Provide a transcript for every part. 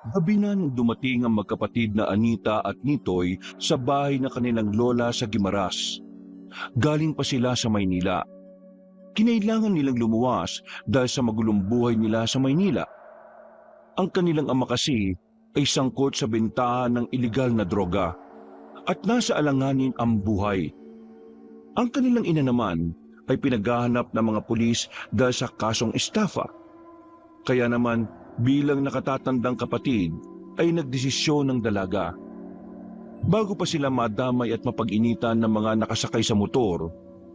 Gabi na nang dumating ang magkapatid na Anita at Nitoy sa bahay na kanilang lola sa Guimaras. Galing pa sila sa Maynila. Kinailangan nilang lumuwas dahil sa magulong buhay nila sa Maynila. Ang kanilang ama kasi ay sangkot sa bentahan ng ilegal na droga at nasa alanganin ang buhay. Ang kanilang ina naman ay pinaghahanap ng mga pulis dahil sa kasong estafa. Kaya naman bilang nakatatandang kapatid ay nagdesisyon ng dalaga. Bago pa sila madamay at mapag-initan ng mga nakasakay sa motor,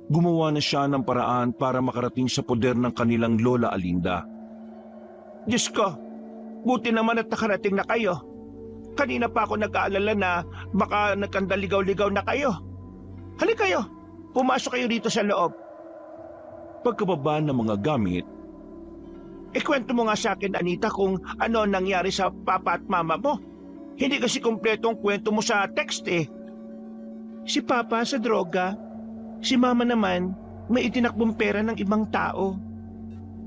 gumawa na siya ng paraan para makarating sa poder ng kanilang lola Alinda. Diyos ko, buti naman at nakarating na kayo. Kanina pa ako nag-aalala na baka nagkandaligaw-ligaw na kayo. Halika kayo, pumasok kayo dito sa loob. Pagkababa ng mga gamit, Ikwento mo nga sa akin, Anita, kung ano nangyari sa papa at mama mo. Hindi kasi kumpleto ang kwento mo sa text eh. Si papa sa droga, si mama naman may itinakbong pera ng ibang tao.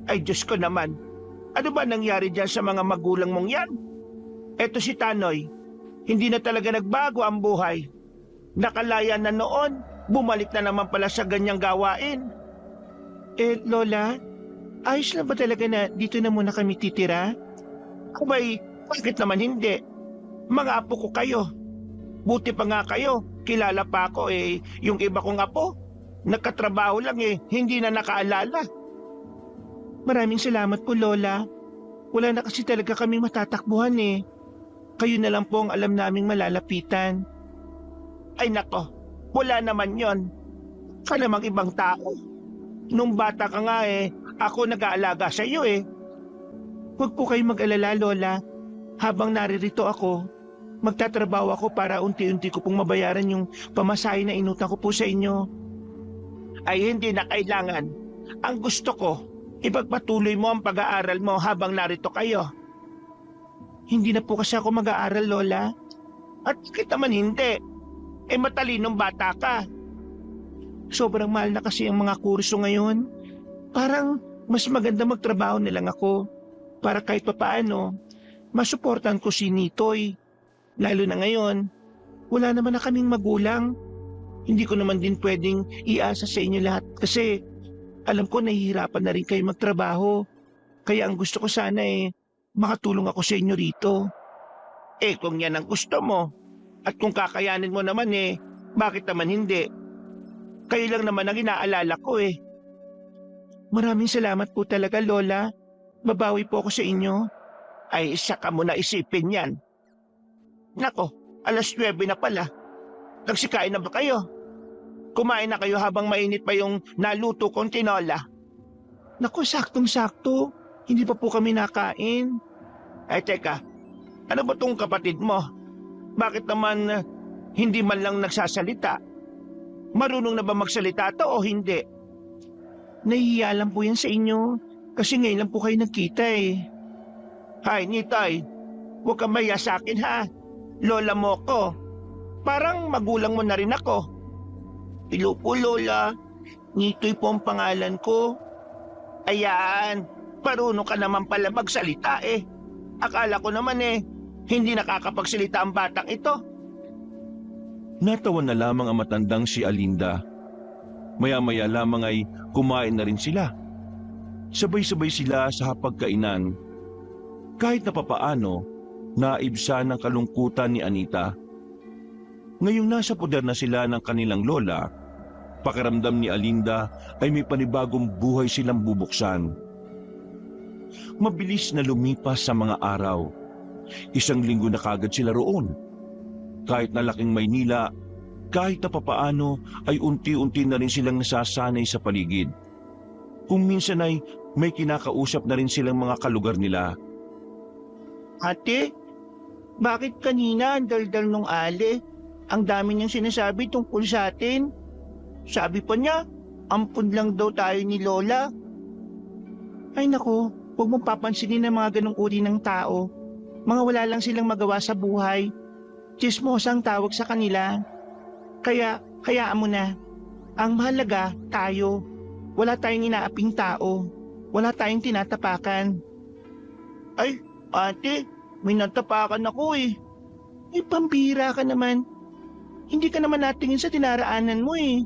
Ay Diyos ko naman, ano ba nangyari dyan sa mga magulang mong yan? Eto si Tanoy, hindi na talaga nagbago ang buhay. Nakalaya na noon, bumalik na naman pala sa ganyang gawain. Lola, ayos lang ba talaga na dito na muna kami titira? Abay, bakit naman hindi? Mga apo ko kayo. Buti pa nga kayo, kilala pa ako yung iba kong apo. Nagkatrabaho lang hindi na nakaalala. Maraming salamat po, Lola. Wala na kasi talaga kaming matatakbuhan Kayo na lang po ang alam naming malalapitan. Ay nako, wala naman yon. Ka namang ibang tao. Nung bata ka nga ako nag-aalaga sa iyo Huwag po kayong mag-alala, Lola. Habang naririto ako, magtatrabaho ako para unti-unti ko pong mabayaran yung pamasahe na inutang ko po sa inyo. Ay hindi na kailangan. Ang gusto ko, ipagpatuloy mo ang pag-aaral mo habang narito kayo. Hindi na po kasi ako mag-aaral, Lola. At kita man hindi. Matalinong bata ka. Sobrang mahal na kasi ang mga kurso ngayon. Parang mas maganda magtrabaho na lang ako para kahit papaano masuportan ko si Nitoy. Lalo na ngayon, wala naman na kaming magulang. Hindi ko naman din pwedeng iasa sa inyo lahat kasi alam ko nahihirapan na rin kayo magtrabaho. Kaya ang gusto ko sana makatulong ako sa inyo rito. Kung yan ang gusto mo at kung kakayanin mo naman bakit naman hindi? Kayo lang naman ang inaalala ko Maraming salamat po talaga, Lola. Babawi po ako sa inyo. Ay, saka mo na isipin yan. Nako, 9:00 na pala. Nagsikain na ba kayo? Kumain na kayo habang mainit pa yung naluto kong tinola. Naku, saktong-sakto. Hindi pa po kami nakain. Ay, teka. Ano ba tong kapatid mo? Bakit naman hindi man lang nagsasalita? Marunong na ba magsalita to o hindi? Nahihiya lang po yan sa inyo. Kasi ngayon lang po kayo nagkita Hay, Nitoy. Huwag kang maya sa akin ha. Lola mo ko. Parang magulang mo na rin ako. Hello po, Lola. Nitoy po ang pangalan ko. Ayan, parunong ka naman pala magsalita Akala ko naman hindi nakakapagsalita ang batang ito. natawa na lamang ang matandang si Alinda. Maya-maya lamang ay kumain na rin sila. Sabay-sabay sila sa hapagkainan. Kahit na papaano, naibsa ng kalungkutan ni Anita. Ngayong nasa poder na sila ng kanilang lola, pakiramdam ni Alinda ay may panibagong buhay silang bubuksan. Mabilis na lumipas sa mga araw. 1 linggo na kagad sila roon. Kahit na laking Maynila, kahit na papaano ay unti-unti na rin silang nasasanay sa paligid. Kung minsan ay may kinakausap na rin silang mga kalugar nila. Ate, bakit kanina ang daldal nung ale? Ang dami niyang sinasabi tungkol sa atin. Sabi pa niya, ampun lang daw tayo ni Lola. Ay nako, huwag mong papansinin ang mga ganong uri ng tao. Mga wala lang silang magawa sa buhay. Chismosang tawag sa kanila. Kaya, hayaan mo na. Ang mahalaga, tayo. Wala tayong inaaping tao. Wala tayong tinatapakan. Ay, ate, may natapakan ako eh. Eh, pambira ka naman. Hindi ka naman natingin sa dinaraanan mo eh.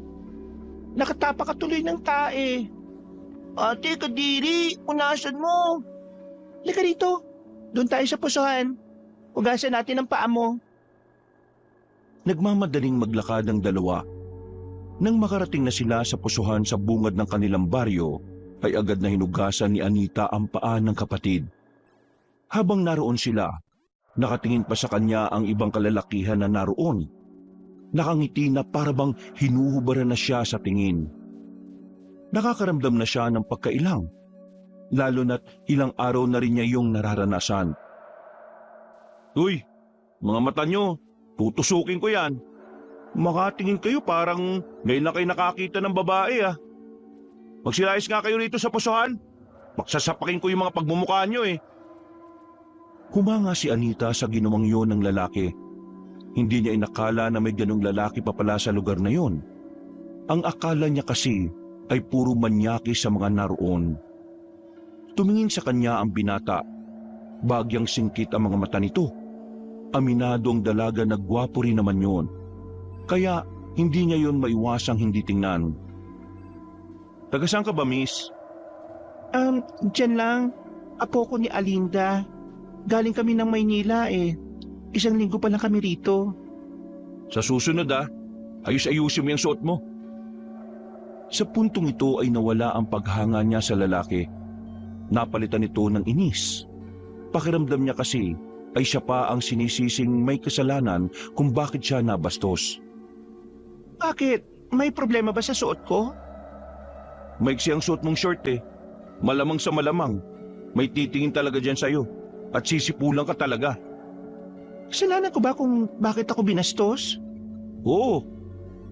Nakatapa ka tuloy ng tae. Ate, Kadiri, punasan mo. Lika dito. Doon tayo sa pusuhan. Hugasan natin ang paa mo. Nagmamadaling maglakad ang dalawa. Nang makarating na sila sa pusuhan sa bungad ng kanilang baryo, ay agad na hinugasan ni Anita ang paa ng kapatid. Habang naroon sila, nakatingin pa sa kanya ang ibang kalalakihan na naroon. Nakangiti na parabang hinuhubaran na siya sa tingin. Nakakaramdam na siya ng pagkailang, lalo na't ilang araw na rin niya yung nararanasan. Uy, mga mata nyo, tutusukin ko yan. Makatingin kayo parang ngayon na kayo nakakita ng babae ah. Magsilayas nga kayo rito sa pusuhan. Magsasapakin ko yung mga pagmumukha nyo eh. Humanga si Anita sa ginawang yun ng lalaki. Hindi niya inakala na may ganong lalaki pa pala sa lugar na yon. Ang akala niya kasi ay puro manyaki sa mga naroon. Tumingin sa kanya ang binata. Bagyang singkit ang mga mata nito. Aminado ang dalaga na gwapo rin naman yun. Kaya hindi niya yon maiwasang hindi tingnan. Taga saan ka ba, miss? Diyan lang. Apo ko ni Alinda. Galing kami ng Maynila eh. 1 linggo pa lang kami rito. Sa susunod ayus-ayusin mo yung suot mo. Sa puntong ito ay nawala ang paghanga niya sa lalaki. Napalitan ito ng inis. Pakiramdam niya kasi ay siya pa ang sinisising may kasalanan kung bakit siya nabastos. Bakit? May problema ba sa suot ko? Maiksi ang suot mong short eh. Malamang sa malamang. May titingin talaga dyan sa'yo. At sisipulan ka talaga. Kasalanan ko ba kung bakit ako binastos? Oo.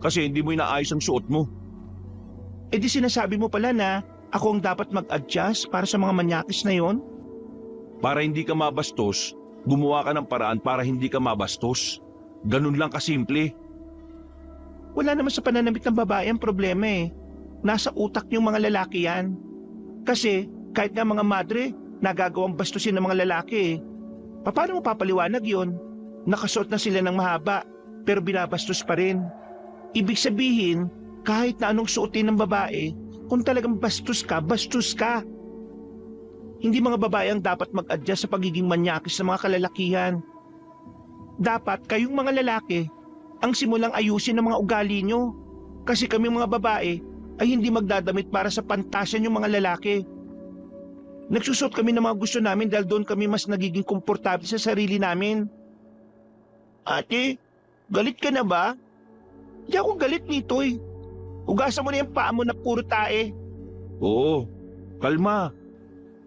Kasi hindi mo inaayos ang suot mo. Eh di sinasabi mo pala na ako ang dapat mag-adjust para sa mga manyakis na yon? Para hindi ka mabastos, gumawa ka ng paraan para hindi ka mabastos. Ganun lang kasimple. Wala naman sa pananamit ng babae ang problema eh. Nasa utak yung mga lalaki yan. Kasi kahit nga mga madre, nagagawang bastusin ng mga lalaki eh. Paano mo papaliwanag yun? Nakasuot na sila ng mahaba, pero binabastos pa rin. Ibig sabihin, kahit na anong suotin ng babae, kung talagang bastos ka, bastos ka. Hindi mga babae ang dapat mag-adjust sa pagiging manyakis ng mga kalalakihan. Dapat kayong mga lalaki ang simulang ayusin ng mga ugali nyo. Kasi kami mga babae ay hindi magdadamit para sa pantasya ng mga lalaki. Nagsusot kami ng mga gusto namin dahil doon kami mas nagiging komportable sa sarili namin. Ate, galit ka na ba? Di ako galit nito eh. Hugasan mo na yung paa mo na puro tae. Oo, kalma.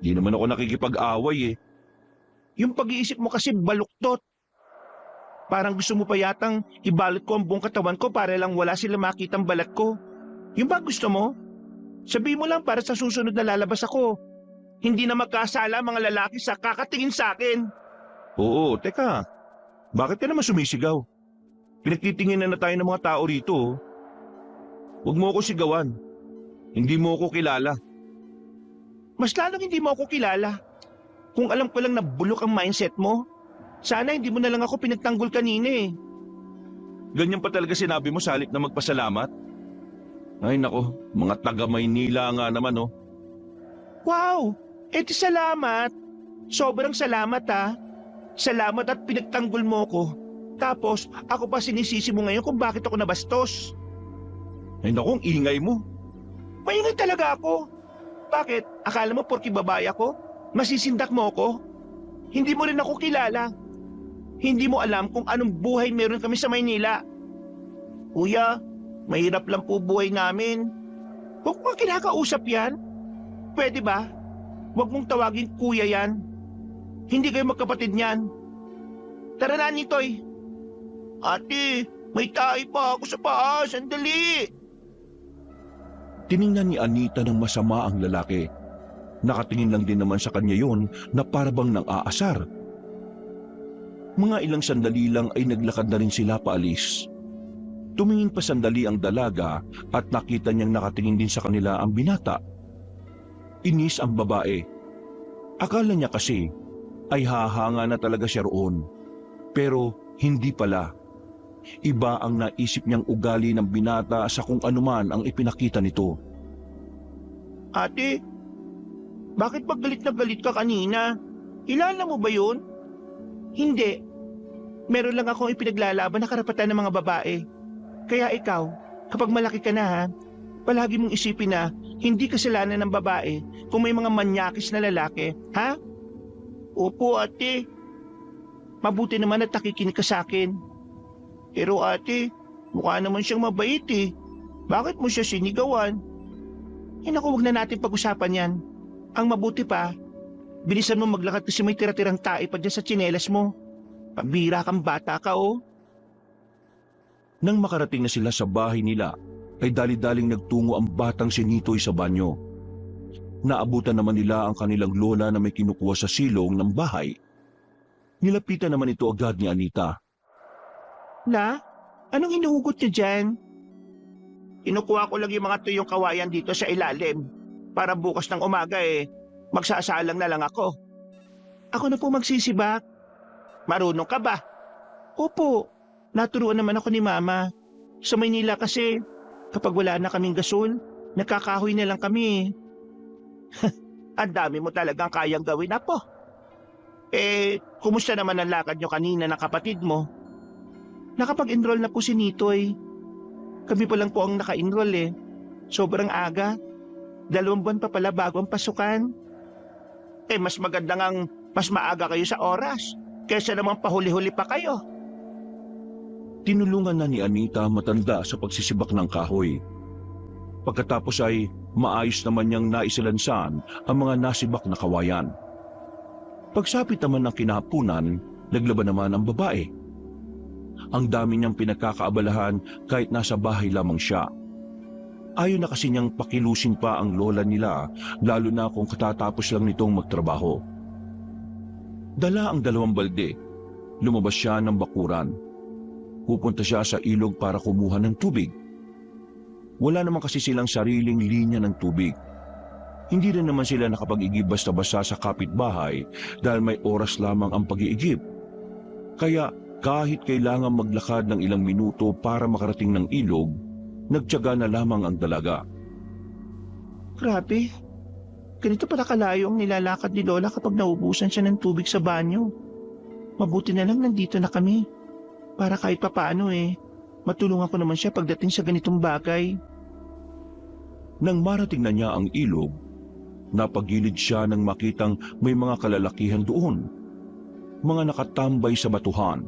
Di naman ako nakikipag-away eh. Yung pag-iisip mo kasi baluktot. Parang gusto mo pa yatang ibalot ko ang buong katawan ko para lang wala sila makitang balat ko. Yung ba gusto mo? Sabihin mo lang para sa susunod na lalabas ako. Hindi na magkasala mga lalaki sa kakatingin sa akin. Oo, teka. Bakit ka naman sumisigaw? Pinagtitinginan na tayo ng mga tao rito. Huwag mo ako sigawan. Hindi mo ako kilala. Mas lalong hindi mo ako kilala. Kung alam ko lang na bulok ang mindset mo, sana hindi mo na lang ako pinagtanggol kanina eh. Ganyan pa talaga sinabi mo sa halip na magpasalamat? Ay nako, mga taga Maynila nga naman oh. Wow! Di salamat. Sobrang salamat ah. Salamat at pinagtanggol mo ko. Tapos ako pa sinisisi mo ngayon kung bakit ako nabastos. Ay naku, ang ingay mo. Maingay talaga ako. Bakit? Akala mo porki babae ako? Masisindak mo ako? Hindi mo rin ako kilala. Hindi mo alam kung anong buhay meron kami sa Maynila. Kuya, mahirap lang po buhay namin. Huwag mo kinakausap yan. Pwede ba? Huwag mong tawagin kuya yan. Hindi kayo magkapatid niyan. Tara na, Nitoy. Ate, may tae pa ako sa paa. Sandali. Tiningnan ni Anita ng masama ang lalaki. Nakatingin lang din naman sa kanya yon na parabang nang aasar. Mga ilang sandali lang ay naglakad na rin sila paalis. Tumingin pa sandali ang dalaga at nakita niyang nakatingin din sa kanila ang binata. Inis ang babae. Akala niya kasi ay hahanga na talaga siya roon. Pero hindi pala. Iba ang naisip niyang ugali ng binata sa kung anuman ang ipinakita nito. Ate, bakit ba galit na galit ka kanina? Kilala mo ba yun? Hindi. Meron lang akong ipinaglalaban na karapatan ng mga babae. Kaya ikaw, kapag malaki ka na ha, palagi mong isipin na hindi kasalanan ng babae kung may mga manyakis na lalaki, ha? Opo ate. Mabuti naman at nakikinig ka sa akin. Pero ate, mukha naman siyang mabait eh. Bakit mo siya sinigawan? Naku, huwag na natin pag-usapan yan. Ang mabuti pa, bilisan mo maglakad kasi may tira-tirang tae pa dyan sa tsinelas mo. Pambira kang bata ka oh. Nang makarating na sila sa bahay nila, ay dali-daling nagtungo ang batang si Nitoy sa banyo. Naabutan naman nila ang kanilang lola na may kinukuha sa silong ng bahay. Nilapitan naman ito agad ni Anita. La, anong hinuhugot niyo dyan? Kinukuha ko lang yung mga tuyong kawayan dito sa ilalim. Para bukas ng umaga magsasalang na lang ako. Ako na po magsisibak. Marunong ka ba? Opo, naturuan naman ako ni Mama. Sa Maynila kasi, kapag wala na kaming gasol, nagkakahoy na lang kami. Ang dami mo talagang kayang gawin, Apo. Kumusta naman ang lakad nyo kanina ng kapatid mo? Nakapag-enroll na po si Nitoy. Kami pa lang po ang naka-enroll Sobrang aga. 2 buwan pa pala bago ang pasukan. Mas maganda ngang mas maaga kayo sa oras. Kesa namang pahuli-huli pa kayo. Tinulungan na ni Anita matanda sa pagsisibak ng kahoy. Pagkatapos ay maayos naman niyang naisalansan ang mga nasibak na kawayan. Pagsapit naman ng kinahapunan, naglaban naman ang babae. Ang dami niyang pinagkakaabalahan kahit nasa bahay lamang siya. Ayaw na kasi niyang pakilusin pa ang lola nila, lalo na kung katatapos lang nitong magtrabaho. Dala ang 2 balde. Lumabas siya ng bakuran. Pupunta siya sa ilog para kumuha ng tubig. Wala naman kasi silang sariling linya ng tubig. Hindi rin naman sila nakapag-igib basta-basta sa kapitbahay dahil may oras lamang ang pag-iigib. Kaya kahit kailangan maglakad ng ilang minuto para makarating ng ilog, nagtiyaga na lamang ang dalaga. Grabe. Ganito pala kalayo ang nilalakad ni Lola kapag naubusan siya ng tubig sa banyo. Mabuti na lang nandito na kami. Para kahit papaano matulungan ko naman siya pagdating sa ganitong bagay. Nang marating na niya ang ilog, napagilid siya nang makitang may mga kalalakihan doon. Mga nakatambay sa batuhan.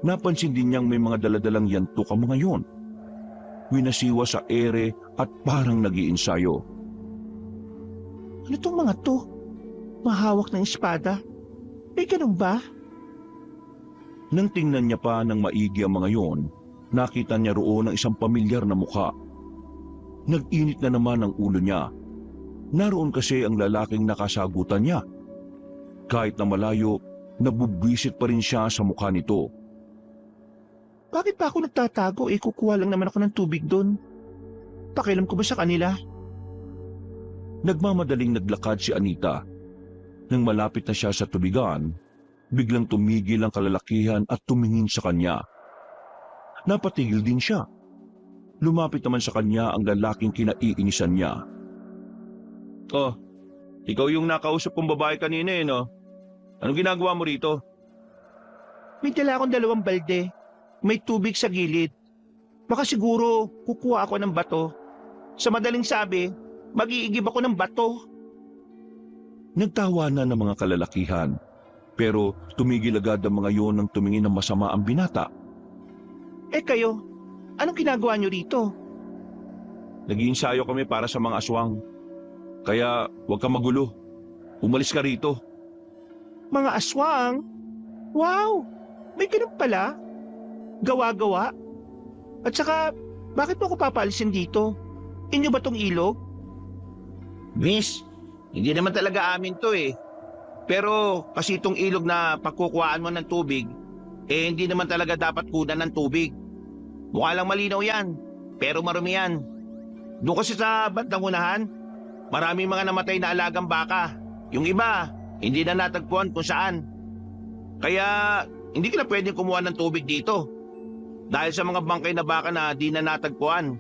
Napansin din niyang may mga daladalang yantok ang mga yon. Winasiwa sa ere at parang nag-iinsayo. Ano tong mga to? Mahawak ng espada? Ganun ba? Nang tingnan niya pa ng maigi ang mga yon, nakita niya roon ang isang pamilyar na mukha. Nag-init na naman ang ulo niya. Naroon kasi ang lalaking nakasagutan niya. Kahit na malayo, nabubwisit pa rin siya sa mukha nito. Bakit pa ako nagtatago? Kukuha lang naman ako ng tubig doon. Pakialam ko ba sa kanila? Nagmamadaling naglakad si Anita. Nang malapit na siya sa tubigan, biglang tumigil ang kalalakihan at tumingin sa kanya. Napatigil din siya. Lumapit naman sa kanya ang lalaking kinaiinisan niya. Oh, ikaw yung nakausap kong babae kanina no? Anong ginagawa mo rito? May dala akong 2 balde. May tubig sa gilid. Baka siguro kukuha ako ng bato. Sa madaling sabi, mag-iigib ako ng bato. Nagtawanan ng mga kalalakihan, pero tumigil agad ang mga yon nang tumingin ng masama ang binata. Kayo, anong ginagawa niyo rito? Nag-iinsayo kami para sa mga aswang. Kaya huwag ka magulo. Umalis ka rito. Mga aswang? Wow! May ganun pala? Gawa-gawa? At saka, bakit mo ako papalisin dito? Inyo ba tong ilog? Miss, hindi naman talaga amin to Pero kasi itong ilog na pagkukuhaan mo ng tubig, hindi naman talaga dapat kunan ng tubig. Mukha lang malinaw yan, pero marumi yan. Doon kasi sa bandang unahan, maraming mga namatay na alagang baka. Yung iba, hindi na natagpuan kung saan. Kaya hindi ka na pwedeng kumuha ng tubig dito. Dahil sa mga bangkay na baka na di na natagpuan.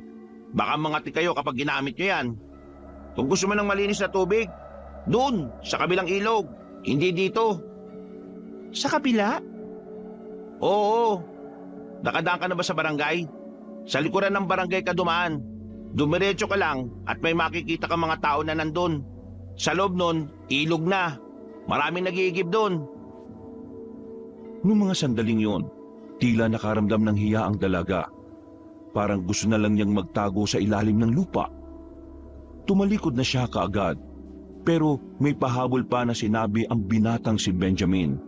Baka mangati kayo kapag ginamit nyo yan. Kung gusto mo ng malinis na tubig, doon, sa kabilang ilog. Hindi dito. Sa kabila? Oo. Nakadaan ka na ba sa barangay? Sa likuran ng barangay ka dumaan. Dumiretso ka lang at may makikita ka mga tao na nandun. Sa loob nun, ilog na. Maraming nag-iigib doon. Noong mga sandaling yon, tila nakaramdam ng hiya ang dalaga. Parang gusto na lang niyang magtago sa ilalim ng lupa. Tumalikod na siya kaagad, pero may pahabol pa na sinabi ang binatang si Benjamin.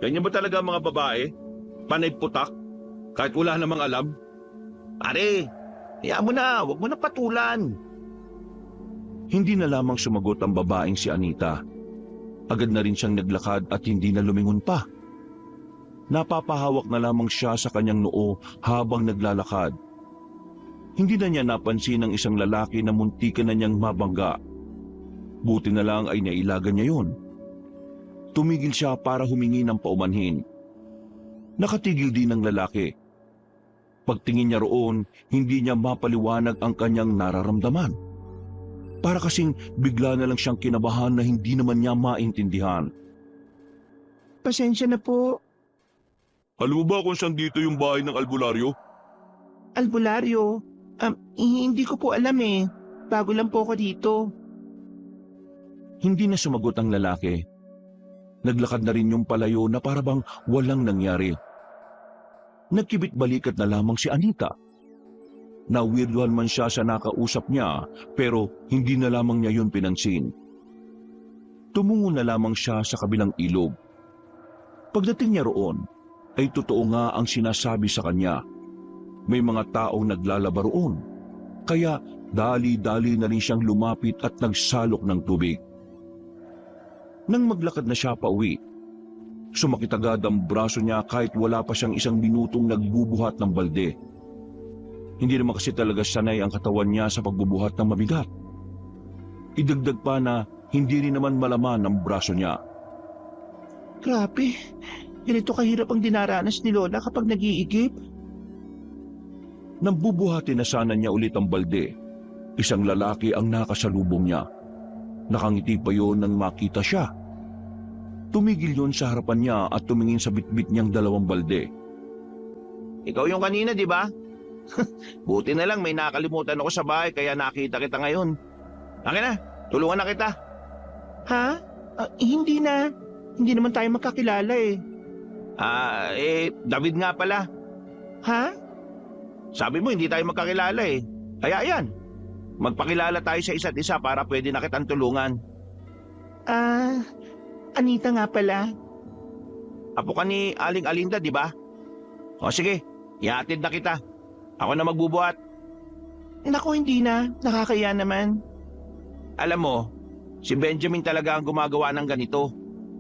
Ganyan ba talaga ang mga babae? Panay putak? Kahit wala namang alam? Pare, hayaan mo na, huwag mo na patulan. Hindi na lamang sumagot ang babaeng si Anita. Agad na rin siyang naglakad at hindi na lumingon pa. Napapahawak na lamang siya sa kanyang noo habang naglalakad. Hindi na niya napansin ang isang lalaki na muntikan na niyang mabangga. Buti na lang ay nailagan niya yun. Tumigil siya para humingi ng paumanhin. Nakatigil din ang lalaki. Pagtingin niya roon, hindi niya mapaliwanag ang kanyang nararamdaman. Para kasing bigla na lang siyang kinabahan na hindi naman niya maintindihan. Pasensya na po. Alam mo ba kung saan dito yung bahay ng albularyo? Albularyo? Hindi ko po alam eh. Bago lang po ako dito. Hindi na sumagot ang lalaki. Naglakad na rin yung palayo na parabang walang nangyari. Nagkibit balikat na lamang si Anita. Nawirduhan man siya sa nakausap niya, pero hindi na lamang niya yun pinansin. Tumungo na lamang siya sa kabilang ilog. Pagdating niya roon, ay totoo nga ang sinasabi sa kanya. May mga taong naglalaba roon, kaya dali-dali na rin siyang lumapit at nagsalok ng tubig. Nang maglakad na siya pauwi, sumakit agad ang braso niya kahit wala pa siyang isang minutong nagbubuhat ng balde. Hindi naman kasi talaga sanay ang katawan niya sa pagbubuhat ng mabigat. Idagdag pa na hindi rin naman malaman ang braso niya. Grabe, ganito kahirap ang dinaranas ni Lola kapag nag-iigib. Nang bubuhatin na sana niya ulit ang balde, isang lalaki ang nakasalubong niya. Nakangiti pa yon nang makita siya. Tumigil yon sa harapan niya at tumingin sa bitbit niyang dalawang balde. Ikaw yung kanina, di ba? Buti na lang may nakalimutan ako sa bahay kaya nakita kita ngayon. Akin na, tulungan na kita. Ha? Hindi na. Hindi naman tayo magkakilala eh. David nga pala. Ha? Sabi mo hindi tayo magkakilala eh. Kaya yan, magpakilala tayo sa isa't isa para pwede na kitang tulungan. Anita nga pala. Apo ka ni Aling Alinda, di ba? O sige, ihatid na kita. Ako na magbubuhat. Naku, hindi na. Nakakaya naman. Alam mo, si Benjamin talaga ang gumagawa ng ganito.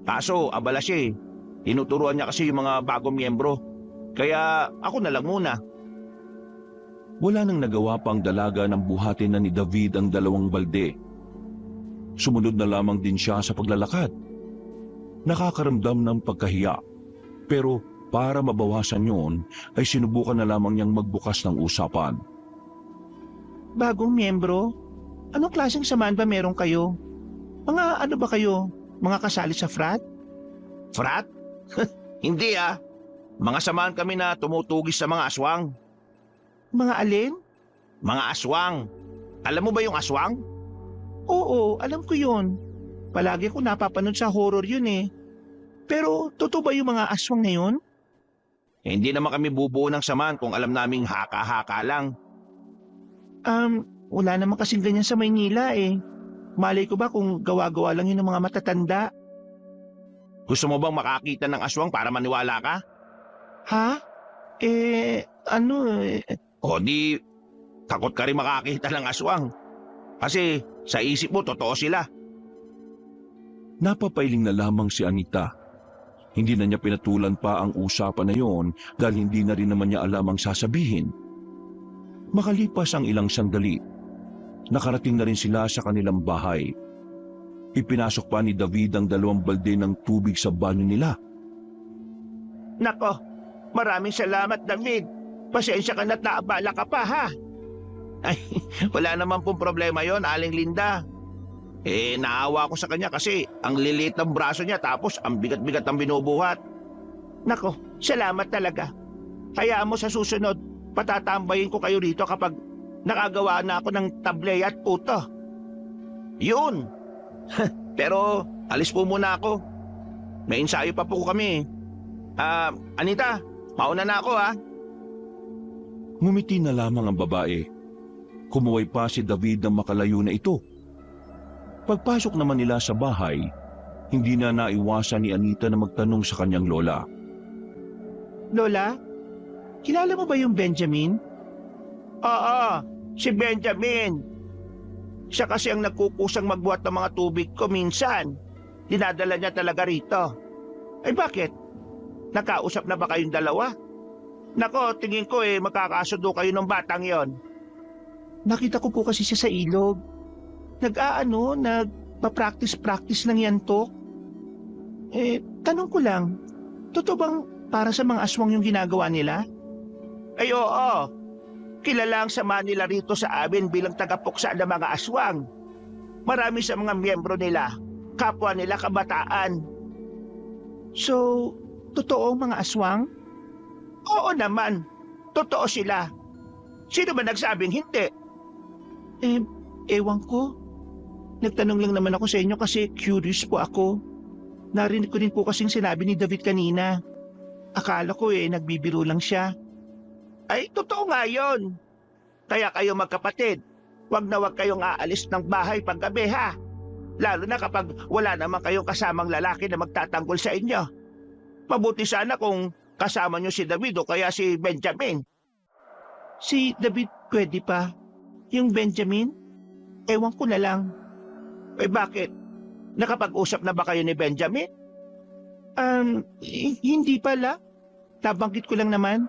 Kaso, abala siya eh. Tinuturuan niya kasi yung mga bagong miyembro. Kaya ako na lang muna. Wala nang nagawa pang dalaga ng buhatin na ni David ang dalawang balde. Sumunod na lamang din siya sa paglalakad. Nakakaramdam ng pagkahiya. Pero para mabawasan yon, ay sinubukan na lamang niyang magbukas ng usapan. Bagong miyembro? Anong klaseng samahan ba meron kayo? Mga ano ba kayo? Mga kasali sa frat? Frat? Hindi ah. Mga samahan kami na tumutugis sa mga aswang. Mga alin? Mga aswang. Alam mo ba yung aswang? Oo, alam ko yun. Palagi ko napapanood sa horror yun eh. Pero totoo ba yung mga aswang ngayon? Hindi naman kami bubuo ng samahan kung alam naming haka-haka lang. Wala naman kasing ganyan sa Maynila eh. Malay ko ba kung gawa-gawa lang yun ng mga matatanda? Gusto mo bang makakita ng aswang para maniwala ka? Ha? O di, takot ka rin makakita ng aswang. Kasi sa isip mo, totoo sila. Napapailing na lamang si Anita. Hindi na niya pinatulan pa ang usapan na yon dahil hindi na rin naman niya alam ang sasabihin. Makalipas ang ilang sandali, nakarating na rin sila sa kanilang bahay. Ipinasok pa ni David ang 2 balde ng tubig sa banyo nila. Nako, maraming salamat David. Pasensya ka na't naabala ka pa ha. Ay, wala naman pong problema yon, Aling Linda. Naawa ko sa kanya kasi ang liliit ng braso niya tapos ang bigat-bigat ang binubuhat. Nako, salamat talaga. Hayaan mo sa susunod, patatambayin ko kayo rito kapag nakagawa na ako ng tablay at puto. Yun. Pero alis po muna ako. May ensayo pa po kami. Anita, mauna na ako ha. Ngumiti na lamang ang babae. Kumuway pa si David ng makalayo na ito. Pagpasok naman nila sa bahay, hindi na naiwasan ni Anita na magtanong sa kanyang lola. Lola, kilala mo ba yung Benjamin? Oo, si Benjamin. Siya kasi ang nagkukusang magbuhat ng mga tubig ko minsan. Dinadala niya talaga rito. Ay bakit? Nakausap na ba kayong dalawa? Nako, tingin ko magkakasundo kayo ng batang yon. Nakita ko po kasi siya sa ilog. Nagpa-practice ng yantok. Tanong ko lang, totoo bang para sa mga aswang yung ginagawa nila? Ay oo, kilala ang sama nila rito sa amin bilang tagapuksa ng mga aswang. Marami sa mga miyembro nila, kapwa nila kabataan. So, totoo ang mga aswang? Oo naman, totoo sila. Sino ba nagsabing hindi? Ewan ko. Nagtanong lang naman ako sa inyo kasi curious po ako. Narinig ko din po kasing sinabi ni David kanina. Akala ko nagbibiro lang siya. Ay, totoo nga yun. Kaya kayo magkapatid, wag na wag kayong aalis ng bahay paggabi ha. Lalo na kapag wala naman kayong kasamang lalaki na magtatanggol sa inyo. Mabuti sana kung kasama nyo si David o kaya si Benjamin. Si David pwede pa. Yung Benjamin, ewan ko na lang. Bakit? Nakapag-usap na ba kayo ni Benjamin? Hindi pala. Nabanggit ko lang naman.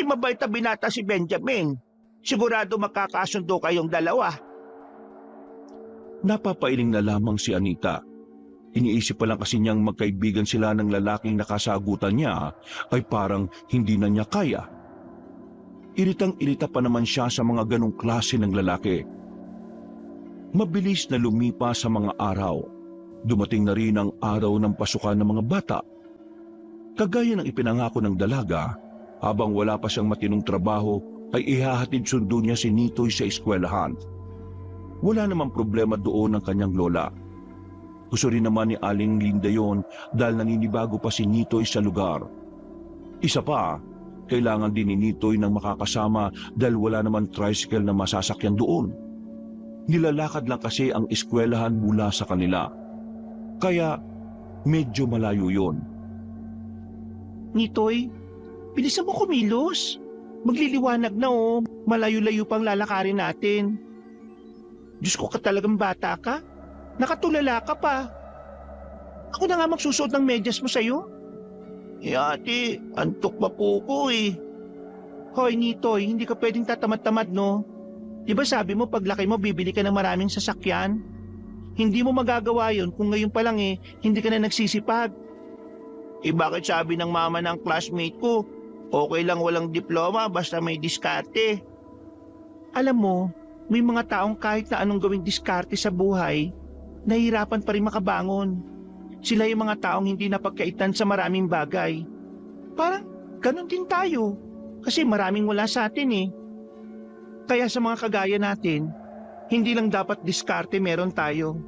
Mabait na binata si Benjamin. Sigurado makakasundo kayong dalawa. Napapailing na lamang si Anita. Iniisip pa lang kasi niyang magkaibigan sila ng lalaking nakasagutan niya ay parang hindi na niya kaya. Iritang-irita pa naman siya sa mga ganong klase ng lalaki. Mabilis na lumipas sa mga araw. Dumating na rin ang araw ng pasukan ng mga bata. Kagaya ng ipinangako ng dalaga, habang wala pa siyang matinong trabaho, ay ihahatid sundo niya si Nitoy sa eskwelahan. Wala namang problema doon ang kanyang lola. Gusto rin naman ni Aling Linda yon dahil naninibago pa si Nitoy sa lugar. Isa pa, kailangan din ni Nitoy ng makakasama dahil wala naman tricycle na masasakyan doon. Nilalakad lang kasi ang eskwelahan mula sa kanila. Kaya medyo malayo yon. Nitoy, bilisan mo kumilos. Magliliwanag na malayo-layo pang lalakarin natin. Diyos ko ka talagang bata ka. Nakatulala ka pa. Ako na nga magsusuot ng medyas mo sa'yo. Ate, antok pa po ko Hoy Nitoy, hindi ka pwedeng tatamad-tamad no? Di ba sabi mo paglaki mo bibili ka ng maraming sasakyan? Hindi mo magagawa yon kung ngayon pa lang hindi ka na nagsisipag. Bakit sabi ng mama ng classmate ko, okay lang walang diploma basta may diskarte? Alam mo, may mga taong kahit na anong gawing diskarte sa buhay, nahihirapan pa rin makabangon. Sila yung mga taong hindi napagkaitan sa maraming bagay. Parang ganun din tayo, kasi maraming wala sa atin Kaya sa mga kagaya natin, hindi lang dapat diskarte meron tayo.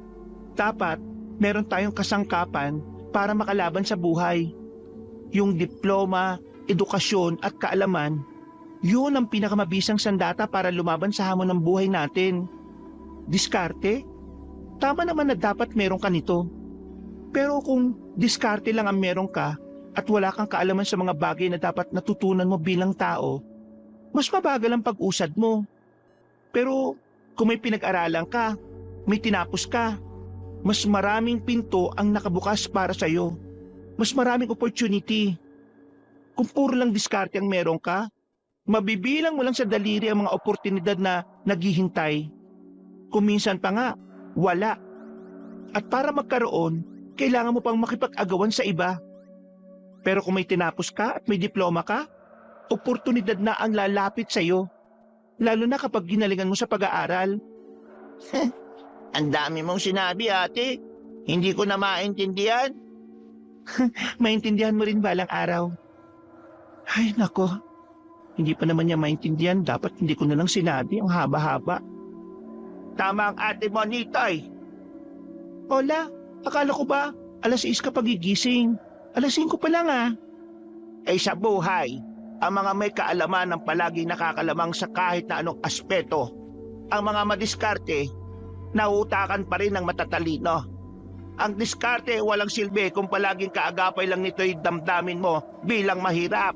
Dapat meron tayong kasangkapan para makalaban sa buhay. Yung diploma, edukasyon at kaalaman, yun ang pinakamabisang sandata para lumaban sa hamon ng buhay natin. Diskarte? Tama naman na dapat meron ka nito. Pero kung diskarte lang ang meron ka at wala kang kaalaman sa mga bagay na dapat natutunan mo bilang tao, mas mabagal ang pag-usad mo. Pero kung may pinag-aralan ka, may tinapos ka, mas maraming pinto ang nakabukas para sa'yo. Mas maraming opportunity. Kung puro lang diskarte ang meron ka, mabibilang mo lang sa daliri ang mga oportunidad na naghihintay. Kung minsan pa nga, wala. At para magkaroon, kailangan mo pang makipag-agawan sa iba. Pero kung may tinapos ka at may diploma ka, oportunidad na ang lalapit sa'yo. Lalo na kapag ginalingan mo sa pag-aaral. Ang dami mong sinabi, ate. Hindi ko na maintindihan. Maintindihan mo rin balang araw. Ay, nako. Hindi pa naman niya maintindihan. Dapat hindi ko na lang sinabi. Ang haba-haba. Tama ang ate mo, Nitoy. Hola, akala ko ba alas 6 ka pagigising? Alas 5 pa lang Eh sa buhay, ang mga may kaalaman ang palaging nakakalamang sa kahit na anong aspeto. Ang mga madiskarte, nautakan pa rin ng matatalino. Ang diskarte walang silbi kung palaging kaagapay lang nito'y damdamin mo bilang mahirap.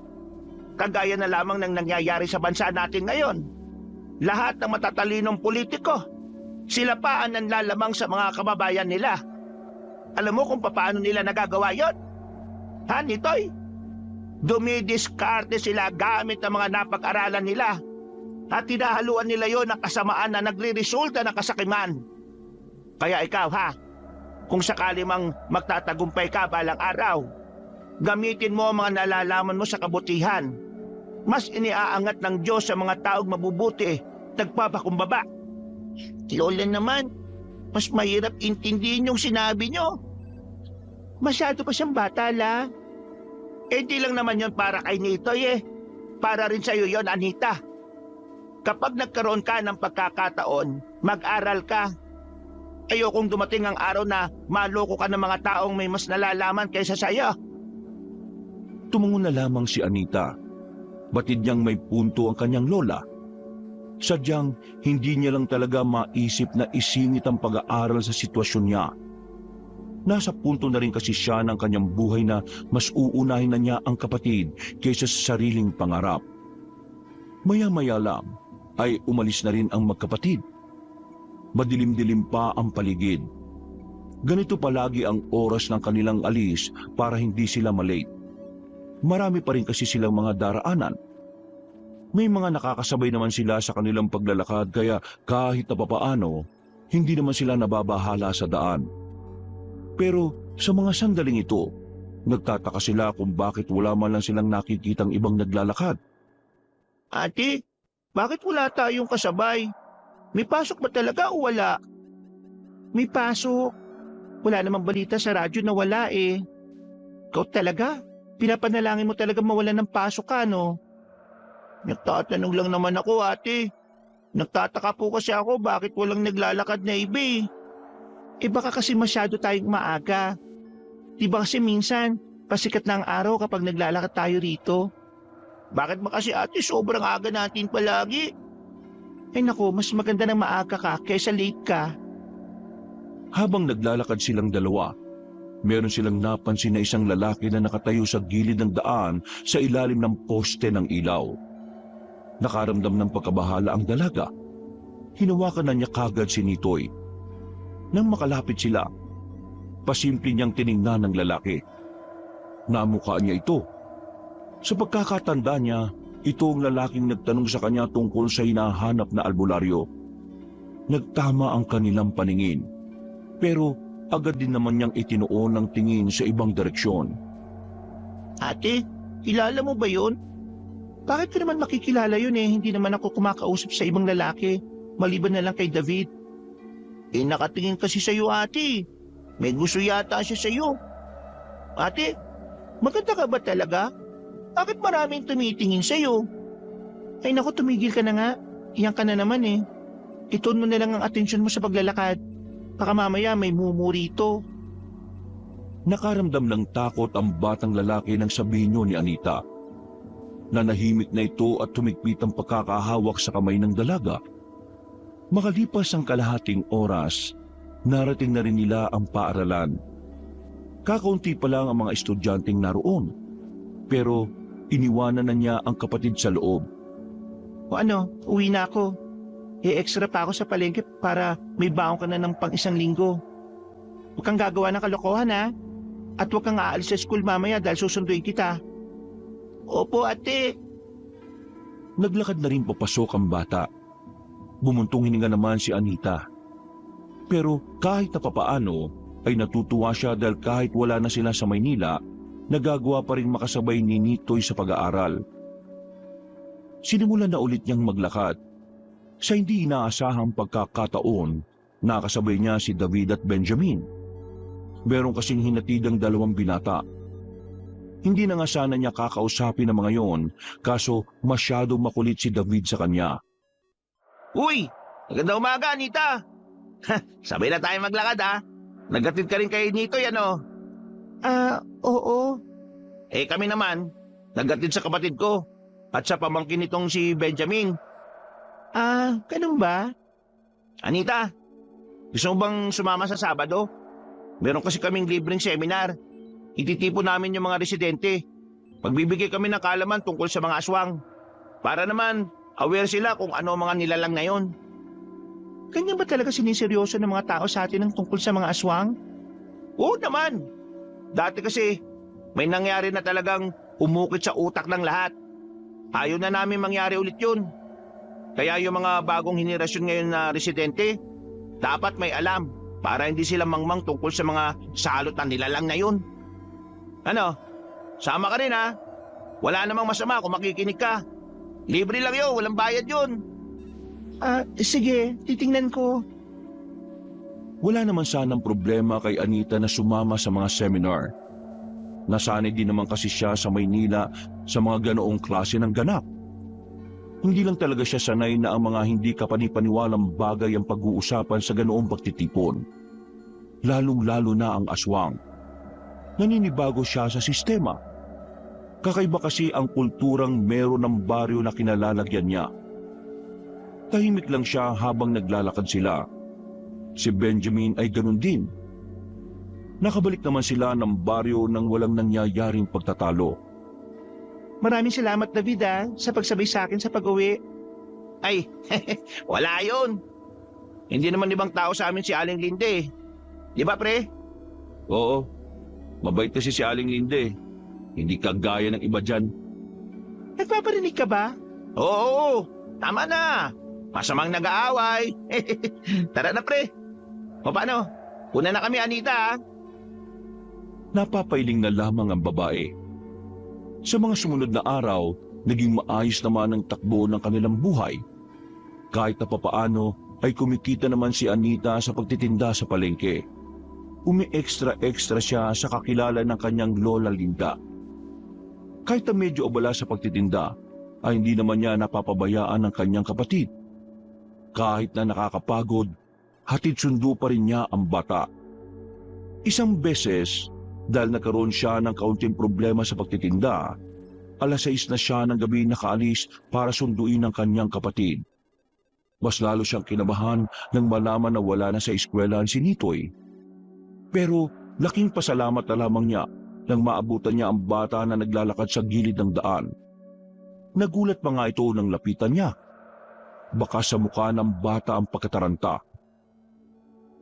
Kagaya na lamang ng nangyayari sa bansa natin ngayon. Lahat ng matatalinong politiko, sila pa ang nanlalamang sa mga kababayan nila. Alam mo kung paano nila nagagawa yon? Ha, Nitoy? Dumidiskarte sila gamit ang mga napag-aralan nila at tinahaluan nila yon ng kasamaan na nagre-resulta ng kasakiman. Kaya ikaw kung sakali mang magtatagumpay ka balang araw, gamitin mo ang mga nalalaman mo sa kabutihan. Mas iniaangat ng Diyos sa mga taong mabubuti, nagpapakumbaba. Lola naman, mas mahirap intindihin yung sinabi nyo. Masyado pa siyang bata, la. Di lang naman yon para kay Nitoy Para rin sa'yo yon, Anita. Kapag nagkaroon ka ng pagkakataon, mag-aral ka. Ayokong dumating ang araw na maloko ka ng mga taong may mas nalalaman kaysa sa'yo. Tumungo na lamang si Anita. Batid niyang may punto ang kanyang lola. Sadyang hindi niya lang talaga maisip na isingit ang pag-aaral sa sitwasyon niya. Nasa punto na rin kasi siya ng kanyang buhay na mas uunahin na niya ang kapatid kaysa sa sariling pangarap. Maya-maya lang ay umalis na rin ang magkapatid. Madilim-dilim pa ang paligid. Ganito palagi ang oras ng kanilang alis para hindi sila malate. Marami pa rin kasi silang mga daraanan. May mga nakakasabay naman sila sa kanilang paglalakad kaya kahit na papaano, hindi naman sila nababahala sa daan. Pero sa mga sandaling ito, nagtataka sila kung bakit wala man lang silang nakikitang ibang naglalakad. Ate, bakit wala tayong kasabay? May pasok ba talaga o wala? May pasok. Wala namang balita sa radyo na wala Ikaw talaga? Pinapanalangin mo talaga mawalan ng pasok ka, no? Nagtatanong lang naman ako, ate. Nagtataka po kasi ako bakit walang naglalakad na iba baka kasi masyado tayong maaga. Diba kasi minsan, pasikat na ang araw kapag naglalakad tayo rito? Bakit ba kasi ate sobrang aga natin palagi? Ay naku, mas maganda na maaga ka kaysa late ka. Habang naglalakad silang dalawa, meron silang napansin na isang lalaki na nakatayo sa gilid ng daan sa ilalim ng poste ng ilaw. Nakaramdam ng pagkabahala ang dalaga. Hinawakan na niya kagad si Nitoy. Nang makalapit sila, pasimple niyang tiningnan ng lalaki. Namukhaan niya ito. Sa pagkakatanda niya, ito ang lalaking nagtanong sa kanya tungkol sa hinahanap na albularyo. Nagtama ang kanilang paningin, pero agad din naman niyang itinuon ng tingin sa ibang direksyon. Ate, kilala mo ba yun? Bakit ko naman makikilala yun Hindi naman ako kumakausap sa ibang lalaki, maliban na lang kay David. Nakatingin kasi sa'yo, ate. May gusto yata siya sa'yo. Ate, maganda ka ba talaga? Bakit maraming tumitingin sa'yo? Ay naku, tumigil ka na nga. Iyan ka na naman Ituon mo na lang ang atensyon mo sa paglalakad. Baka mamaya may mumurito. Nakaramdam ng takot ang batang lalaki nang sabihin ni Anita. Nanahimik na ito at tumigpit ang pagkakahawak sa kamay ng dalaga. Makalipas ang kalahating oras, narating na rin nila ang paaralan. Kakaunti pa lang ang mga estudyanteng naroon, pero iniwanan na niya ang kapatid sa loob. O ano, uwi na ako. Extra pa ako sa palengke para may baon ka na ng pang-isang linggo. Huwag kang gagawa ng kalokohan at huwag kang aalis sa school mamaya dahil susunduin kita. Opo, ate. Naglakad na rin papasok ang bata. Bumuntong hininga naman si Anita. Pero kahit na papaano, ay natutuwa siya dahil kahit wala na sila sa Maynila, nagagawa pa rin makasabay ni Nitoy sa pag-aaral. Sinimulan na ulit niyang maglakad. Sa hindi inaasahang pagkakataon, nakasabay niya si David at Benjamin. Meron kasing hinatid ang dalawang binata. Hindi na nga sana niya kakausapin ang mga yon, kaso masyadong makulit si David sa kanya. Uy! Magandang umaga, Anita! Sabay na tayo maglakad, ha? Naghatid ka rin kay Nitoy, ano? Oo. Kami naman, naghatid sa kapatid ko at sa pamangkin nitong si Benjamin. Ganun ba? Anita, gusto mo bang sumama sa Sabado? Meron kasi kaming libreng seminar. Ititipon namin yung mga residente. Magbibigay kami ng kaalaman tungkol sa mga aswang. Para naman, aware sila kung ano mga nilalang na yon. Ganyan ba talaga siniseryoso ng mga tao sa atin ang tungkol sa mga aswang? Oo naman. Dati kasi, may nangyari na talagang umukit sa utak ng lahat. Ayaw na namin mangyari ulit yun. Kaya yung mga bagong henerasyon ngayon na residente, dapat may alam para hindi sila mangmang tungkol sa mga salot na nilalang na yun. Ano? Sama ka rin, ha? Wala namang masama kung makikinig ka. Libre lang yun, walang bayad yun. Sige, titingnan ko. Wala naman sanang problema kay Anita na sumama sa mga seminar. Nasanay din naman kasi siya sa Maynila sa mga ganoong klase ng ganap. Hindi lang talaga siya sanay na ang mga hindi kapanipaniwalang bagay ang pag-uusapan sa ganoong pagtitipon. Lalong-lalo na ang aswang. Naninibago siya sa sistema. Kakaiba kasi ang kulturang meron ng baryo na kinalalagyan niya. Tahimik lang siya habang naglalakad sila. Si Benjamin ay ganun din. Nakabalik naman sila ng baryo nang walang nangyayaring pagtatalo. Maraming salamat, David, sa pagsabay sa akin sa pag-uwi. Ay, wala yun. Hindi naman ibang tao sa amin si Aling Linde. Di ba, pre? Oo, mabait kasi si Aling Linde. Hindi kagaya ng iba dyan. Nagpaparinig ka ba? Oo, tama na. Masamang nag-aaway. Tara na, pre. O paano? Una na kami, Anita, Napapailing na lamang ang babae. Sa mga sumunod na araw, naging maayos naman ang takbo ng kanilang buhay. Kahit na papaano ay kumikita naman si Anita sa pagtitinda sa palengke. Umi-extra-extra siya sa kakilala ng kanyang lola Linda. Kahit na medyo abala sa pagtitinda, ay hindi naman niya napapabayaan ng kanyang kapatid. Kahit na nakakapagod, hatid sundo pa rin niya ang bata. Isang beses, dahil nagkaroon siya ng kaunting problema sa pagtitinda, 6:00 na siya ng gabi nakaalis para sunduin ang kanyang kapatid. Mas lalo siyang kinabahan nang malaman na wala na sa eskwelahan si Nitoy. Pero laking pasalamat na lamang niya nang maabutan niya ang bata na naglalakad sa gilid ng daan. Nagulat pa nga ito nang lapitan niya. Baka sa mukha ng bata ang pagkataranta.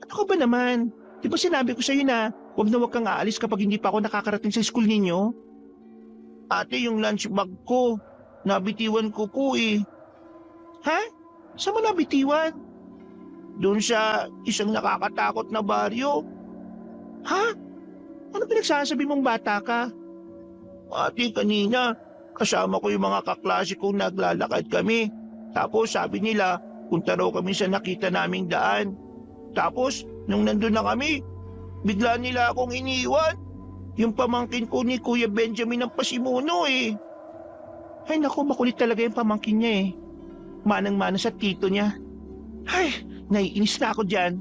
Ano ka ba naman? Di ba sinabi ko sa'yo na huwag kang aalis kapag hindi pa ako nakakarating sa school ninyo? Ate, yung lunch bag ko, nabitiwan ko eh. Ha? Saan mo nabitiwan? Doon sa isang nakakatakot na baryo. Ha? Ano pinagsasabi mong bata ka? Ate, kanina, kasama ko yung mga kaklase kong naglalakad kami. Tapos sabi nila, punta raw kami sa nakita naming daan. Tapos, nung nandun na kami, bigla nila akong iniwan. Yung pamangkin ko ni Kuya Benjamin ang pasimuno eh. Ay naku, makulit talaga yung pamangkin niya eh. Manang-mana sa tito niya. Ay, naiinis na ako dyan.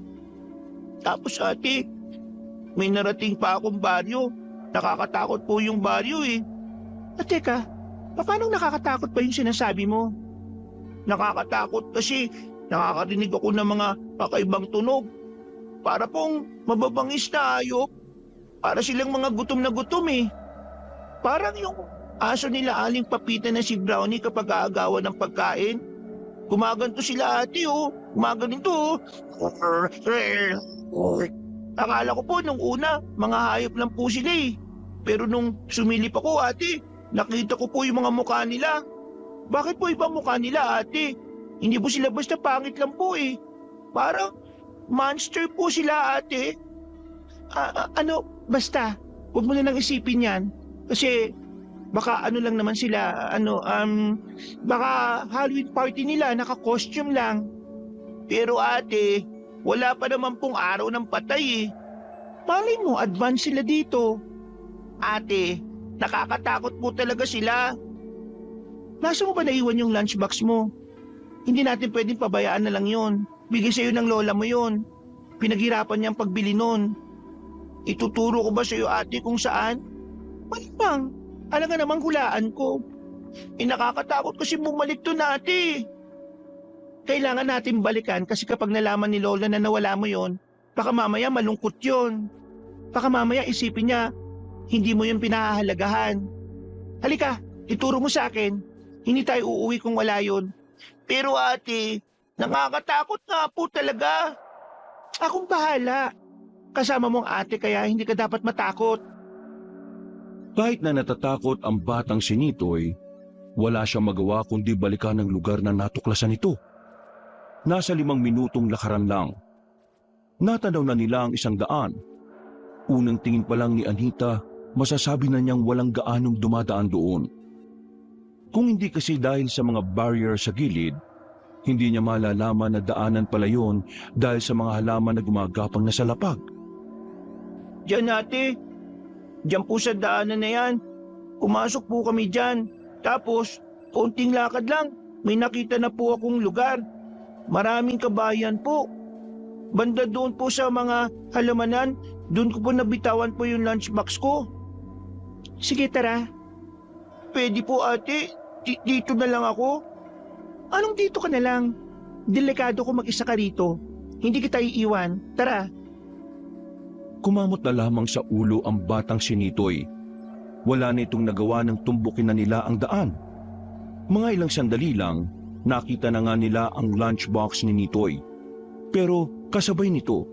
Tapos ate, may narating pa akong baryo. Nakakatakot po yung baryo eh. At teka, paano nakakatakot pa yung sinasabi mo? Nakakatakot kasi nakakarinig ako ng mga kakaibang tunog. Para pong mababangis na hayop. Para silang mga gutom na gutom eh. Parang yung aso nila Aling Papita na si Brownie kapag aagawan ng pagkain. Gumaganto sila ate oh. Gumaganito oh. Akala ko po nung una, mga hayop lang po sila eh. Pero nung sumilip ako ate, nakita ko po yung mga mukha nila. Bakit po ibang mukha nila ate? Hindi po sila basta pangit lang po eh. Parang monster po sila ate. Basta, huwag mo na lang isipin yan. Kasi baka ano lang naman sila, baka Halloween party nila, naka-costume lang. Pero ate, wala pa naman pong araw ng patay eh. Malay mo, advance sila dito. Ate, nakakatakot po talaga sila. Nasa mo ba naiwan yung lunchbox mo? Hindi natin pwedeng pabayaan na lang yon. Bigay sa'yo ng lola mo yon. Pinaghirapan niyang pagbili nun. Ituturo ko ba sa'yo ate kung saan? Malamang, alam nga namang hulaan ko. Nakakatakot kasi bumalik to ate. Kailangan natin balikan kasi kapag nalaman ni lola na nawala mo yon, baka mamaya malungkot yon. Baka mamaya isipin niya, hindi mo yun pinahahalagahan. Halika, ituro mo sa akin. Hindi tayo uuwi kung wala yun. Pero ate, nakakatakot nga po talaga. Akong bahala. Kasama mong ate kaya hindi ka dapat matakot. Kahit na natatakot ang batang si Nitoy, wala siyang magawa kundi balikan ang lugar na natuklasan ito. Nasa 5 minutong lakaran lang. Natanaw na nila ang isang daan. Unang tingin pa lang ni Anita, masasabi na niyang walang gaanong dumadaan doon. Kung hindi kasi dahil sa mga barrier sa gilid, hindi niya malalaman na daanan pala yun dahil sa mga halaman na gumagapang na sa lapag. Diyan ate, diyan po sa daanan na yan. Pumasok po kami diyan. Tapos, konting lakad lang, may nakita na po akong lugar. Maraming kabayan po. Banda doon po sa mga halamanan, doon ko po nabitawan po yung lunchbox ko. Sige tara. Pwede po ate, dito na lang ako. Anong dito ka na lang? Delikado ko mag-isa ka rito. Hindi kita iiwan. Tara. Kumamot na lamang sa ulo ang batang si Nitoy. Wala na itong nagawa ng tumbukin na nila ang daan. Mga ilang sandali lang, nakita na nga nila ang lunchbox ni Nitoy. Pero kasabay nito,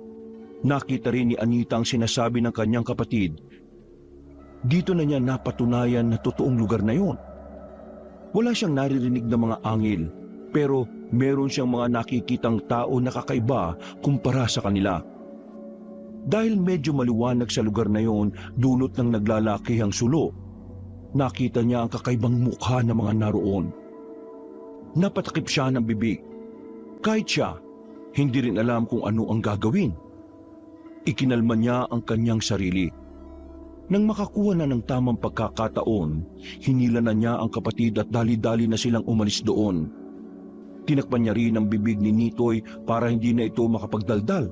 nakita rin ni Anita ang sinasabi ng kanyang kapatid. Dito na niya napatunayan na totoong lugar na yon. Wala siyang naririnig na mga angel, pero meron siyang mga nakikitang tao na kakaiba kumpara sa kanila. Dahil medyo maliwanag sa lugar na yon, dulot ng naglalakihang sulo, nakita niya ang kakaibang mukha ng mga naroon. Napatakip siya ng bibig. Kahit siya, hindi rin alam kung ano ang gagawin. Ikinalma niya ang kanyang sarili. Nang makakuha na ng tamang pagkakataon, hinila na niya ang kapatid at dali-dali na silang umalis doon. Tinakpan niya rin ang bibig ni Nitoy para hindi na ito makapagdaldal.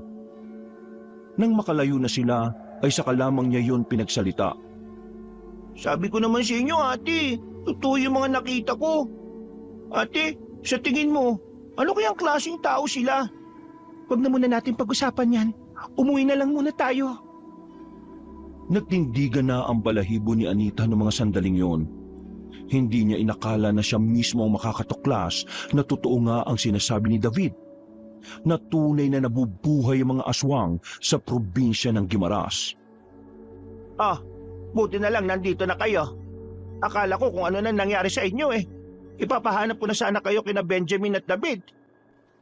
Nang makalayo na sila, ay saka lamang niya yon pinagsalita. Sabi ko naman sa inyo ate, totoo yung mga nakita ko. Ate, sa tingin mo, ano kayang klaseng tao sila? Huwag na muna natin pag-usapan yan. Umuwi na lang muna tayo. Nagtindigan na ang balahibo ni Anita ng mga sandaling yon. Hindi niya inakala na siya mismo ang makakatuklas na totoo nga ang sinasabi ni David. Na tunay na nabubuhay ang mga aswang sa probinsya ng Guimaras. Buti na lang nandito na kayo. Akala ko kung ano na nangyari sa inyo eh. Ipapahanap ko na sana kayo kina Benjamin at David.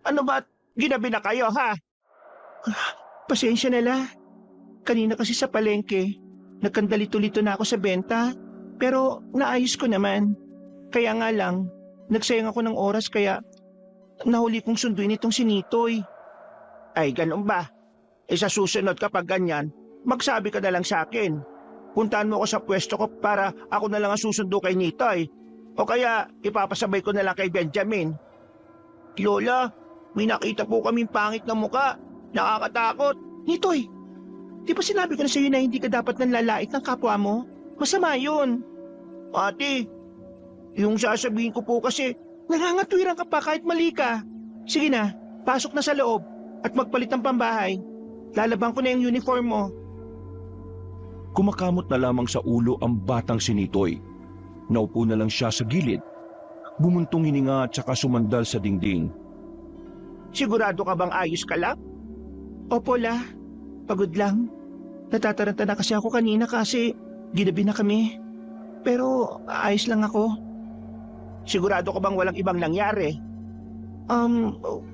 Ano ba? Ginabi na kayo ha? Pasensya na la. Kanina kasi sa palengke, nagkandalito-lito na ako sa benta. Pero naayos ko naman. Kaya nga lang, nagsayang ako ng oras kaya nahuli kong sunduin itong si Nitoy. Ay, ganun ba? Sa susunod kapag ganyan, magsabi ka na lang sa akin. Puntahan mo ako sa pwesto ko para ako na lang ang susundo kay Nitoy. O kaya ipapasabay ko na lang kay Benjamin. Lola, may nakita po kaming pangit na muka. Nakakatakot. Nitoy, di ba sinabi ko na sa iyo na hindi ka dapat nanlalait ng kapwa mo? Masama yun. Ate, yung sasabihin ko po kasi, nangangatwiran ka pa kahit mali ka. Sige na, pasok na sa loob at magpalit ng pambahay. Lalabang ko na yung uniform mo. Kumakamot na lamang sa ulo ang batang si Nitoy. Naupo na lang siya sa gilid. Bumuntong hininga at saka sumandal sa dingding. Sigurado ka bang ayos ka lang? Opo la, pagod lang. Natataranta na kasi ako kanina kasi ginabi na kami. Pero ayos lang ako. Sigurado ka bang walang ibang nangyari?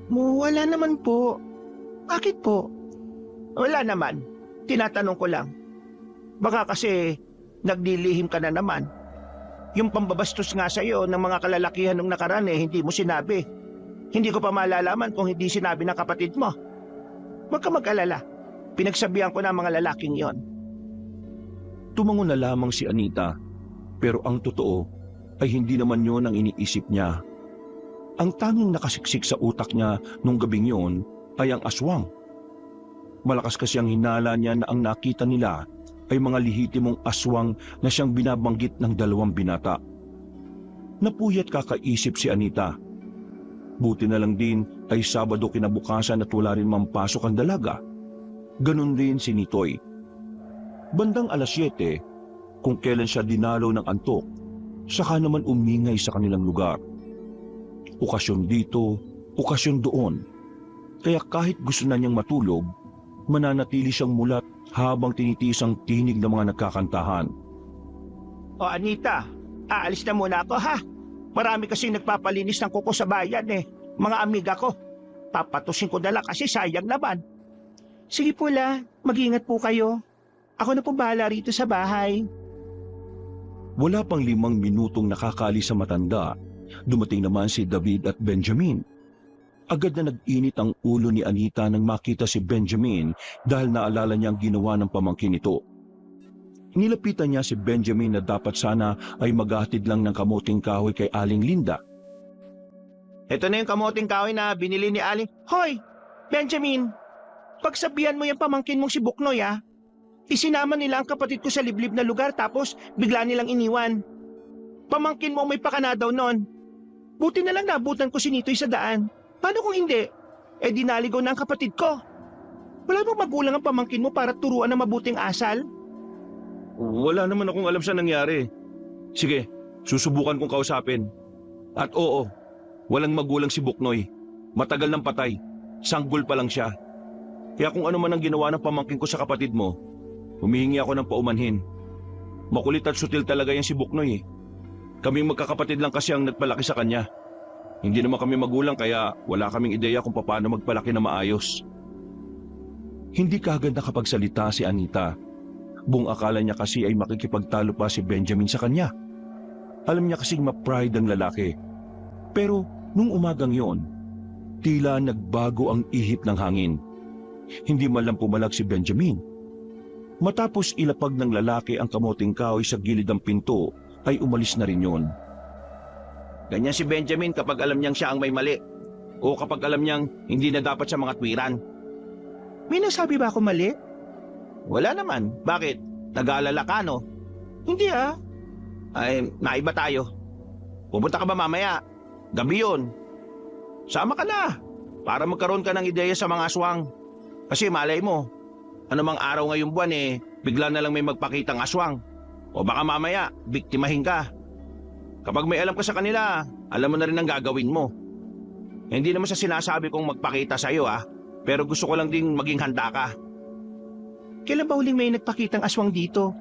Wala naman po. Bakit po? Wala naman. Tinatanong ko lang. Baka kasi nagdilihim ka na naman. Yung pambabastos nga sa'yo ng mga kalalakihan nung nakaraan hindi mo sinabi. Hindi ko pa malalaman kung hindi sinabi ng kapatid mo. Huwag ka mag-alala. Pinagsabihan ko na ang mga lalaking yon. Tumango na lamang si Anita, pero ang totoo ay hindi naman yon ang iniisip niya. Ang tanging nakasiksik sa utak niya nung gabing yon ay ang aswang. Malakas kasi ang hinala niya na ang nakita nila ay mga lihitimong aswang na siyang binabanggit ng 2 binata. Napuyat kakaisip si Anita. Buti na lang din ay Sabado kinabukasan at wala rin mampasok ang dalaga. Ganon rin si Nitoy. Bandang 7:00, kung kailan siya dinalaw ng antok, saka naman umingay sa kanilang lugar. Okasyon dito, okasyon doon. Kaya kahit gusto na niyang matulog, mananatili siyang mulat habang tinitiis ang tinig ng mga nagkakantahan. O Anita, aalis na muna ako ha. Marami kasi nagpapalinis ng kuko sa bayan mga amiga ko. Papatusin ko na lang kasi sayang naman. Sige po la, mag-ingat po kayo. Ako na po bahala rito sa bahay. Wala pang 5 minutong nakakaalis sa matanda, dumating naman si David at Benjamin. Agad na nag-init ang ulo ni Anita nang makita si Benjamin dahil naalala niya ang ginawa ng pamangkin nito. Nilapitan niya si Benjamin na dapat sana ay maghahatid lang ng kamuting kahoy kay Aling Linda. Ito na yung kamuting kahoy na binili ni Aling. Hoy, Benjamin, pagsabihan mo yung pamangkin mong si Buknoy Isinama nila ang kapatid ko sa liblib na lugar tapos bigla nilang iniwan. Pamangkin mo may pakana daw nun. Buti na lang nabutan ko si Nitoy sa daan. Paano kung hindi? Dinaligaw na ang kapatid ko. Wala bang magulang ang pamangkin mo para turuan ng mabuting asal? Wala naman akong alam sa nangyari. Sige, susubukan kong kausapin. At oo, walang magulang si Buknoy. Matagal nang patay. Sanggol pa lang siya. Kaya kung ano man ang ginawa ng pamangkin ko sa kapatid mo, humihingi ako ng paumanhin. Makulit at sutil talaga yan si Buknoy Kaming magkakapatid lang kasi ang nagpalaki sa kanya. Hindi naman kami magulang kaya wala kaming ideya kung paano magpalaki na maayos. Hindi kaagad nakapagsalita si Anita. Buong akala niya kasi ay makikipagtalo pa si Benjamin sa kanya. Alam niya kasing ma-pride ang lalaki. Pero nung umagang yon, tila nagbago ang ihip ng hangin. Hindi man lang pumalag si Benjamin. Matapos ilapag ng lalaki ang kamuting kahoy sa gilid ng pinto, ay umalis na rin yon. Ganyan si Benjamin kapag alam niyang siya ang may mali. O kapag alam niyang hindi na dapat sa mga tuwiran. May nasabi ba ako mali? Wala naman. Bakit? Nag-aalala ka, no? Hindi Ay, naiba tayo. Pupunta ka ba mamaya? Gabi yun. Sama ka na. Para magkaroon ka ng ideya sa mga aswang. Kasi malay mo, anumang araw ngayong buwan bigla na lang may magpakitang aswang. O baka mamaya, biktimahin ka. Kapag may alam ka sa kanila, alam mo na rin ang gagawin mo. Hindi naman sa sinasabi kong magpakita sa iyo pero gusto ko lang ding maging handa ka. Kailan ba huling may nagpakitang aswang dito?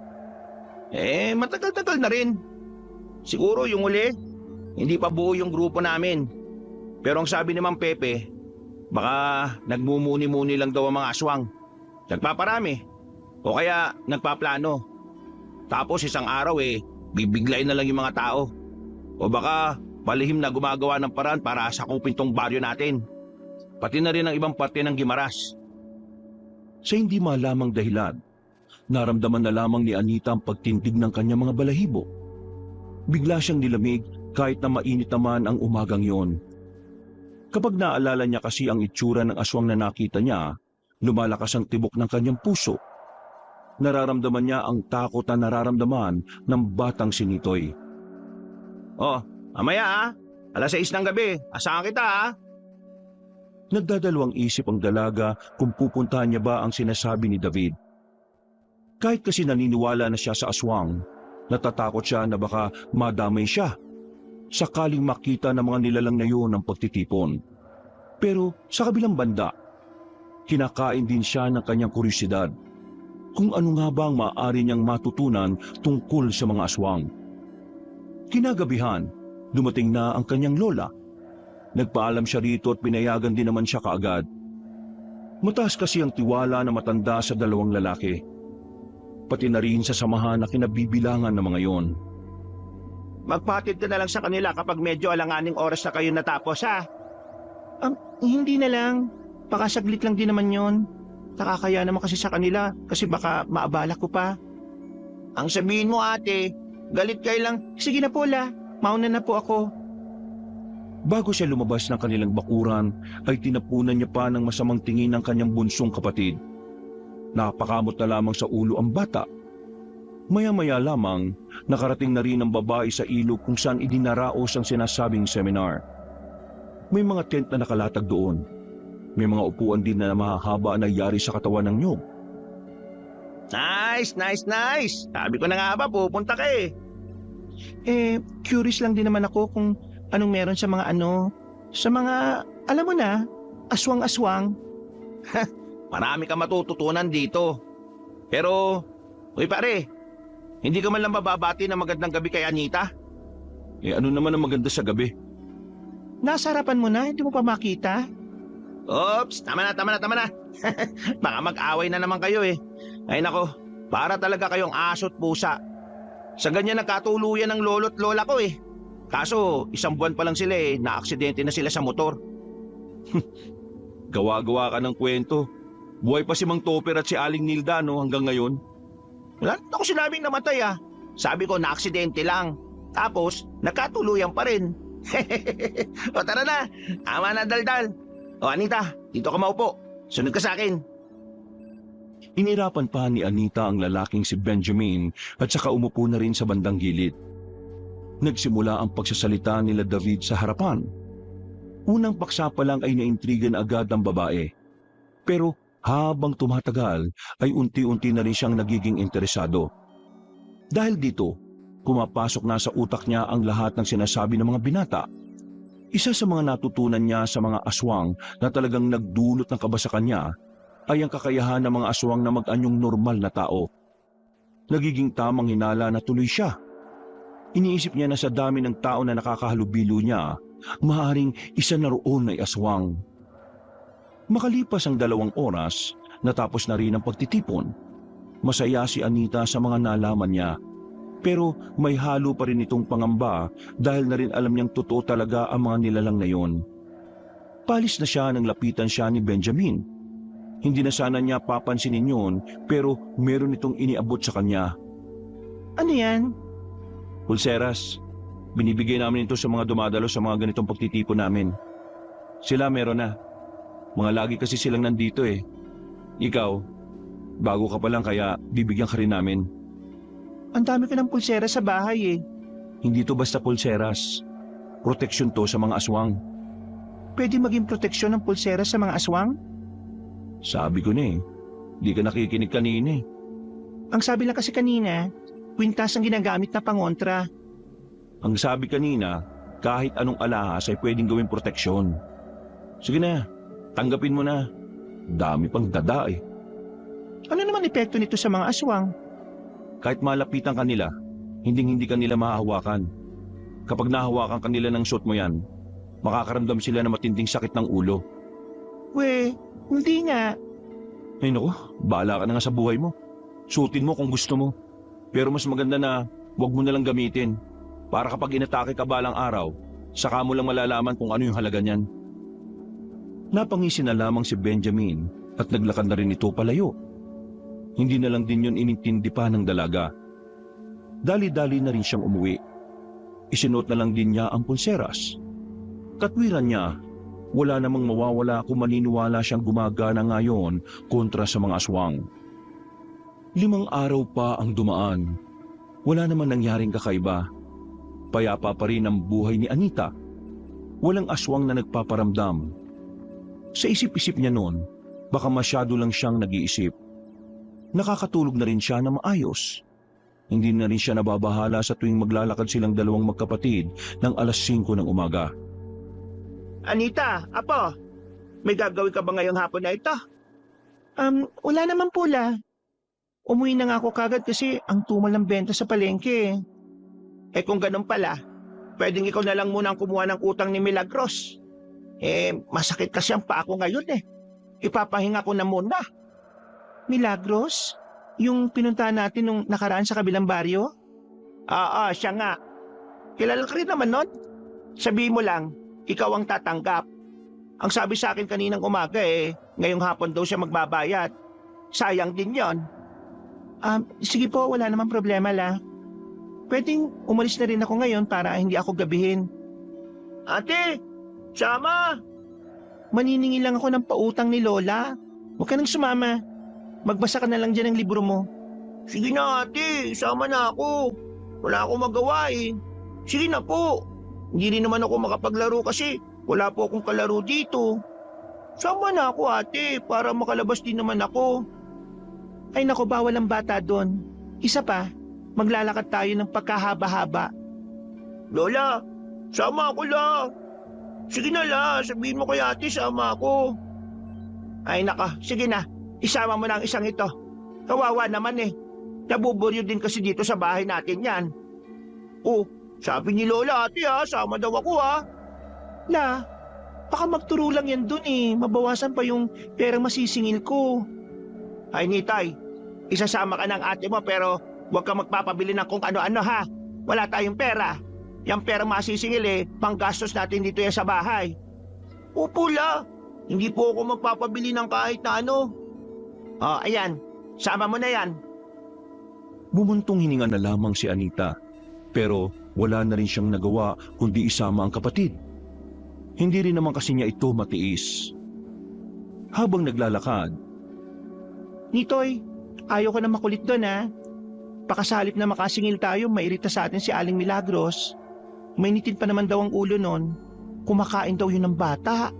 Matagal-tagal na rin. Siguro yung uli, hindi pa buo yung grupo namin. Pero ang sabi ni Mang Pepe, baka nagmumuni-muni lang daw ang mga aswang. Nagpaparami. O kaya nagpaplano. Tapos isang araw bibiglayin na lang yung mga tao. O baka palihim na gumagawa ng paraan para sakupin tong baryo natin. Pati na rin ang ibang parte ng Guimaras. Sa hindi malamang dahilan, naramdaman na lamang ni Anita ang pagtindig ng kanyang mga balahibo. Bigla siyang nilamig kahit na mainit naman ang umagang yon. Kapag naalala niya kasi ang itsura ng aswang na nakita niya, lumalakas ang tibok ng kanyang puso. Nararamdaman niya ang takot na nararamdaman ng batang si Nitoy. Mamaya 6:00 ng gabi, asahan kita Nagdadalawang isip ang dalaga kung pupuntahan niya ba ang sinasabi ni David. Kahit kasi naniniwala na siya sa aswang, natatakot siya na baka madamay siya sakaling makita ng mga nilalang na yun ang pagtitipon. Pero sa kabilang banda, kinakain din siya ng kanyang kuryosidad kung ano nga ba ang maaari niyang matutunan tungkol sa mga aswang. Kinagabihan, dumating na ang kanyang lola. Nagpaalam siya rito at pinayagan din naman siya kaagad. Mataas kasi ang tiwala na matanda sa dalawang lalaki. Pati na rin sa samahan na kinabibilangan ng mga yon. Magpatid ka na lang sa kanila kapag medyo alanganing oras na kayo natapos, ha? Hindi na lang. Pakasaglit lang din naman yon. Nakakaya naman kasi sa kanila kasi baka maabala ko pa. Ang sabihin mo, ate, galit kayo lang. Sige na po, La. Mauna na po ako. Bago siya lumabas ng kanilang bakuran, ay tinapunan niya pa ng masamang tingin ng kanyang bunsong kapatid. Napakamot na lamang sa ulo ang bata. Maya-maya lamang, nakarating na rin ang babae sa ilog kung saan idinaraos ang sinasabing seminar. May mga tent na nakalatag doon. May mga upuan din na mahahaba na yari sa katawan ng nyog. Nice, nice, nice. Sabi ko na nga ba, pupunta ka eh. Curious lang din naman ako kung anong meron sa mga sa mga, alam mo na, aswang-aswang. Marami ka matututunan dito. Pero, uy pare, hindi ka man lang bababati ng magandang gabi kay Anita? Ano naman ang maganda sa gabi? Nasa harapan mo na, hindi mo pa makita. Oops, tama na. Baka mag-away na naman kayo eh. Ay nako, para talaga kayong aso't pusa. Sa ganyan nagkatuluyan ng lolo't lola ko eh. Kaso, 1 buwan pa lang sila eh, na-aksidente na sila sa motor. Gawa-gawa ka ng kwento. Buhay pa si Mang Topper at si Aling Nilda hanggang ngayon. Wala ako sinabing namatay ah. Sabi ko na-aksidente lang. Tapos, nagkatuluyan pa rin. O tara na, tama na daldal. O Anita, dito ka maupo. Sunod ka sa akin. Inirapan pa ni Anita ang lalaking si Benjamin at saka umupo na rin sa bandang gilid. Nagsimula ang pagsasalita nila David sa harapan. Unang paksa pa lang ay naintrigan agad ang babae. Pero habang tumatagal ay unti-unti na rin siyang nagiging interesado. Dahil dito, pumapasok na sa utak niya ang lahat ng sinasabi ng mga binata. Isa sa mga natutunan niya sa mga aswang na talagang nagdulot ng kaba sa kanya ay ang kakayahan ng mga aswang na mag-anyong normal na tao. Nagiging tamang hinala na tuloy siya. Iniisip niya na sa dami ng tao na nakakahalubilo niya, maaaring isa na roon ay aswang. Makalipas ang 2 oras, natapos na rin ang pagtitipon. Masaya si Anita sa mga nalaman niya. Pero may halo pa rin itong pangamba dahil na rin alam niyang totoo talaga ang mga nilalang na yon. Palis na siya nang lapitan siya ni Benjamin. Hindi na sana niya papansinin yun pero meron itong iniabot sa kanya. Ano yan? Pulseras. Binibigay namin ito sa mga dumadalo sa mga ganitong pagtitipon namin. Sila meron na. Mga lagi kasi silang nandito eh. Ikaw, bago ka pa lang kaya bibigyan ka rin namin. Ang dami ko ng pulsera sa bahay eh. Hindi to basta pulseras. Proteksyon to sa mga aswang. Pwede maging proteksyon ng pulsera sa mga aswang? Sabi ko na eh. Di ka nakikinig kanina eh. Ang sabi lang kasi kanina, kwintas ang ginagamit na pangontra. Ang sabi kanina, kahit anong alahas ay pwedeng gawing proteksyon. Sige na, tanggapin mo na. Dami pang dada eh. Ano naman epekto nito sa mga aswang? Kahit malapitan kanila, hindi kanila mahahawakan. Kapag nahawakan kanila ng suot mo yan, makakaramdam sila ng matinding sakit ng ulo. Hindi nga. Ay naku, bahala ka na nga sa buhay mo. Suotin mo kung gusto mo. Pero mas maganda na huwag mo na lang gamitin. Para kapag inatake ka balang araw, saka mo lang malalaman kung ano yung halaga niyan. Napangisi na lamang si Benjamin at naglakad na rin ito palayo. Hindi na lang din yun inintindi pa ng dalaga. Dali-dali na rin siyang umuwi. Isinuot na lang din niya ang pulseras. Katwiran niya, wala namang mawawala kung maniniwala siyang gumagana ngayon kontra sa mga aswang. 5 araw pa ang dumaan. Wala naman nangyaring kakaiba. Payapa pa rin ang buhay ni Anita. Walang aswang na nagpaparamdam. Sa isip-isip niya noon, baka masyado lang siyang nag-iisip. Nakakatulog na rin siya na maayos. Hindi na rin siya nababahala sa tuwing maglalakad silang 2 magkapatid ng 5:00 ng umaga. Anita, apo, may gagawin ka ba ngayong hapon na ito? Wala naman po, La. Umuwi na nga ako kagad kasi ang tumal ng benta sa palengke. Kung ganun pala, pwedeng ikaw na lang munang kumuha ng utang ni Milagros. Masakit kasi ang paa ko ngayon eh. ipapahinga ko na muna. Milagros? Yung pinuntahan natin nung nakaraan sa kabilang baryo? Oo, siya nga. Kilala ka rin naman nun. Sabihin mo lang, ikaw ang tatanggap. Ang sabi sa akin kaninang umaga ngayong hapon daw siya magbabayad. Sayang din yon. Sige po, wala namang problema la. Pwedeng umalis na rin ako ngayon para hindi ako gabihin. Ate, sama! Maniningil lang ako ng pautang ni Lola. Huwag ka nang sumama. Magbasa ka na lang dyan ng libro mo. Sige na ate, sama na ako. Wala akong magawa eh. Sige na po. Hindi rin naman ako makapaglaro kasi wala po akong kalaro dito. Sama na ako ate para makalabas din naman ako. Ay nako, bawal ang bata doon. Isa pa, maglalakad tayo ng pagkahaba-haba. Lola, sama ako la. Sige na la, sabihin mo kay ate sama ako. Ay naka, sige na. Isama mo na ang isang ito. Kawawa naman eh. Nabuburyo din kasi dito sa bahay natin yan. Oh, sabi ni Lola ate sama daw ako La, baka magturo lang yan dun eh. Mabawasan pa yung perang masisingil ko. Ay Nitay, isasama ka ng ate mo pero huwag ka magpapabili ng kung ano-ano ha. Wala tayong pera. Yung pera masisingil panggastos natin dito yan sa bahay. Opo la, hindi po ako magpapabili ng kahit na ano. Oh, ayan, sama mo na yan. Bumuntong hininga na lamang si Anita, pero wala na rin siyang nagawa kundi isama ang kapatid. Hindi rin naman kasi niya ito matiis. Habang naglalakad, Nitoy, ayaw ko na makulit doon Baka sa halip na makasingil tayo, mairita sa atin si Aling Milagros. Mainitin pa naman daw ang ulo nun. Kumakain daw yun ng bata.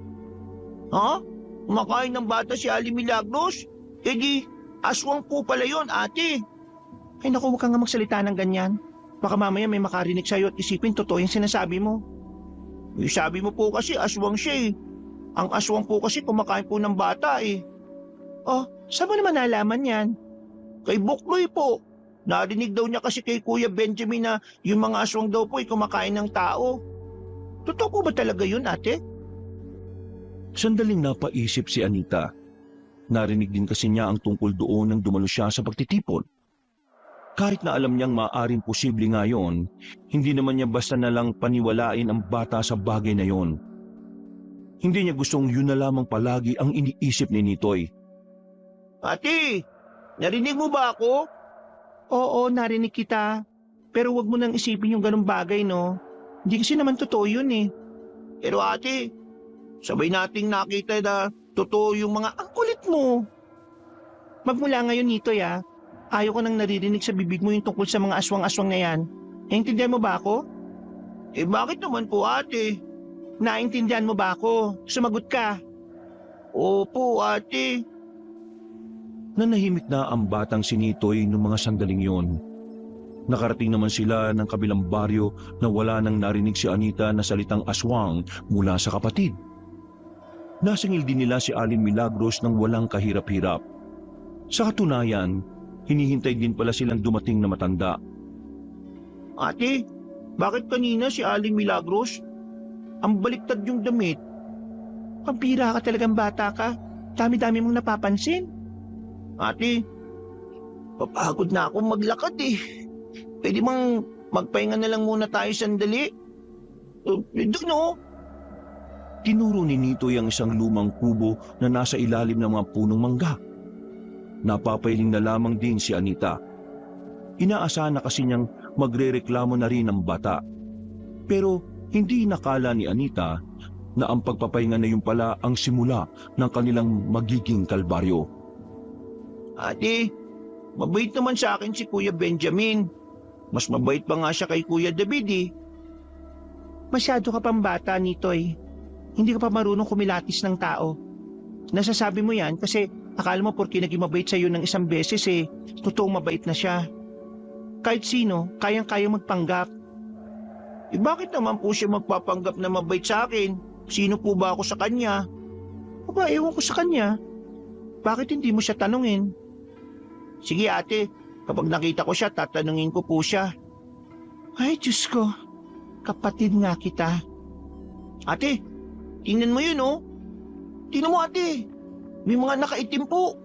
Ha? Kumakain ng bata si Aling Milagros? Di, aswang po pala yun, ate. Ay naku, huwag kang nga magsalita ng ganyan. Baka mamaya may makarinig sa'yo at isipin totoo yung sinasabi mo. Sabi mo po kasi aswang siya Ang aswang po kasi kumakain po ng bata Oh, saan mo naman nalaman yan? Kay Bukloy po. Narinig daw niya kasi kay Kuya Benjamin na yung mga aswang daw po kumakain ng tao. Totoo po ba talaga yun, ate? sandaling napaisip si Anita. Narinig din kasi niya ang tungkol doon nang dumalo siya sa pagtitipon. Kahit na alam niyang maaaring posible nga yon, hindi naman niya basta na lang paniwalain ang bata sa bagay na yon. Hindi niya gustong yun na lamang palagi ang iniisip ni Nitoy. Ate, narinig mo ba ako? Oo, narinig kita. Pero wag mo nang isipin yung ganung bagay, no? Hindi kasi naman totoo yun Pero ate, sabay nating nakita na totoo yung mga ang kulit mo. Magmula ngayon, Nitoy ayaw ko nang naririnig sa bibig mo yung tungkol sa mga aswang-aswang na yan. Naintindihan mo ba ako? Bakit naman po ate? Naintindihan mo ba ako? Sumagot ka. Opo ate. Nanahimik na ang batang si Nitoy noong mga sandaling yon. Nakarating naman sila ng kabilang baryo na wala nang narinig si Anita na salitang aswang mula sa kapatid. Nasingil din nila si Aling Milagros ng walang kahirap-hirap. Sa katunayan, hinihintay din pala silang dumating na matanda. Ate, bakit kanina si Aling Milagros? Ang baliktad yung damit. Pampira ka talagang bata ka. Dami-dami mong napapansin. Ate, papagod na akong maglakad Pwede bang magpahinga na lang muna tayo sandali? Doon Tinuro ni Nitoy ang isang lumang kubo na nasa ilalim ng mga punong mangga. Napapailing na lamang din si Anita. Inaasahan na kasi niyang magrereklamo na rin ang bata. Pero hindi nakala ni Anita na ang pagpapahinga na yun pala ang simula ng kanilang magiging kalbaryo. Ate, mabait naman sa akin si Kuya Benjamin. Mas mabait pa nga siya kay Kuya David Masyado ka pang bata, Nitoy. Hindi ka pa marunong kumilatis ng tao. Nasasabi mo yan kasi akala mo porke naging mabait sa'yo ng isang beses totoong mabait na siya. Kahit sino, kayang-kayang magpanggap. Bakit naman po siya magpapanggap na mabait sa akin? Sino po ba ako sa kanya? Aba, ewan ko sa kanya. Bakit hindi mo siya tanungin? Sige ate, kapag nakita ko siya, tatanungin ko po siya. Ay, Diyos ko. Kapatid nga kita. Ate, tingnan mo yun Tingnan mo ate. May mga nakaitim po.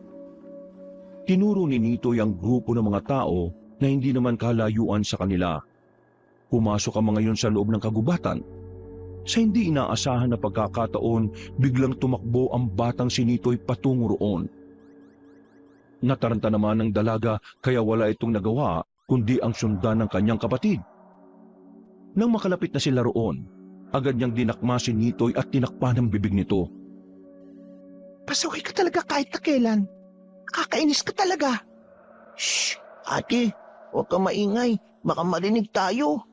Tinuro ni Nitoy ang grupo ng mga tao na hindi naman kalayuan sa kanila. Pumasok ang mga yon sa loob ng kagubatan. Sa hindi inaasahan na pagkakataon, biglang tumakbo ang batang si Nitoy patungo roon. Nataranta naman ng dalaga kaya wala itong nagawa kundi ang sundan ng kanyang kapatid. Nang makalapit na sila roon, agad niyang dinakma si Nitoy at tinakpan ang bibig nito. Pasaway ka talaga kahit na kailan. Nakakainis ka talaga. Shh! Ate, huwag ka maingay. Baka marinig tayo.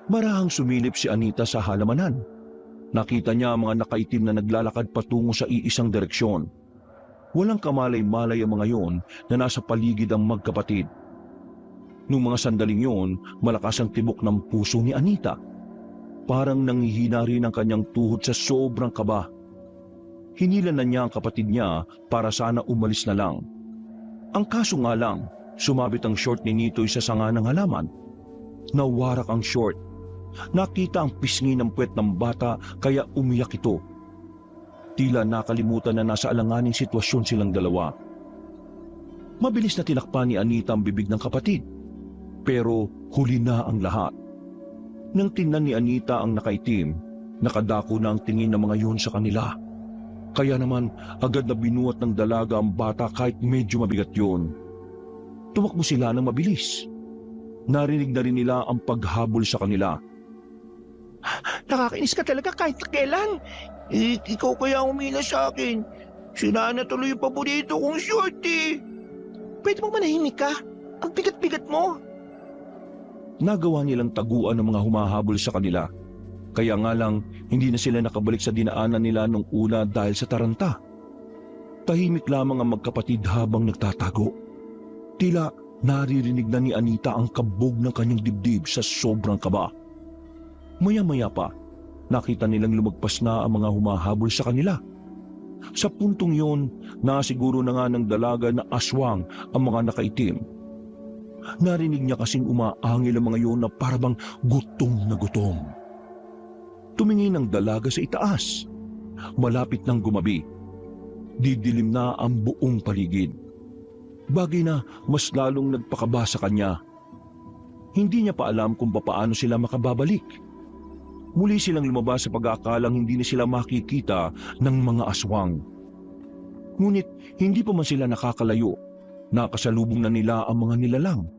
Marahang sumilip si Anita sa halamanan. Nakita niya ang mga nakaitim na naglalakad patungo sa iisang direksyon. Walang kamalay-malay ang mga yon na nasa paligid ang magkapatid. Noong mga sandaling yon, malakas ang tibok ng puso ni Anita. Parang nanghihina rin ang kanyang tuhod sa sobrang kaba. Hinila na niya ang kapatid niya para sana umalis na lang. Ang kaso nga lang, sumabit ang short ni Nitoy sa sanga ng halaman. Nawarak ang short. Nakita ang pisngi ng puwet ng bata kaya umiyak ito. Tila nakalimutan na nasa alanganing sitwasyon silang dalawa. Mabilis na tinakpan ni Anita ang bibig ng kapatid. Pero huli na ang lahat. Nang tingnan ni Anita ang nakaitim, nakadako na ang tingin ng mga yun sa kanila. Kaya naman agad na binuhat ng dalaga ang bata kahit medyo mabigat yun. Tumakbo sila ng mabilis. Narinig na rin nila ang paghabol sa kanila. Nakakainis ka talaga kahit na kailan. Ikaw kaya umila sa akin. Sira na tuloy yung paborito kong short eh. Pwede mo manahimik ka? Ang bigat-bigat mo. Nagawa nilang taguan ng mga humahabol sa kanila. Kaya nga lang, hindi na sila nakabalik sa dinaanan nila nung una dahil sa taranta. Tahimik lamang ang magkapatid habang nagtatago. Tila naririnig na ni Anita ang kabog ng kanyang dibdib sa sobrang kaba. Maya-maya pa, nakita nilang lumagpas na ang mga humahabol sa kanila. Sa puntong yon, nasiguro na nga ng dalaga na aswang ang mga nakaitim. Narinig niya kasing umaangil ang mga yon na parabang gutom na gutom. Tumingin ang dalaga sa itaas. Malapit nang gumabi. Didilim na ang buong paligid. Bagay na mas lalong nagpakaba sa kanya. Hindi niya pa alam kung papaano sila makababalik. Muli silang lumabas sa pag-aakalang hindi na sila makikita ng mga aswang. Ngunit hindi pa man sila nakakalayo. Nakasalubong na nila ang mga nilalang.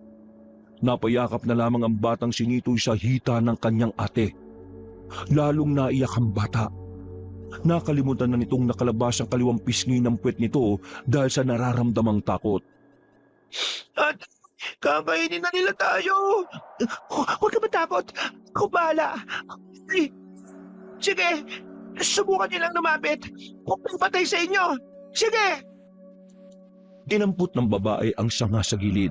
Napayakap na lamang ang batang si Nitoy sa hita ng kanyang ate. Lalong naiyak ang bata. Nakalimutan na nitong nakalabas ang kaliwang pisngi ng puwet nito dahil sa nararamdamang takot. At kakainin na nila tayo. Huwag ka matakot. Ako bahala. Sige, subukan niyo lang lumapit. Huwag patay sa inyo. Sige! Dinampot ng babae ang sanga sa gilid.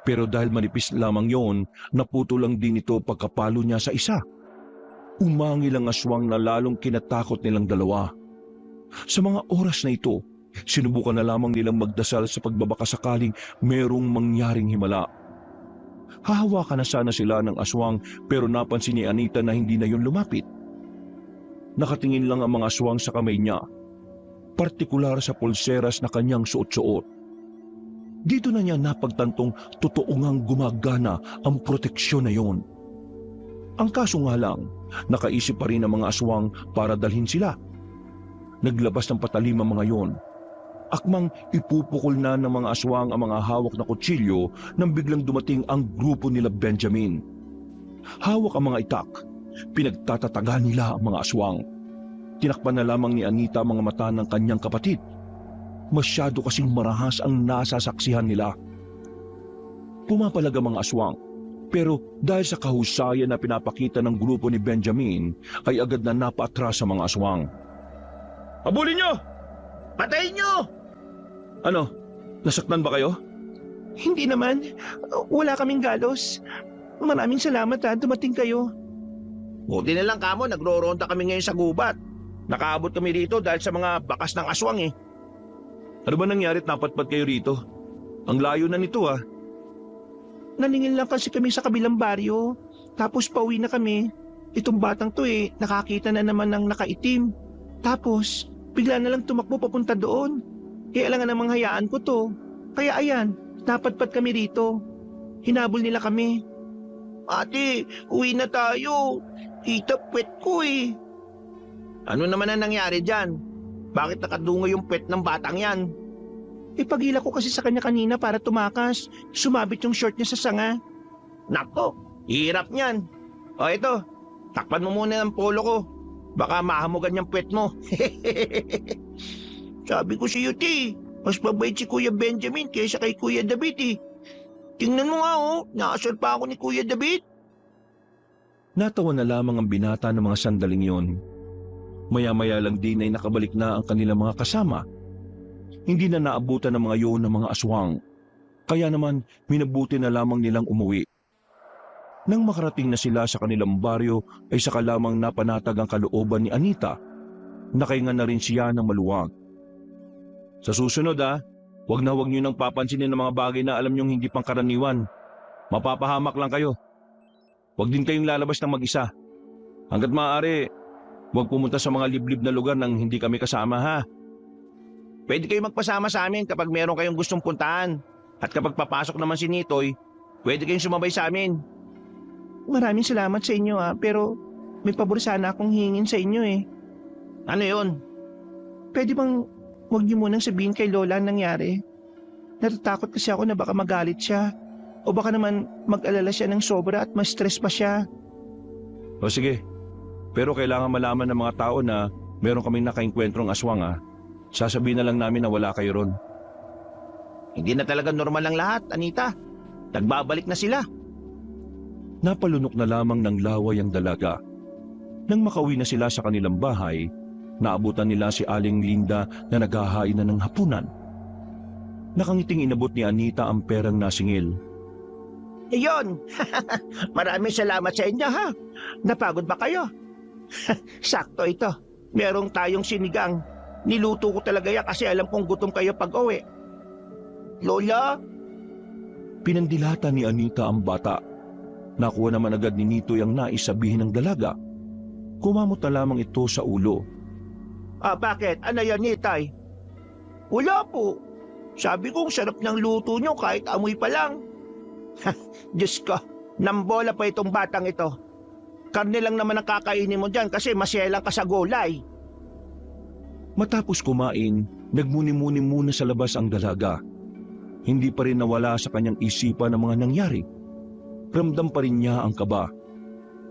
Pero dahil manipis lamang yon, naputo lang din ito pagkapalo niya sa isa. Umangil ang aswang na lalong kinatakot nilang dalawa. Sa mga oras na ito, sinubukan na lamang nilang magdasal sa pagbabaka sakaling merong mangyaring himala. Hahawakan na sana sila ng aswang pero napansin ni Anita na hindi na yun lumapit. Nakatingin lang ang mga aswang sa kamay niya, partikular sa pulseras na kanyang suot-suot. Dito na niya napagtantong totoo ngang gumagana ang proteksyon na yon. Ang kaso nga lang, nakaisip pa rin ang mga aswang para dalhin sila. Naglabas ng patalim ang mga yon. Akmang ipupukol na ng mga aswang ang mga hawak na kutsilyo nang biglang dumating ang grupo nila Benjamin. Hawak ang mga itak, pinagtatatagan nila ang mga aswang. Tinakpan na lamang ni Anita ang mga mata ng kanyang kapatid. Masyado kasing marahas ang nasasaksihan nila. Pumapalag ang mga aswang, pero dahil sa kahusayan na pinapakita ng grupo ni Benjamin, ay agad na napaatras sa mga aswang. Habulin nyo! Patayin nyo! Ano? Nasaktan ba kayo? Hindi naman. Wala kaming galos. Maraming salamat dumating kayo. Buti na lang kamo, nagro-ronda kami ngayon sa gubat. Nakaabot kami rito dahil sa mga bakas ng aswang eh. Ano ba nangyarit napatpat kayo rito? Ang layo na nito ah. Naningin lang kasi kami sa kabilang baryo. Tapos pauwi na kami. Itong batang to nakakita na naman ng nakaitim. Tapos Bigla na lang tumakbo papunta doon. Alangan namang hayaan ko to. Kaya ayan, napadpad kami rito. Hinabol nila kami. Ate, uwi na tayo. Tita, puwet ko eh. Ano naman ang nangyari dyan? Bakit nakadungo yung puwet ng batang yan? Pagila ko kasi sa kanya kanina para tumakas. Sumabit yung short niya sa sanga. Nako, hirap niyan. O ito, takpan mo muna ng polo ko. Baka mahamugan yung puwet mo. Sabi ko si Yuti, mas mabait si Kuya Benjamin kaysa kay Kuya David eh. Tingnan mo nga nakasal pa ako ni Kuya David. Natawa na lamang ang binata ng mga sandaling yon. Maya-maya lang din ay nakabalik na ang kanilang mga kasama. Hindi na naabutan ng mga yon ng mga aswang. Kaya naman, minabuti na lamang nilang umuwi. Nang makarating na sila sa kanilang baryo ay saka lamang napanatag ang kalooban ni Anita. Nakahinga na rin siya ng maluwag. Sa susunod wag na wag niyo nang papansinin ng mga bagay na alam niyong hindi pangkaraniwan. Mapapahamak lang kayo. Wag din kayong lalabas ng mag-isa. Hanggat maaari, wag pumunta sa mga liblib na lugar nang hindi kami kasama ha. Pwede kayo magpasama sa amin kapag meron kayong gustong puntahan. At kapag papasok naman si Nitoy, pwede kayong sumabay sa amin. Maraming salamat sa inyo pero may pabor sana akong hingin sa inyo eh. Ano yun? Pwede bang huwag niyo munang sabihin kay Lola ang nangyari? Natatakot kasi ako na baka magalit siya. O baka naman mag-alala siya ng sobra at ma-stress pa siya. O sige, pero kailangan malaman ng mga tao na meron kaming nakaengkwentrong aswang Sasabihin na lang namin na wala kayo ron. Hindi na talaga normal ang lahat, Anita. Nagbabalik na sila. Napalunok na lamang ng laway ang dalaga. Nang makauwi na sila sa kanilang bahay, naabutan nila si Aling Linda na naghahain na ng hapunan. Nakangiting inabot ni Anita ang perang nasingil. Iyon! Maraming salamat sa inyo ha. Napagod ba kayo? Sakto ito. Merong tayong sinigang. Niluto ko talaga yan kasi alam kong gutom kayo pag-uwi. Lola? Pinandilata ni Anita ang bata. Nakuha naman agad ni Nitoy ang nais sabihin ng dalaga. Kumamot na lamang ito sa ulo. Bakit? Ano yan, Nitay? Wala po. Sabi kong sarap ng luto nyo kahit amoy pa lang. Diyos ko, nambola pa itong batang ito. Karne lang naman ang kakainin mo dyan kasi masyelang ka sa gulay. Matapos kumain, nagmuni-muni muna sa labas ang dalaga. Hindi pa rin nawala sa kanyang isipan ang mga nangyari. Ramdam pa rin niya ang kaba.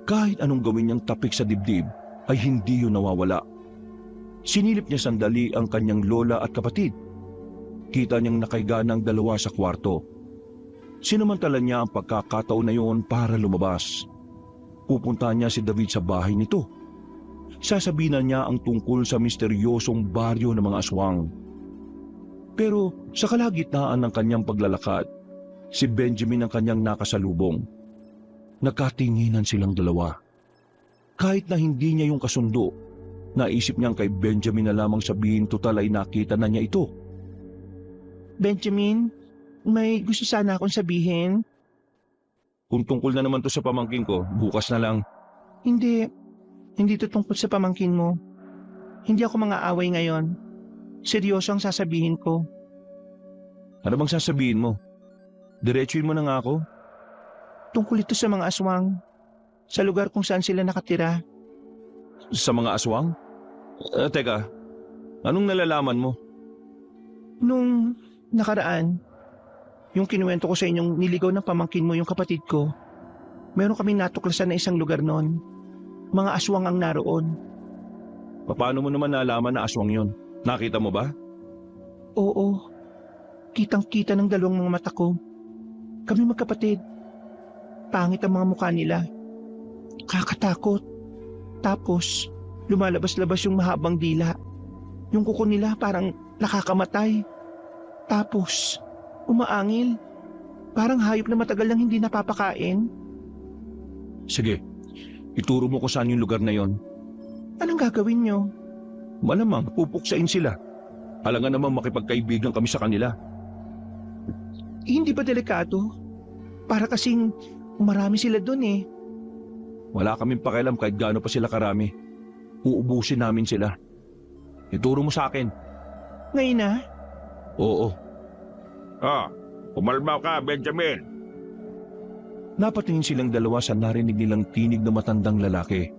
Kahit anong gawin niyang tapik sa dibdib, ay hindi yun nawawala. Sinilip niya sandali ang kanyang lola at kapatid. Kita niyang nakaiga ng dalawa sa kwarto. Sinamantala niya ang pagkakataon na yun para lumabas. Pupunta niya si David sa bahay nito. Sasabihin niya ang tungkol sa misteryosong baryo ng mga aswang. Pero sa kalagitnaan ng kanyang paglalakad, si Benjamin ang kanyang nakasalubong. Nagkatinginan silang dalawa. Kahit na hindi niya yung kasundo, naisip niyang kay Benjamin na lamang sabihin total ay nakita na niya ito. Benjamin, may gusto sana akong sabihin. Kung tungkol na naman to sa pamangkin ko, bukas na lang. Hindi to tungkol sa pamangkin mo. Hindi ako mang-aaway ngayon. Seryoso ang sasabihin ko. Ano bang sasabihin mo? Diretsuin mo na nga ako. Tungkol ito sa mga aswang. Sa lugar kung saan sila nakatira. Sa mga aswang? Teka, anong nalalaman mo? Nung nakaraan, yung kinuwento ko sa inyong niligaw ng pamangkin mo yung kapatid ko, meron kaming natuklasan na isang lugar noon. Mga aswang ang naroon. Paano mo naman nalaman na aswang yon? Nakita mo ba? Oo. Kitang-kita ng dalawang mga mata ko. Kami magkapatid. Pangit ang mga mukha nila. Kakatakot. Tapos, lumalabas-labas yung mahabang dila. Yung kuko nila parang nakakamatay. Tapos, umaangil. Parang hayop na matagal nang hindi napapakain. Sige, ituro mo kung saan yung lugar na yon. Anong gagawin nyo? Malamang pupuksain sila. Alangan naman makipagkaibigan kami sa kanila. Hindi ba delikado? Para kasing marami sila dun eh. Wala kaming pakialam kahit gaano pa sila karami. Uubusin namin sila. Ituro mo sa akin. Ngayon na? Oo. Kumalma ka, Benjamin. Napatingin silang dalawa sa narinig nilang tinig na matandang lalaki.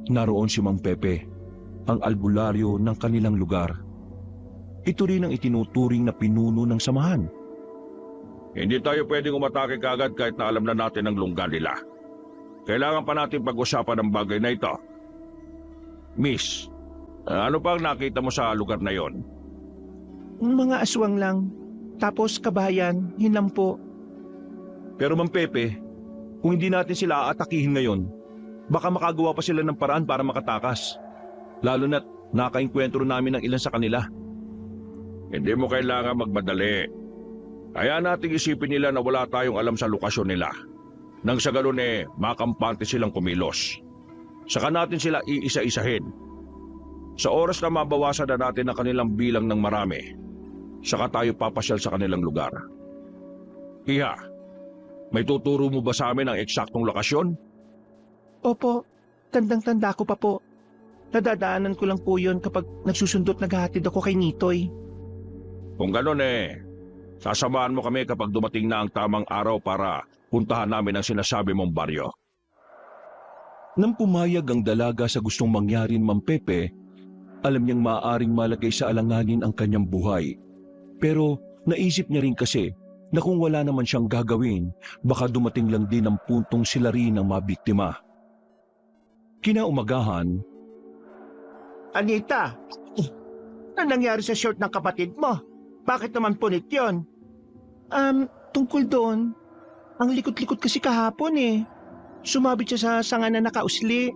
Naroon si Mang Pepe, ang albularyo ng kanilang lugar. Ito rin ang itinuturing na pinuno ng samahan. Hindi tayo pwedeng umatake kagad kahit na alam na natin ang lungga nila. Kailangan pa natin pag-usapan ang bagay na ito. Miss, ano pa ang nakita mo sa lugar na yon? Mga aswang lang. Tapos kabayan, yun lang po. Pero Mang Pepe, kung hindi natin sila aatakihin ngayon, baka makagawa pa sila ng paraan para makatakas. Lalo na't nakainkwentro namin ng ilan sa kanila. Hindi mo kailangan magmadali. Kaya nating isipin nila na wala tayong alam sa lokasyon nila. Nang sa ganun makampante silang kumilos. Saka natin sila iisa-isahin. Sa oras na mabawasan na natin ang kanilang bilang ng marami, saka tayo papasyal sa kanilang lugar. Iha, may tuturo mo ba sa amin ang eksaktong lokasyon? Opo, tandang-tanda ko pa po. Nadadaanan ko lang po yun kapag nagsusundot naghahatid ako kay Nitoy. Kung ganun sasamahan mo kami kapag dumating na ang tamang araw para puntahan namin ang sinasabi mong baryo. Nang pumayag ang dalaga sa gustong mangyari ni Mang Pepe, alam niyang maaaring malagay sa alanganin ang kanyang buhay. Pero naisip niya rin kasi na kung wala naman siyang gagawin, baka dumating lang din ang puntong sila rin ang mabiktima. Kinaumagahan, Anita, ano nangyari sa short ng kapatid mo? Bakit naman punit yun? Tungkol doon. Ang likot-likot kasi kahapon Sumabit siya sa sanga na nakausli.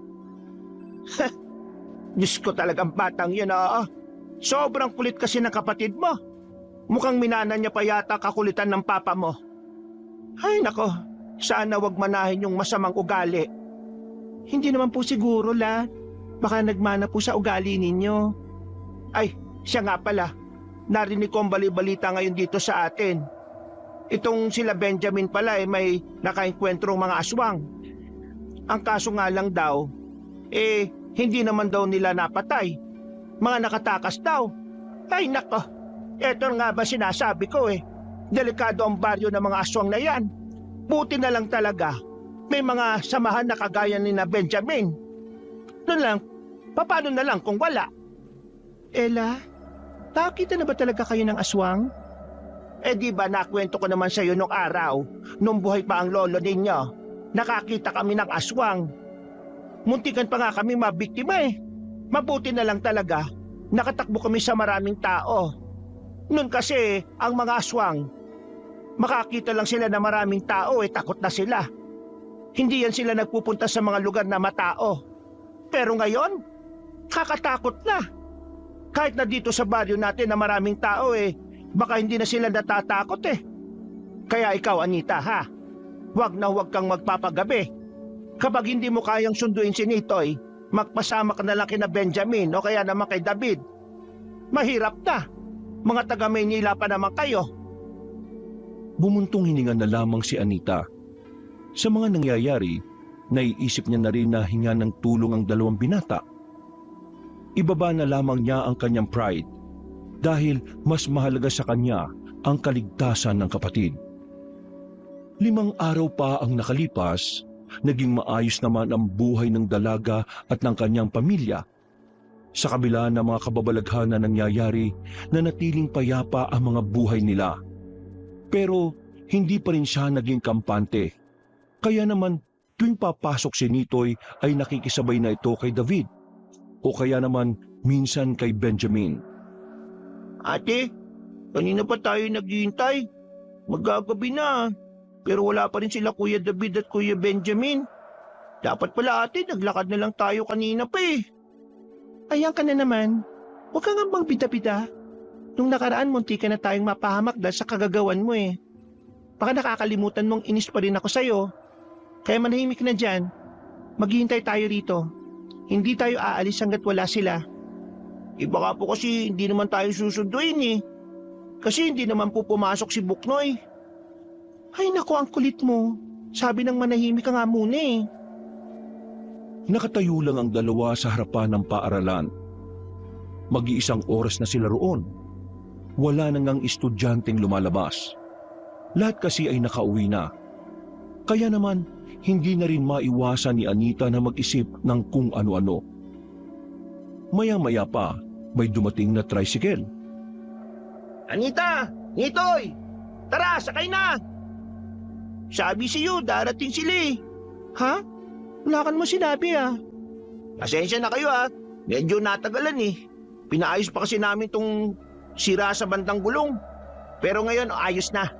Diyos ko talagang batang yun Sobrang kulit kasi ng kapatid mo. Mukhang minana niya pa yata kakulitan ng papa mo. Ay nako, sana wag manahin yung masamang ugali. Hindi naman po siguro, La. Baka nagmana po sa ugali ninyo. Ay, siya nga pala. Narinig ko ang bali-balita ngayon dito sa atin. Itong sila Benjamin pala may nakaengkwentrong mga aswang. Ang kaso nga lang daw, hindi naman daw nila napatay. Mga nakatakas daw. Ay nako, eto nga ba sinasabi ko Delikado ang baryo ng mga aswang na yan. Buti na lang talaga, may mga samahan na kagaya ni na Benjamin. Doon lang, paano na lang kung wala? Ella, nakakita na ba talaga kayo ng aswang? Di ba nakwento ko naman sa iyo nung araw, nung buhay pa ang lolo ninyo, nakakita kami ng aswang. Muntikan pa nga kami mabiktima Mabuti na lang talaga, nakatakbo kami sa maraming tao. Noon kasi, ang mga aswang, makakita lang sila na maraming tao takot na sila. Hindi yan sila nagpupunta sa mga lugar na matao. Pero ngayon, kakatakot na. Kahit na dito sa baryo natin na maraming tao baka hindi na sila natatakot Kaya ikaw, Anita, huwag na huwag kang magpapagabi. Kapag hindi mo kayang sunduin si Nitoy, magpasama ka na lang kina Benjamin o kaya naman kay David. Mahirap na. Mga taga Maynila pa naman kayo. bumuntong hininga na lamang si Anita. Sa mga nangyayari, naiisip niya na rin na hinga ng tulong ang dalawang binata. Ibaba na lamang niya ang kanyang pride dahil mas mahalaga sa kanya ang kaligtasan ng kapatid. 5 araw pa ang nakalipas, naging maayos naman ang buhay ng dalaga at ng kanyang pamilya. Sa kabila ng mga kababalaghan na nangyayari, nanatiling payapa ang mga buhay nila. Pero hindi pa rin siya naging kampante. Kaya naman tuwing papasok si Nitoy ay nakikisabay na ito kay David o kaya naman minsan kay Benjamin. Ate, kanina pa tayo naghihintay. Magagabi na. Pero wala pa rin sila Kuya David at Kuya Benjamin. Dapat pala ate, naglakad na lang tayo kanina pa Ayan ka na naman. Huwag ka nga bang pita-pita. Nung nakaraan, munti ka na tayong mapahamak dahil sa kagagawan mo Baka nakakalimutan mong inis pa rin ako sa'yo. Kaya manahimik na dyan. Maghihintay tayo rito. Hindi tayo aalis hanggat wala sila. Baka po kasi hindi naman tayo susunduin Kasi hindi naman po pumasok si Buknoy. Ay nako, ang kulit mo. Sabi ng manahimik ka nga muna Nakatayo lang ang dalawa sa harapan ng paaralan. Mag-iisang oras na sila roon. Wala na ngang estudyanteng lumalabas. Lahat kasi ay nakauwi na. Kaya naman, hindi na rin maiwasan ni Anita na mag-isip ng kung ano-ano. Maya-maya pa, may dumating na tricycle. Anita! Nitoy! Tara, sakay na! Sabi siyo, darating sila eh. Ha? Wala ka naman sinabi ah. Pasensya na kayo ha. Medyo natagalan eh. Pinaayos pa kasi namin tong sira sa bandang gulong. Pero ngayon, ayos na.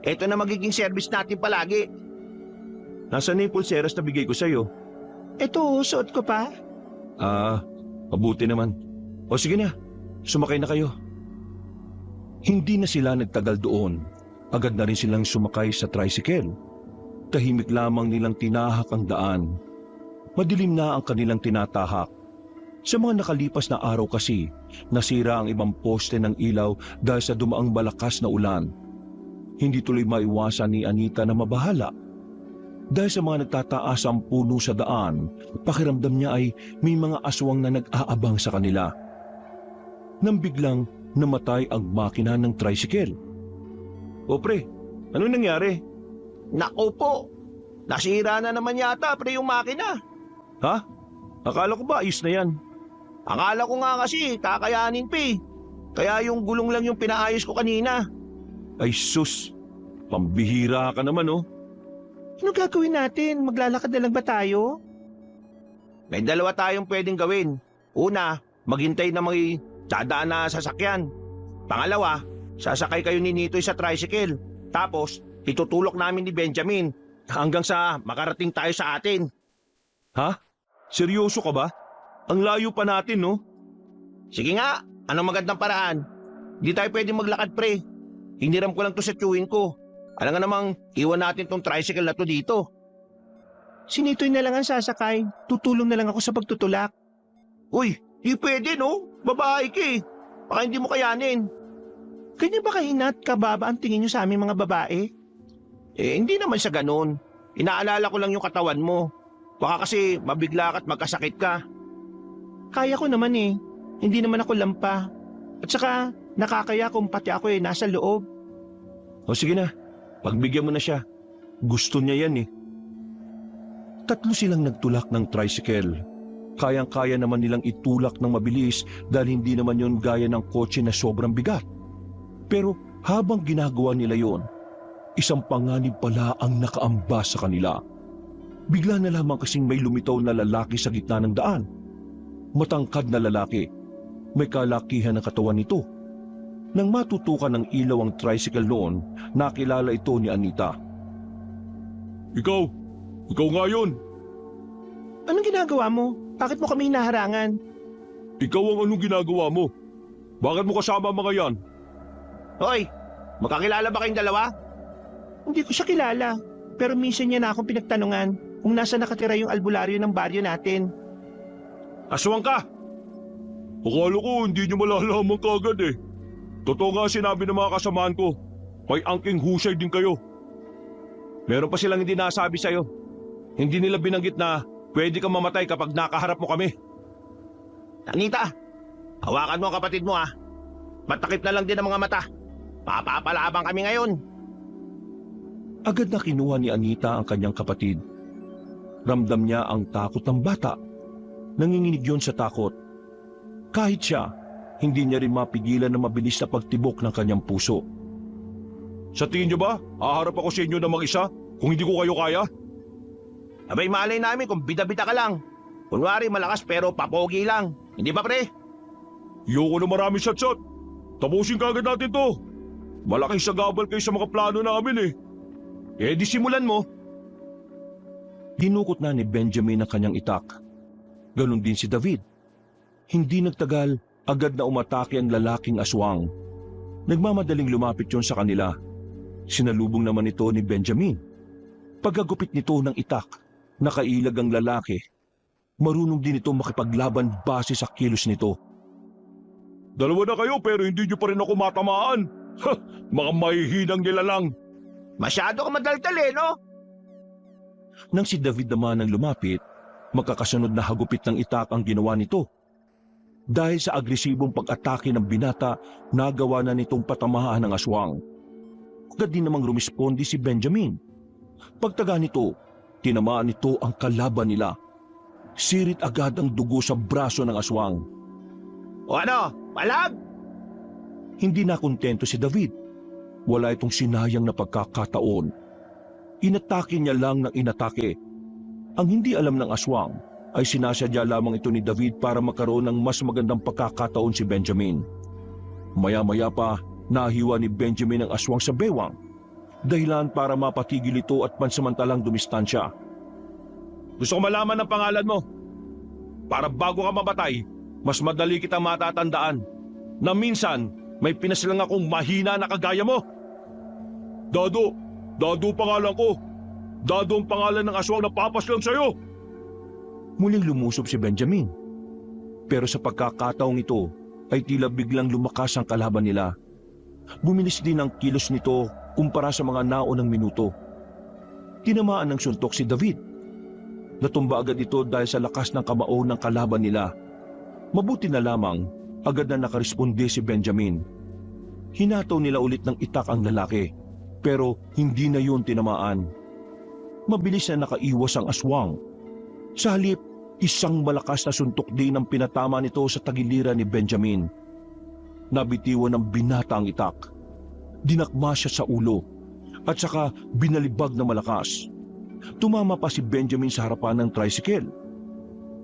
Ito na magiging service natin palagi. Nasaan na yung pulseras na bigay ko sa'yo? Ito, suot ko pa. Mabuti naman. O sige na, sumakay na kayo. Hindi na sila nagtagal doon. Agad na rin silang sumakay sa tricycle. Tahimik lamang nilang tinahak ang daan. Madilim na ang kanilang tinatahak. Sa mga nakalipas na araw kasi, nasira ang ibang poste ng ilaw dahil sa dumaang malakas na ulan. Hindi tuloy maiwasan ni Anita na mabahala. Dahil sa mga nagtataas ang puno sa daan, pakiramdam niya ay may mga aswang na nag-aabang sa kanila. Nang biglang namatay ang makina ng tricycle. O pre, ano nangyari? Nako po, nasira na naman yata pre yung makina. Ha? Akala ko ba ayos na yan? Akala ko nga kasi kakayanin pa eh. Kaya yung gulong lang yung pinaayos ko kanina. Ay sus, pambihira ka naman oh. Ano gagawin natin? Maglalakad na lang ba tayo? May dalawa tayong pwedeng gawin. Una, maghintay na may dadaan na sasakyan. Pangalawa, sasakay kayo ni Nitoy sa tricycle. Tapos, itutulok namin ni Benjamin hanggang sa makarating tayo sa atin. Ha? Seryoso ka ba? Ang layo pa natin no? Sige nga, anong magandang paraan? Hindi tayo pwedeng maglakad pre. Hiniram ko lang to sa tiyuhin ko. Alam nga namang iwan natin tong tricycle na to dito. Si Nitoy na lang ang sasakay. Tutulong na lang ako sa pagtutulak. Uy, di pwede no? Babae ka eh. Baka hindi mo kayanin. Ganyan ba kahinat, kababa ang tingin nyo sa aming mga babae? Eh, hindi naman sa ganun. Inaalala ko lang yung katawan mo. Baka kasi mabigla ka at magkasakit ka. Kaya ko naman eh. Hindi naman ako lampa. At saka, nakakaya kung pati ako eh nasa loob. O sige na, pagbigyan mo na siya. Gusto niya yan eh. Tatlo silang nagtulak ng tricycle. Kayang-kaya naman nilang itulak ng mabilis dahil hindi naman yon gaya ng kotse na sobrang bigat. Pero habang ginagawa nila yon, isang panganib pala ang nakaamba sa kanila. Bigla na lamang kasing may lumitaw na lalaki sa gitna ng daan. Matangkad na lalaki. May kalakihan ng katawan nito. Nang matutukan ng ilaw ang tricycle noon, nakilala ito ni Anita. Ikaw nga yun. Anong ginagawa mo? Bakit mo kami hinaharangan? Ikaw ang anong ginagawa mo? Bakit mo kasama mga yan? Hoy, magkakilala ba kayong dalawa? Hindi ko siya kilala. Pero minsan niya na akong pinagtanungan kung nasa nakatira yung albularyo ng baryo natin. Aswang ka! Akala ko hindi niyo malalaman kagad eh. Totoo nga sinabi ng mga kasamaan ko. May angking husay din kayo. Meron pa silang hindi nasabi sa'yo. Hindi nila binanggit na pwede kang mamatay kapag nakaharap mo kami. Anita, hawakan mo ang kapatid mo ah. Matakip na lang din ang mga mata. Papapalabang kami ngayon. Agad na kinuha ni Anita ang kanyang kapatid. Ramdam niya ang takot ng bata. Nanginginig yon sa takot. Kahit siya, hindi niya rin mapigilan na mabilis na pagtibok ng kanyang puso. Sa tingin niyo ba, haharap ako sa inyo na mag-isa kung hindi ko kayo kaya? Abay malay namin kung bida-bida ka lang. Kunwari malakas pero papogi lang. Hindi ba pre? Yoko na maraming shot-shot. Tapusin kagad natin to. Malaking sagabal kayo sa mga plano namin eh. Eh di simulan mo. Dinukot na ni Benjamin ang kanyang itak. Ganon din si David. Hindi nagtagal, agad na umatake ang lalaking aswang. Nagmamadaling lumapit yon sa kanila. Sinalubong naman ito ni Benjamin. Pagkagupit nito ng itak, nakailag ang lalaki. Marunong din ito makipaglaban base sa kilos nito. Dalawa na kayo pero hindi niyo pa rin ako matamaan. Ha! Mga mahihinang nilalang. Masyado ka madaldal eh no? Nang si David naman ang lumapit, magkakasunod na hagupit ng itak ang ginawa nito. Dahil sa agresibong pag-atake ng binata, nagawa na nitong patamahaan ng aswang. Agad din namang rumisponde si Benjamin. Pagtaga nito, tinamaan nito ang kalaban nila. Sirit agad ang dugo sa braso ng aswang. O ano, malag? Hindi na kontento si David. Wala itong sinayang na pagkakataon. Inatake niya lang ng inatake. Ang hindi alam ng aswang ay sinasadya lamang ito ni David para magkaroon ng mas magandang pagkakataon si Benjamin. Maya-maya pa, nahiwa ni Benjamin ang aswang sa bewang. Dahilan para mapatigil ito at pansamantalang dumistansya. Gusto ko malaman ang pangalan mo. Para bago ka mamatay, mas madali kitang matatandaan na minsan may pinasilang akong mahina na kagaya mo. Dado pangalan ko. Dado ang pangalan ng aswang na papaslang sa'yo. Muling lumusob si Benjamin. Pero sa pagkakataong ito ay tila biglang lumakas ang kalaban nila. Bumilis din ang kilos nito kumpara sa mga naunang minuto. Tinamaan ng suntok si David. Natumba agad ito dahil sa lakas ng kamao ng kalaban nila. Mabuti na lamang, agad na nakaresponde si Benjamin. Hinataw nila ulit ng itak ang lalaki, pero hindi na yun tinamaan. Mabilis na nakaiwas ang aswang. Sa halip, isang malakas na suntok din ang pinatama nito sa tagiliran ni Benjamin. Nabitiwan ng binata ang itak. Dinakma siya sa ulo at saka binalibag na malakas. Tumama pa si Benjamin sa harapan ng tricycle.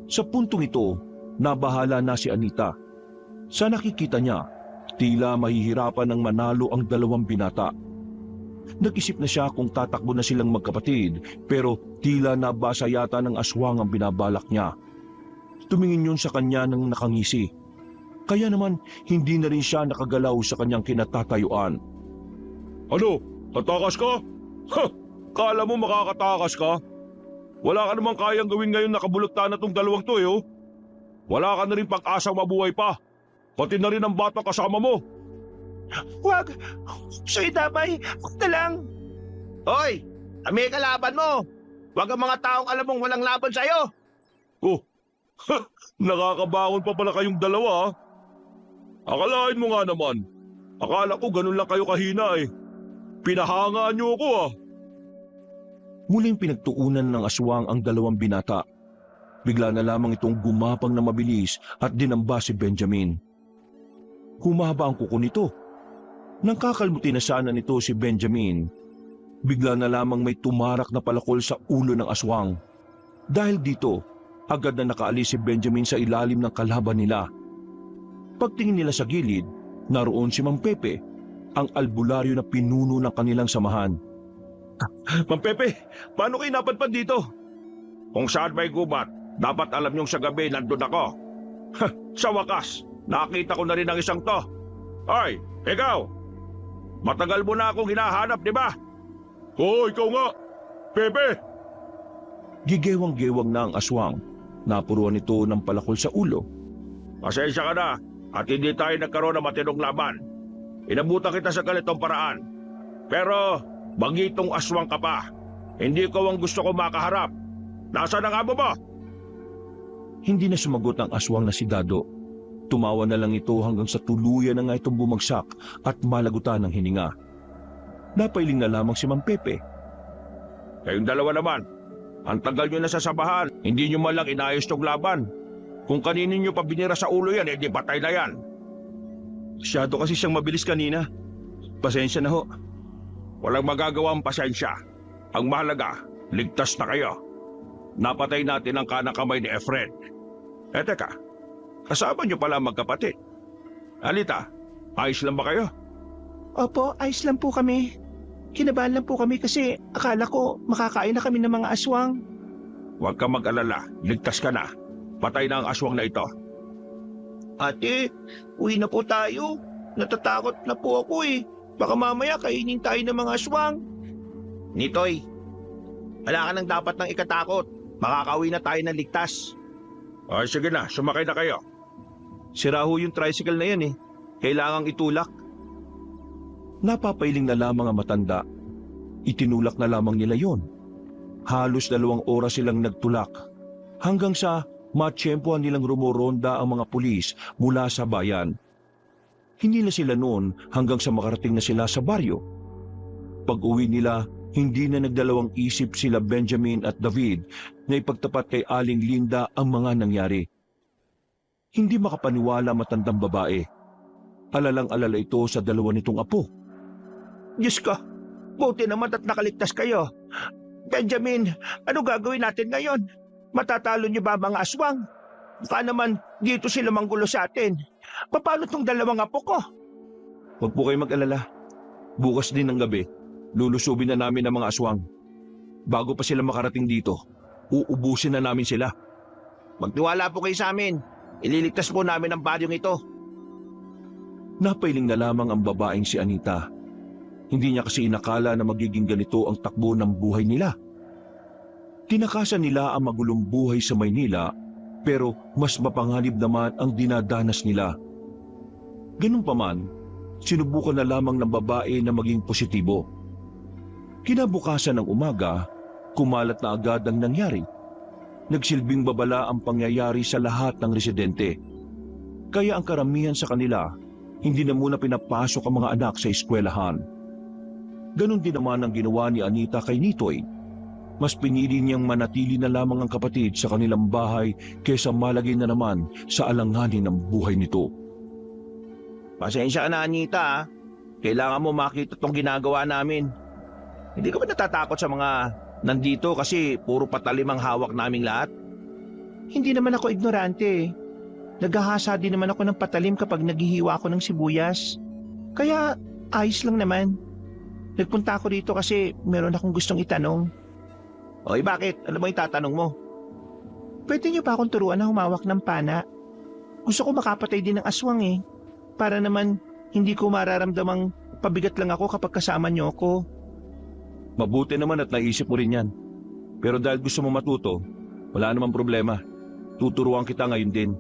Sa puntong ito, nabahala na si Anita. Sa nakikita niya, tila mahihirapan ng manalo ang dalawang binata. Nag-isip na siya kung tatakbo na silang magkapatid, pero tila nabasa yata ng aswang ang binabalak niya. Tumingin yun sa kanya ng nakangisi. Kaya naman hindi na rin siya nakagalaw sa kanyang kinatatayuan. Ano? Tatakas ka? Ha! Kala mo makakatakas ka? Wala ka namang kayang gawin ngayon nakabulagta na tong dalawang to oh. Wala ka na rin pag-asang mabuhay pa. Pati na rin ang bata kasama mo. Huwag! Sa'yo damay! Huwag na lang! Hoy! Kami kalaban mo! Huwag ang mga taong alam mong walang laban sa'yo! Oh, nakakabangon pa pala kayong dalawa. Akalain mo nga naman. Akala ko ganun lang kayo kahina eh. Pinahangaan niyo ako ah. Muling pinagtuunan ng aswang ang dalawang binata. Bigla na lamang itong gumapang na mabilis at dinamba si Benjamin. Humaba ang kuko nito. Nang kakalmutin na sana nito si Benjamin, bigla na lamang may tumarak na palakol sa ulo ng aswang. Dahil dito, agad na nakaalis si Benjamin sa ilalim ng kalaban nila. Pagtingin nila sa gilid, naroon si Mang Pepe, ang albularyo na pinuno ng kanilang samahan. Mang Pepe, paano kayo napadpad dito? Kung saan may gubat, dapat alam niyong sa gabi nandun ako. Sa wakas, nakita ko na rin ang isang to. Hoy, ikaw! Matagal mo na akong hinahanap, di ba? Oo, ikaw nga. Pepe! Gigewang-gewang na ang aswang. Napuruan ito ng palakol sa ulo. Pasensya ka na at hindi tayo nagkaroon ng matinong laban. Inabutan kita sa ganitong paraan. Pero bagitong aswang ka pa. Hindi ko ang gusto ko makaharap. Nasaan ang amo mo? Hindi na sumagot ang aswang na si Dado. Tumawa na lang ito hanggang sa tuluyan na nga itong bumagsak at malagutan ng hininga. Napailing na lamang si Mang Pepe. Kayong dalawa naman, ang tagal nyo na sa sabahan, hindi nyo malang inayos tong laban. Kung kaninin nyo pa binira sa ulo yan, edi patay na yan. Masyado kasi siyang mabilis kanina. Pasensya na ho. Walang magagawa ang pasensya. Ang mahalaga, ligtas na kayo. Napatay natin ang kanang kamay ni Efren. Teka, kasama nyo pala magkapatid. Alita, ayos lang ba kayo? Opo, ayos lang po kami. Kinabahan lang po kami kasi akala ko makakain na kami ng mga aswang. Huwag kang mag-alala, ligtas ka na. Patay na ang aswang na ito. Ate, uwi na po tayo. Natatakot na po ako eh. Baka mamaya kainin tayo ng mga aswang. Nitoy, wala ka nang dapat nang ikatakot. Makakauwi na tayo ng ligtas. Ay sige na, sumakay na kayo. Sira ho yung tricycle na yan eh. Kailangang itulak. Napapailing na lamang ang matanda. Itinulak na lamang nila yon. Halos 2 oras silang nagtulak hanggang sa Matsyempohan nilang rumoronda ang mga pulis mula sa bayan. Hindi na sila noon hanggang sa makarating na sila sa baryo. Pag-uwi nila, hindi na nagdalawang isip sila Benjamin at David na ipagtapat kay Aling Linda ang mga nangyari. Hindi makapaniwala matandang babae. Alalang-alala ito sa dalawa nitong apo. Diyos ko, buti naman at nakaligtas kayo. Benjamin, ano gagawin natin ngayon? Matatalo niyo ba mga aswang? Baka naman dito sila manggulo sa atin. Paano tong dalawang apo ko? Huwag po kayo mag-alala. Bukas din ng gabi, lulusubin na namin ang mga aswang. Bago pa sila makarating dito, uubusin na namin sila. Magtiwala po kayo sa amin. Ililigtas po namin ang baryong ito. Napailing na lamang ang babaeng si Anita. Hindi niya kasi inakala na magiging ganito ang takbo ng buhay nila. Tinakasan nila ang magulong buhay sa Maynila, pero mas mapanganib naman ang dinadanas nila. Ganun pa man, sinubukan na lamang ng babae na maging positibo. Kinabukasan ng umaga, kumalat na agad ang nangyari. Nagsilbing babala ang pangyayari sa lahat ng residente. Kaya ang karamihan sa kanila, hindi na muna pinapasok ang mga anak sa eskwelahan. Ganun din naman ang ginawa ni Anita kay Nitoy. Mas pinili niyang manatili na lamang ang kapatid sa kanilang bahay kaysa malagay na naman sa alanganin ng buhay nito. Pasensya ka na, Anita. Kailangan mo makita itong ginagawa namin. Hindi ka ba natatakot sa mga nandito kasi puro patalim ang hawak naming lahat? Hindi naman ako ignorante. Naghahasa din naman ako ng patalim kapag naghihiwa ako ng sibuyas. Kaya ayos lang naman. Nagpunta ako dito kasi meron akong gustong itanong. Oy, bakit? Ano mo itatanong mo? Pwede niyo pa akong turuan na humawak ng pana? Gusto ko makapatay din ng aswang eh. Para naman hindi ko mararamdamang pabigat lang ako kapag kasama niyo ako. Mabuti naman at naisip mo rin yan. Pero dahil gusto mo matuto, wala namang problema. Tuturuan kita ngayon din.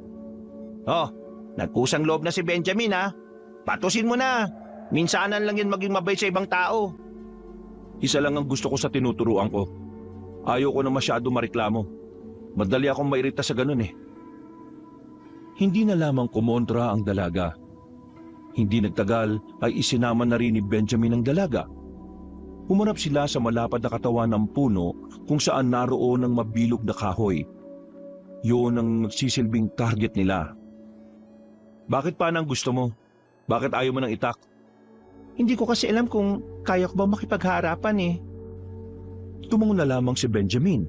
Oh, nagkusang loob na si Benjamin ha. Patusin mo na. Minsanan lang yun maging mabait sa ibang tao. Isa lang ang gusto ko sa tinuturuan ko. Ayaw ko na masyado mareklamo. Madali akong mairita sa ganun eh. Hindi na lamang kumontra ang dalaga. Hindi nagtagal ay isinama na rin ni Benjamin ang dalaga. Humarap sila sa malapad na katawan ng puno kung saan naroon ang mabilog na kahoy. Yun ang magsisilbing target nila. Bakit pa nang gusto mo? Bakit ayaw mo nang itak? Hindi ko kasi alam kung kaya ko ba makipagharapan eh. Tumango na lamang si Benjamin.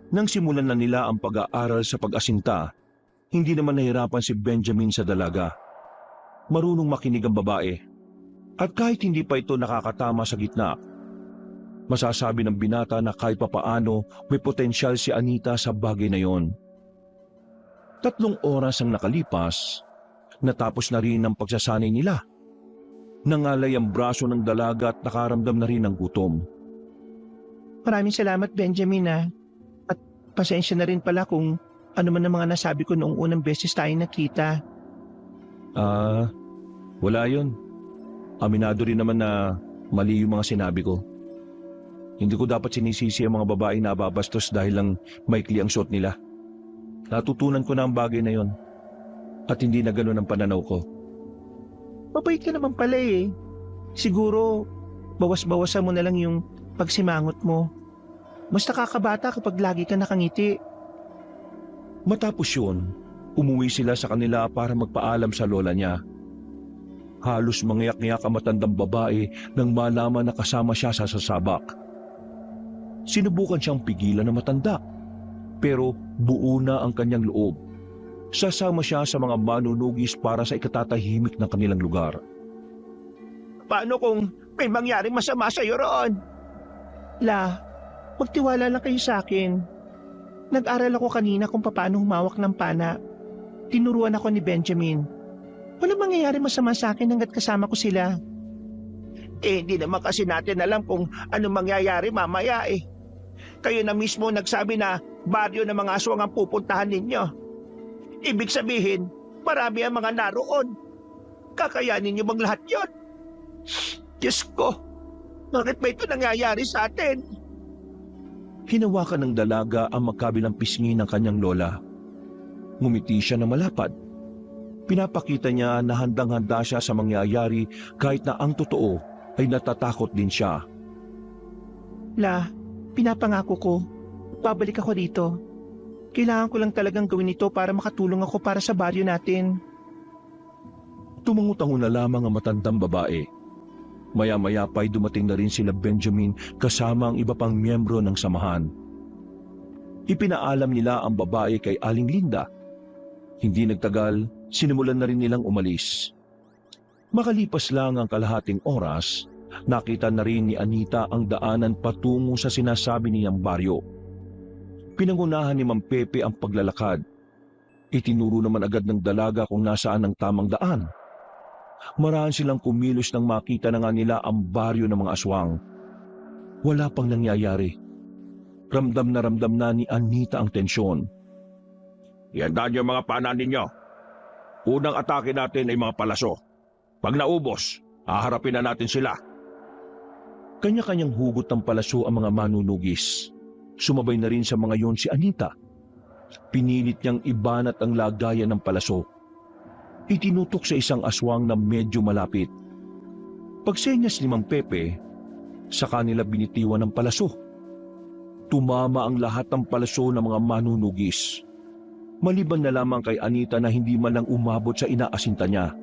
Nang simulan na nila ang pag-aaral sa pag-asinta, hindi naman nahirapan si Benjamin sa dalaga. Marunong makinig ang babae. At kahit hindi pa ito nakakatama sa gitna, masasabi ng binata na kahit papaano may potensyal si Anita sa bagay na yon. 3 oras ang nakalipas, natapos na rin ang pagsasanay nila. Nangalay ang braso ng dalaga at nakaramdam na rin ng gutom. Maraming salamat Benjamin ah. At pasensya na rin pala kung ano man ang mga nasabi ko noong unang beses tayo nakita. Wala yun. Aminado rin naman na mali yung mga sinabi ko. Hindi ko dapat sinisisi ang mga babae na babastos dahil lang maikli ang suot nila. Natutunan ko na ang bagay na yon. At hindi na ganun ang pananaw ko. Mabait ka naman pala eh. Siguro, bawas-bawasan mo na lang yung pagsimangot mo. Mas nakakabata kapag lagi ka nakangiti. Matapos yun, umuwi sila sa kanila para magpaalam sa lola niya. Halos mangyak-ngyak ang matandang babae nang malaman na kasama siya sa sasabak. Sinubukan siyang pigilan ng matanda, pero buo na ang kanyang loob. Sasama siya sa mga manunugis para sa ikatatahimik ng kanilang lugar. Paano kung may mangyaring masama sa iyo roon? La, magtiwala lang kayo sa akin. Nag-aral ako kanina kung paano humawak ng pana. Tinuruan ako ni Benjamin. Walang mangyayari masama sa akin hanggat kasama ko sila. Eh, hindi naman kasi natin alam kung anong mangyayari mamaya eh. Kayo na mismo nagsabi na baryo ng mga aswang ang pupuntahan ninyo. Ibig sabihin, marami ang mga naroon. Kakayanin niyo bang lahat yon? Diyos ko, bakit ba ito nangyayari sa atin? Hinawakan ng dalaga ang magkabilang pisngi ng kanyang lola. Ngumiti siya na malapad. Pinapakita niya na handang-handa siya sa mangyayari kahit na ang totoo ay natatakot din siya. La, pinapangako ko. Babalik ako dito. Kailangan ko lang talagang gawin ito para makatulong ako para sa baryo natin. Tumangutango na lamang ang matandang babae. Maya-maya pa'y dumating na rin sila Benjamin kasama ang iba pang miyembro ng samahan. Ipinaalam nila ang babae kay Aling Linda. Hindi nagtagal, sinimulan na rin nilang umalis. Makalipas lang ang kalahating oras, nakita na rin ni Anita ang daanan patungo sa sinasabi niyang baryo. Pinangunahan ni Mang Pepe ang paglalakad. Itinuro naman agad ng dalaga kung nasaan ang tamang daan. Maraan silang kumilos nang makita na nga nila ang baryo ng mga aswang. Wala pang nangyayari. Ramdam na ni Anita ang tensyon. Ihandaan niyo ang mga paanan ninyo. Unang atake natin ay mga palaso. Pag naubos, haharapin na natin sila. Kanya-kanyang hugot ng palaso ang mga manunugis. Sumabay na rin sa mga yon si Anita. Pinilit niyang ibanat ang lagayan ng palaso. Itinutok sa isang aswang na medyo malapit. Pagsenyas ni Mang Pepe, sa kanila binitiwan ng palaso. Tumama ang lahat ng palaso ng mga manunugis. Maliban na lamang kay Anita na hindi man lang umabot sa inaasinta niya.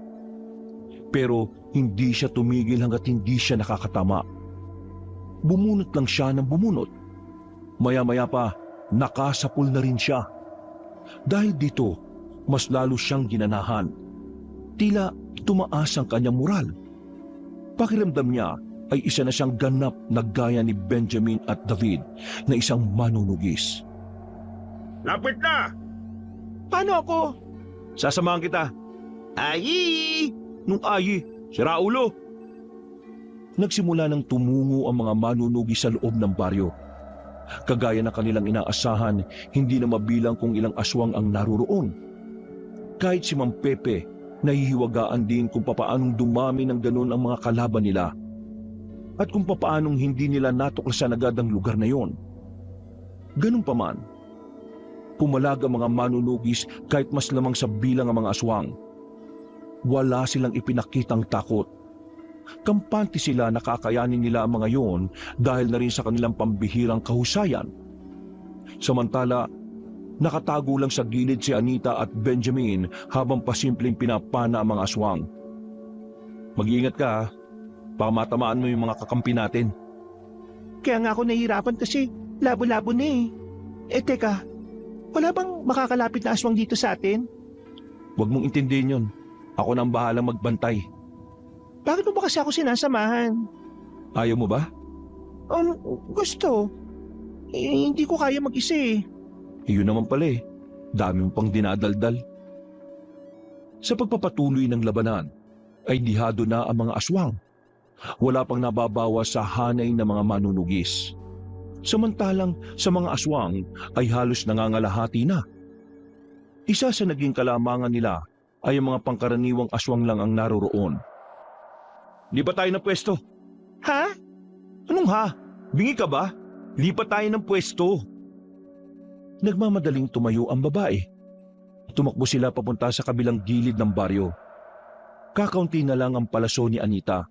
Pero hindi siya tumigil hanggat hindi siya nakakatama. Bumunot lang siya ng bumunot. Maya-maya pa, nakasapul na rin siya. Dahil dito, mas lalo siyang ginanahan. Tila tumaas ang kanyang moral. Pakiramdam niya ay isa na siyang ganap na gaya ni Benjamin at David na isang manunugis. Lapit na! Paano ako? Sasamahan kita. Ayi! Nung ayi, sira ulo. Nagsimula ng tumungo ang mga manunugis sa loob ng baryo. Kagaya ng kanilang inaasahan, hindi na mabilang kung ilang aswang ang naroroon. Kahit si Mang Pepe, nahihiwagaan din kung papaanong dumami ng ganun ang mga kalaban nila. At kung papaanong hindi nila natuklasan agad ang lugar na yon. Ganun pa man, pumalag ang mga manunugis kahit mas lamang sa bilang ang mga aswang. Wala silang ipinakitang takot. Kampante sila na kakayanin nila ang mga yon dahil na rin sa kanilang pambihirang kahusayan. Samantala, nakatago lang sa gilid si Anita at Benjamin habang pasimpleng pinapana ang mga aswang. Mag-iingat ka, baka matamaan mo yung mga kakampi natin. Kaya nga ako nahihirapan kasi labo-labo na eh. Eh teka, wala bang makakalapit na aswang dito sa atin? Huwag mong intindihin yun. Ako na ang bahalang magbantay. Bakit mo ba kasi ako sinasamahan? Ayaw mo ba? Gusto. Eh, hindi ko kaya mag-isa eh. Iyon naman pala eh. Dami mo pang dinadaldal. Sa pagpapatuloy ng labanan, ay dihado na ang mga aswang. Wala pang nababawas sa hanay ng mga manunugis. Samantalang sa mga aswang ay halos nangangalahati na. Isa sa naging kalamangan nila ay ang mga pangkaraniwang aswang lang ang naroroon. Lipat tayo ng pwesto. Ha? Anong ha? Bingi ka ba? Lipat tayo ng pwesto. Nagmamadaling tumayo ang babae. Tumakbo sila papunta sa kabilang gilid ng baryo. Kakaunti na lang ang palaso ni Anita.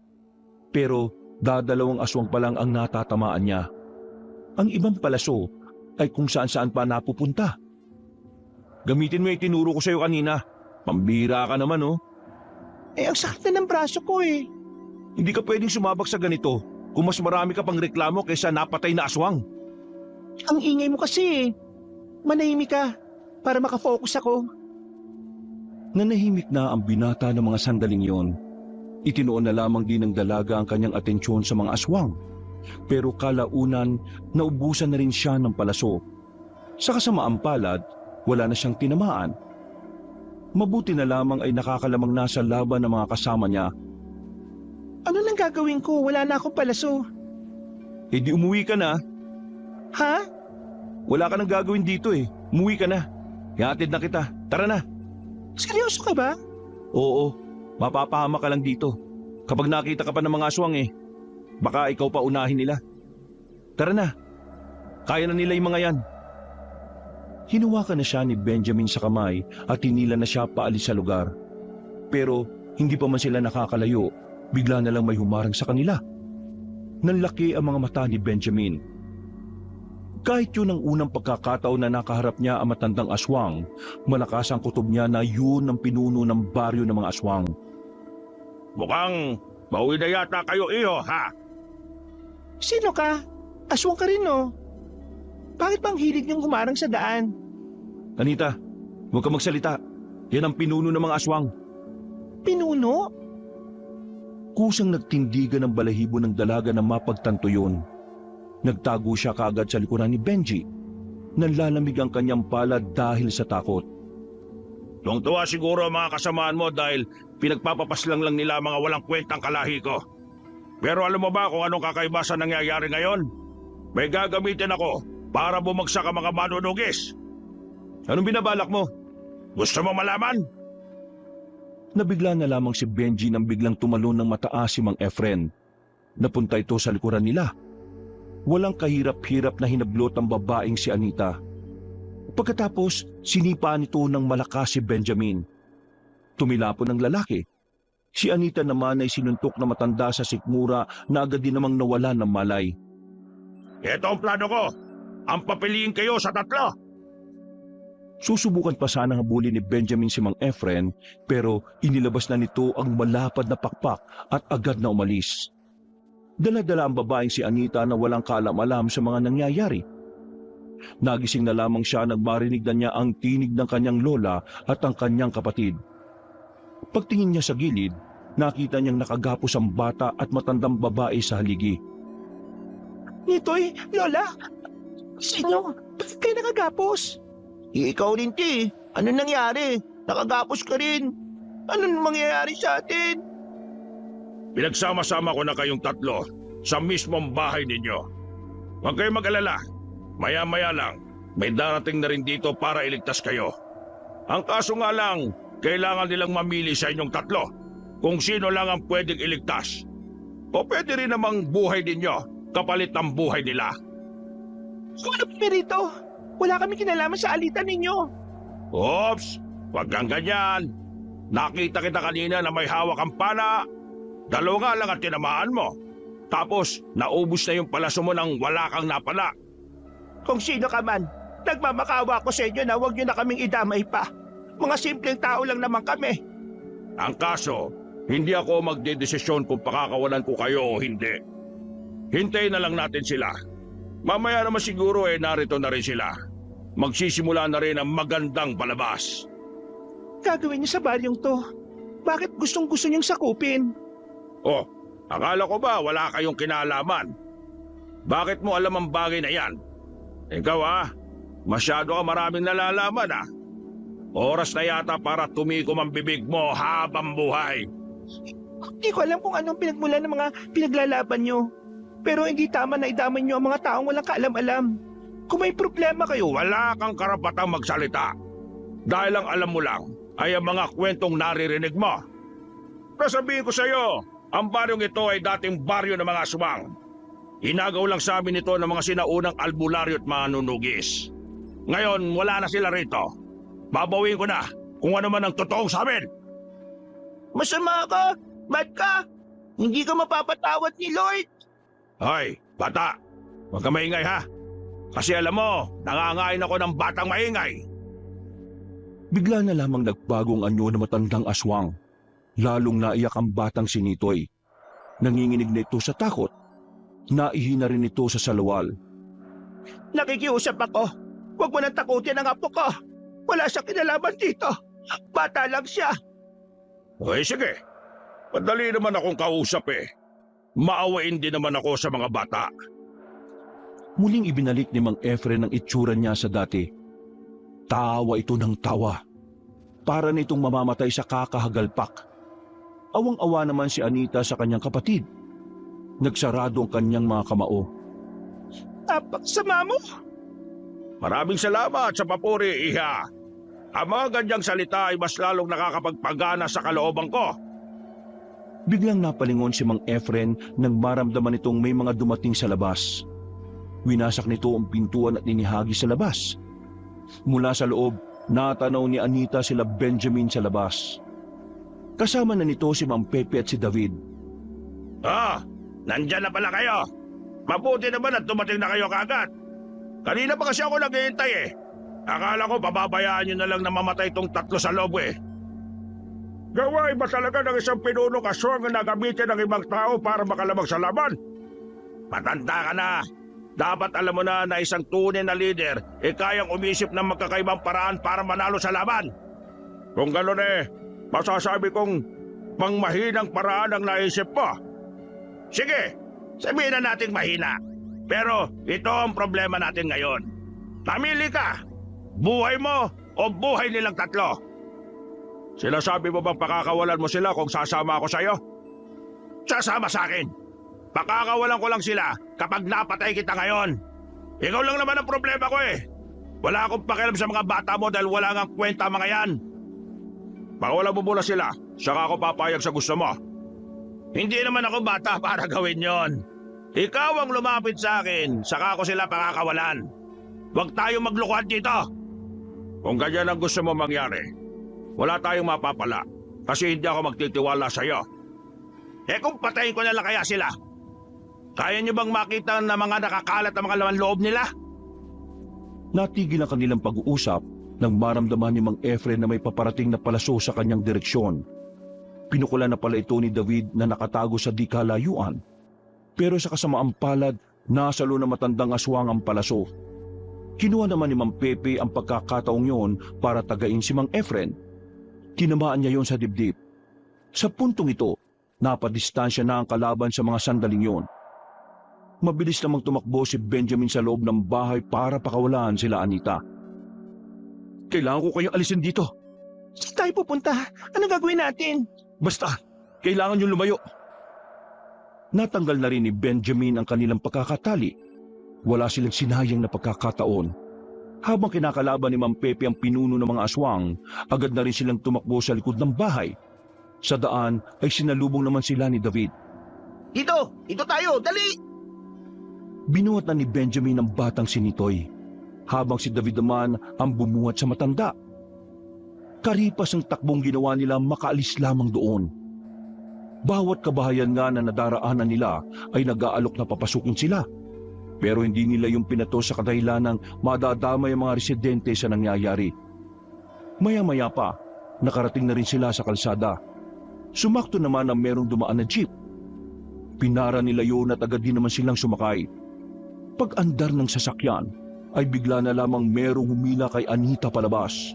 Pero dadalawang aswang pa lang ang natatamaan niya. Ang ibang palaso ay kung saan-saan pa napupunta. Gamitin mo yung tinuro ko sa iyo kanina. Pambira ka naman oh. Eh, ang sakit na ng braso ko eh. Hindi ka pwedeng sumabak sa ganito kung mas marami ka pang reklamo kaysa napatay na aswang. Ang ingay mo kasi eh. Manahimik ka para makafocus ako. Nanahimik na ang binata ng mga sandaling yon. Itinuon na lamang din ng dalaga ang kanyang atensyon sa mga aswang. Pero kalaunan, naubusan na rin siya ng palaso. Sa kasamaang palad, wala na siyang tinamaan. Mabuti na lamang ay nakakalamang na sa laban ng mga kasama niya. Ano nang gagawin ko? Wala na akong palaso. Eh di umuwi ka na. Ha? Wala ka nang gagawin dito eh. Umuwi ka na. Ihatid na kita. Tara na. Seryoso ka ba? Oo, mapapahama ka lang dito. Kapag nakita ka pa ng mga aswang eh, baka ikaw pa unahin nila. Tara na. Kaya na nila yung mga yan. Hinawakan na siya ni Benjamin sa kamay at hinila na siya paalis sa lugar. Pero hindi pa man sila nakakalayo, bigla na lang may humarang sa kanila. Nanlaki ang mga mata ni Benjamin. Kahit yun ang unang pagkakataon na nakaharap niya ang matandang aswang, malakas ang kutob niya na yun ang pinuno ng baryo ng mga aswang. Mukhang mauwi na yata kayo, iho, ha? Sino ka? Aswang ka rin, no? Bakit bang hilig niyong humarang sa daan? Anita, huwag ka magsalita. Yan ang pinuno ng mga aswang. Pinuno? Kusang nagtindigan ng balahibo ng dalaga na mapagtanto yun. Nagtago siya kaagad sa likuran ni Benji. Nanlalamig ang kanyang palad dahil sa takot. Tuwang-tuwa siguro ang mga kasamaan mo dahil pinagpapapaslang lang nila mga walang kwentang kalahi ko. Pero alam mo ba kung anong kakaiba sa nangyayari ngayon? May gagamitin ako para bumagsak ang mga manunugis. Anong binabalak mo? Gusto mo malaman? Nabigla na lamang si Benji nang biglang tumalon ng mataas si Mang Efren. Napunta ito sa likuran nila. Walang kahirap-hirap na hinablot ang babaeng si Anita. Pagkatapos, sinipa nito ng malakas si Benjamin. Tumilapon ang lalaki. Si Anita naman ay sinuntok na matanda sa sikmura na agad din namang nawala ng malay. Ito ang plano ko. Ang papiliin kayo sa tatlo. Susubukan pa sana habulin ni Benjamin si Mang Efren, pero inilabas na nito ang malapad na pakpak at agad na umalis. Dala-dala ang babaeng si Anita na walang kaalam-alam sa mga nangyayari. Nagising na lamang siya nang marinig na niya ang tinig ng kanyang lola at ang kanyang kapatid. Pagtingin niya sa gilid, nakita niyang nakagapos ang bata at matandang babae sa haligi. Nitoy, Lola? Sino? Bakit kayo nakagapos? Ikaw rin, ti. Ano nangyari? Nakagapos ka rin. Anong mangyayari sa atin? Pinagsama-sama ko na kayong tatlo sa mismong bahay ninyo. Huwag kayong mag-alala. Maya-maya lang, may darating na rin dito para iligtas kayo. Ang kaso nga lang, kailangan nilang mamili sa inyong tatlo kung sino lang ang pwedeng iligtas. O pwede rin namang buhay ninyo kapalit ng buhay nila. Kung ano rito? Wala kami kinalaman sa alitan ninyo. Oops! Huwag kang ganyan. Nakita kita kanina na may hawak ang pana. Dalawa nga lang ang tinamaan mo. Tapos, naubos na yung palaso mo nang wala kang napala. Kung sino ka man, nagmamakawa ko sa inyo na huwag nyo na kaming idamay pa. Mga simpleng tao lang naman kami. Ang kaso, hindi ako magdedesisyon kung pakakawalan ko kayo o hindi. Hintayin na lang natin sila. Mamaya naman siguro narito na rin sila. Magsisimula na rin ang magandang palabas. Gagawin niyo sa baryong to. Bakit gustong-gusto niyong sakupin? Oh, akala ko ba wala kayong kinalaman? Bakit mo alam ang bagay na yan? Ikaw masyado ka maraming nalalaman Oras na yata para tumikom ang bibig mo habang buhay. Hindi ko alam kung anong pinagmulan ng mga pinaglalaban niyo. Pero hindi tama na idamay niyo ang mga taong walang kaalam-alam. Kung may problema kayo, Wala kang karapatang magsalita. Dahil ang alam mo lang ay ang mga kwentong naririnig mo. Sasabihin ko sa iyo, ang baryong ito ay dating baryo ng mga aswang. Inagaw lang sa amin ito ng mga sinaunang albularyo at manunugis. Ngayon, wala na sila rito. Babawin ko na kung ano man ang totoong sa amin. masama ka, bad ka, hindi ka mapapatawad ni Lord. Hoy, bata, huwag ka maingay ha. Kasi alam mo, nangangain ako ng batang maingay. Bigla na lamang nagbagong anyo na matandang aswang. Lalong naiyak ang batang si Nitoy. Nanginginig na ito sa takot. Naihina rin ito sa salawal. Nakikiusap ako, huwag mo nang takutin ang apo ko. Wala siyang kinalaman dito. Bata lang siya. Okay, sige. Madali naman akong kausap Maawain din naman ako sa mga bata. Muling ibinalik ni Mang Efren ang itsura niya sa dati. Tawa ito ng tawa. Para nitong mamamatay sa kakahagalpak. Awang-awa naman si Anita sa kanyang kapatid. Nagsarado ang kanyang mga kamao. Napaksama mo. Maraming salamat sa papuri, iha. Ang mga ganyang salita ay mas lalong nakakapagpagana sa kalooban ko. Biglang napalingon si Mang Efren nang maramdaman nitong may mga dumating sa labas. Winasak nito ang pintuan at inihagi sa labas. Mula sa loob, natanaw ni Anita sila Benjamin sa labas. Kasama na nito si Mang Pepe at si David. Nandyan na pala kayo. Mabuti naman at dumating na kayo kaagad. Kanina pa kasi ako naghihintay eh. Akala ko pababayaan nyo na lang na mamatay tong tatlo sa loob eh. Gawain ba talaga ng isang pinunong aswang na gamitin ng ibang tao para makalamang sa laban? Matanda ka na. Dapat alam mo na isang tunay na leader kayang umisip ng magkakaibang paraan para manalo sa laban. Kung gano'n masasabi kong pangmahinang paraan ang naisip mo. Sige, sabihin na nating mahina. Pero ito ang problema natin ngayon. Namili ka, buhay mo o buhay nilang tatlo. Sinasabi mo bang pakakawalan mo sila kung sasama ako sa'yo? Sasama sa akin. Pakakawalan ko lang sila kapag napatay kita ngayon. Ikaw lang naman ang problema ko eh. Wala akong pakialam sa mga bata mo dahil wala ngang kwenta mga yan. Pakawalan mo muna sila, saka ako papayag sa gusto mo. Hindi naman ako bata para gawin yon. Ikaw ang lumapit sa akin, saka ako sila pakakawalan. Huwag tayong maglukuhan dito. Kung ganyan ang gusto mo mangyari, wala tayong mapapala kasi hindi ako magtitiwala sa iyo. Kung patayin ko na lang kaya sila, kaya niyo bang makita na mga nakakalat ang mga laman loob nila? Natigil ang kanilang pag-uusap nang maramdaman ni Mang Efren na may paparating na palaso sa kanyang direksyon. Pinukulan na pala ito ni David na nakatago sa di kalayuan. Pero sa kasamaang palad, nasalo na matandang aswang ang palaso. Kinuha naman ni Mang Pepe ang pagkakataong yon para tagain si Mang Efren. Tinamaan niya yon sa dibdib. Sa puntong ito, napadistansya na ang kalaban sa mga sandaling yon. Mabilis namang tumakbo si Benjamin sa loob ng bahay para pakawalan sila Anita. Kailangan ko kayong alisin dito. Saan tayo pupunta? Anong gagawin natin? Basta, kailangan yung lumayo. Natanggal na rin ni Benjamin ang kanilang pagkakatali. Wala silang sinayang na pagkakataon. Habang kinakalaban ni Mang Pepe ang pinuno ng mga aswang, agad na rin silang tumakbo sa likod ng bahay. Sa daan ay sinalubong naman sila ni David. Ito tayo, dali! Binuhat na ni Benjamin ang batang si Nitoy, habang si David naman ang bumuhat sa matanda. Karipas ang takbong ginawa nila makaalis lamang doon. Bawat kabahayan nga na nadaraanan nila ay nag-aalok na papasukin sila. Pero hindi nila yung pinato sa kadahilanang madadamay ang mga residente sa nangyayari. Maya-maya pa, nakarating na rin sila sa kalsada. Sumakto naman ang merong dumaan na jeep. Pinara nila yun at agad din naman silang sumakay. Pag-andar ng sasakyan, ay bigla na lamang merong humila kay Anita palabas.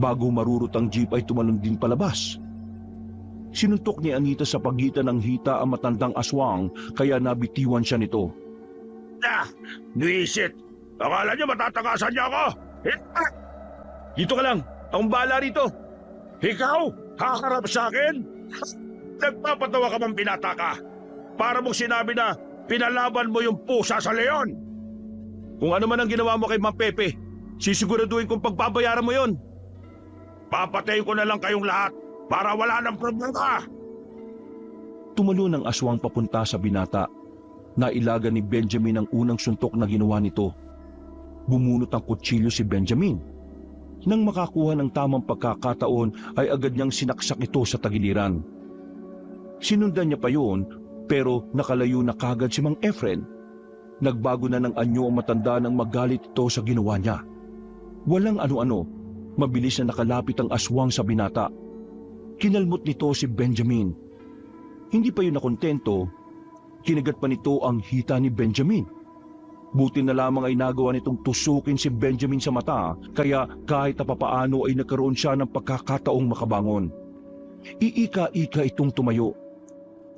Bago marurot ang jeep ay tumalon din palabas. Sinuntok ni Anita sa pagitan ng hita ang matandang aswang kaya nabitiwan siya nito. Nuisit! Akala niyo matatakasan niya ako? Dito ka lang! Akong bahala rito! Ikaw? Haharap sa akin? Nagpapatawa ka bang binata ka? Para mong sinabi na pinalaban mo yung pusa sa leon. Kung ano man ang ginawa mo kay Mang Pepe, sisiguraduhin kong pagbabayaran mo yon. Papatayin ko na lang kayong lahat para wala ng problema. Tumalo ng aswang papunta sa binata. Nailaga ni Benjamin ang unang suntok na ginawa nito. Bumunot ang kutsilyo si Benjamin. Nang makakuha ng tamang pagkakataon ay agad niyang sinaksak ito sa tagiliran. Sinundan niya pa yun pero nakalayo na kagad si Mang Efren. Nagbago na ng anyo ang matanda nang magalit ito sa ginawa niya. Walang ano-ano, mabilis na nakalapit ang aswang sa binata. Kinalmot nito si Benjamin. Hindi pa yun nakontento, kinagat pa nito ang hita ni Benjamin. Buti na lamang ay nagawa nitong tusukin si Benjamin sa mata, kaya kahit papaano ay nagkaroon siya ng pagkakataong makabangon. Iika-ika itong tumayo.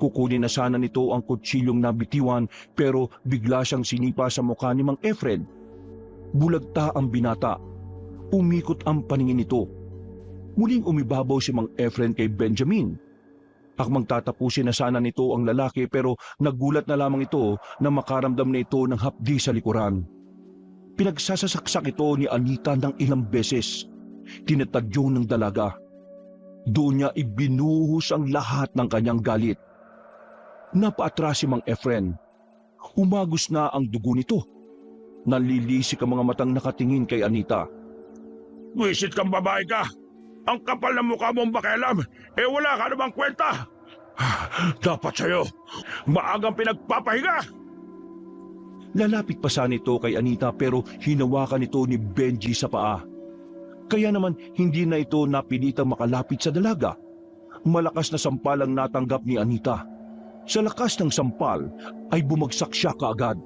Kukunin na sana nito ang kutsilyong nabitiwan pero bigla siyang sinipa sa mukha ni Mang Efren. Bulagta ang binata. Umikot ang paningin nito. Muling umibabaw si Mang Efren kay Benjamin. Akmang tatapusin na sana nito ang lalaki pero nagulat na lamang ito na makaramdam na ito ng hapdi sa likuran. Pinagsasasaksak ito ni Anita ng ilang beses. Tinatadyo ng dalaga. Doon niya ibinuhos ang lahat ng kanyang galit. Napaatras si Mang Efren. Umagos na ang dugo nito. Nalilisik ang mga matang nakatingin kay Anita. Wisit kang babae ka. Ang kapal ng mukha mong bakelam, wala ka namang kwenta. Dapat sa'yo, maagang pinagpapahinga. Lalapit pa sana ito kay Anita pero hinawakan ito ni Benji sa paa. Kaya naman hindi na ito napilitang makalapit sa dalaga. Malakas na sampal ang natanggap ni Anita. Sa lakas ng sampal ay bumagsak siya kaagad.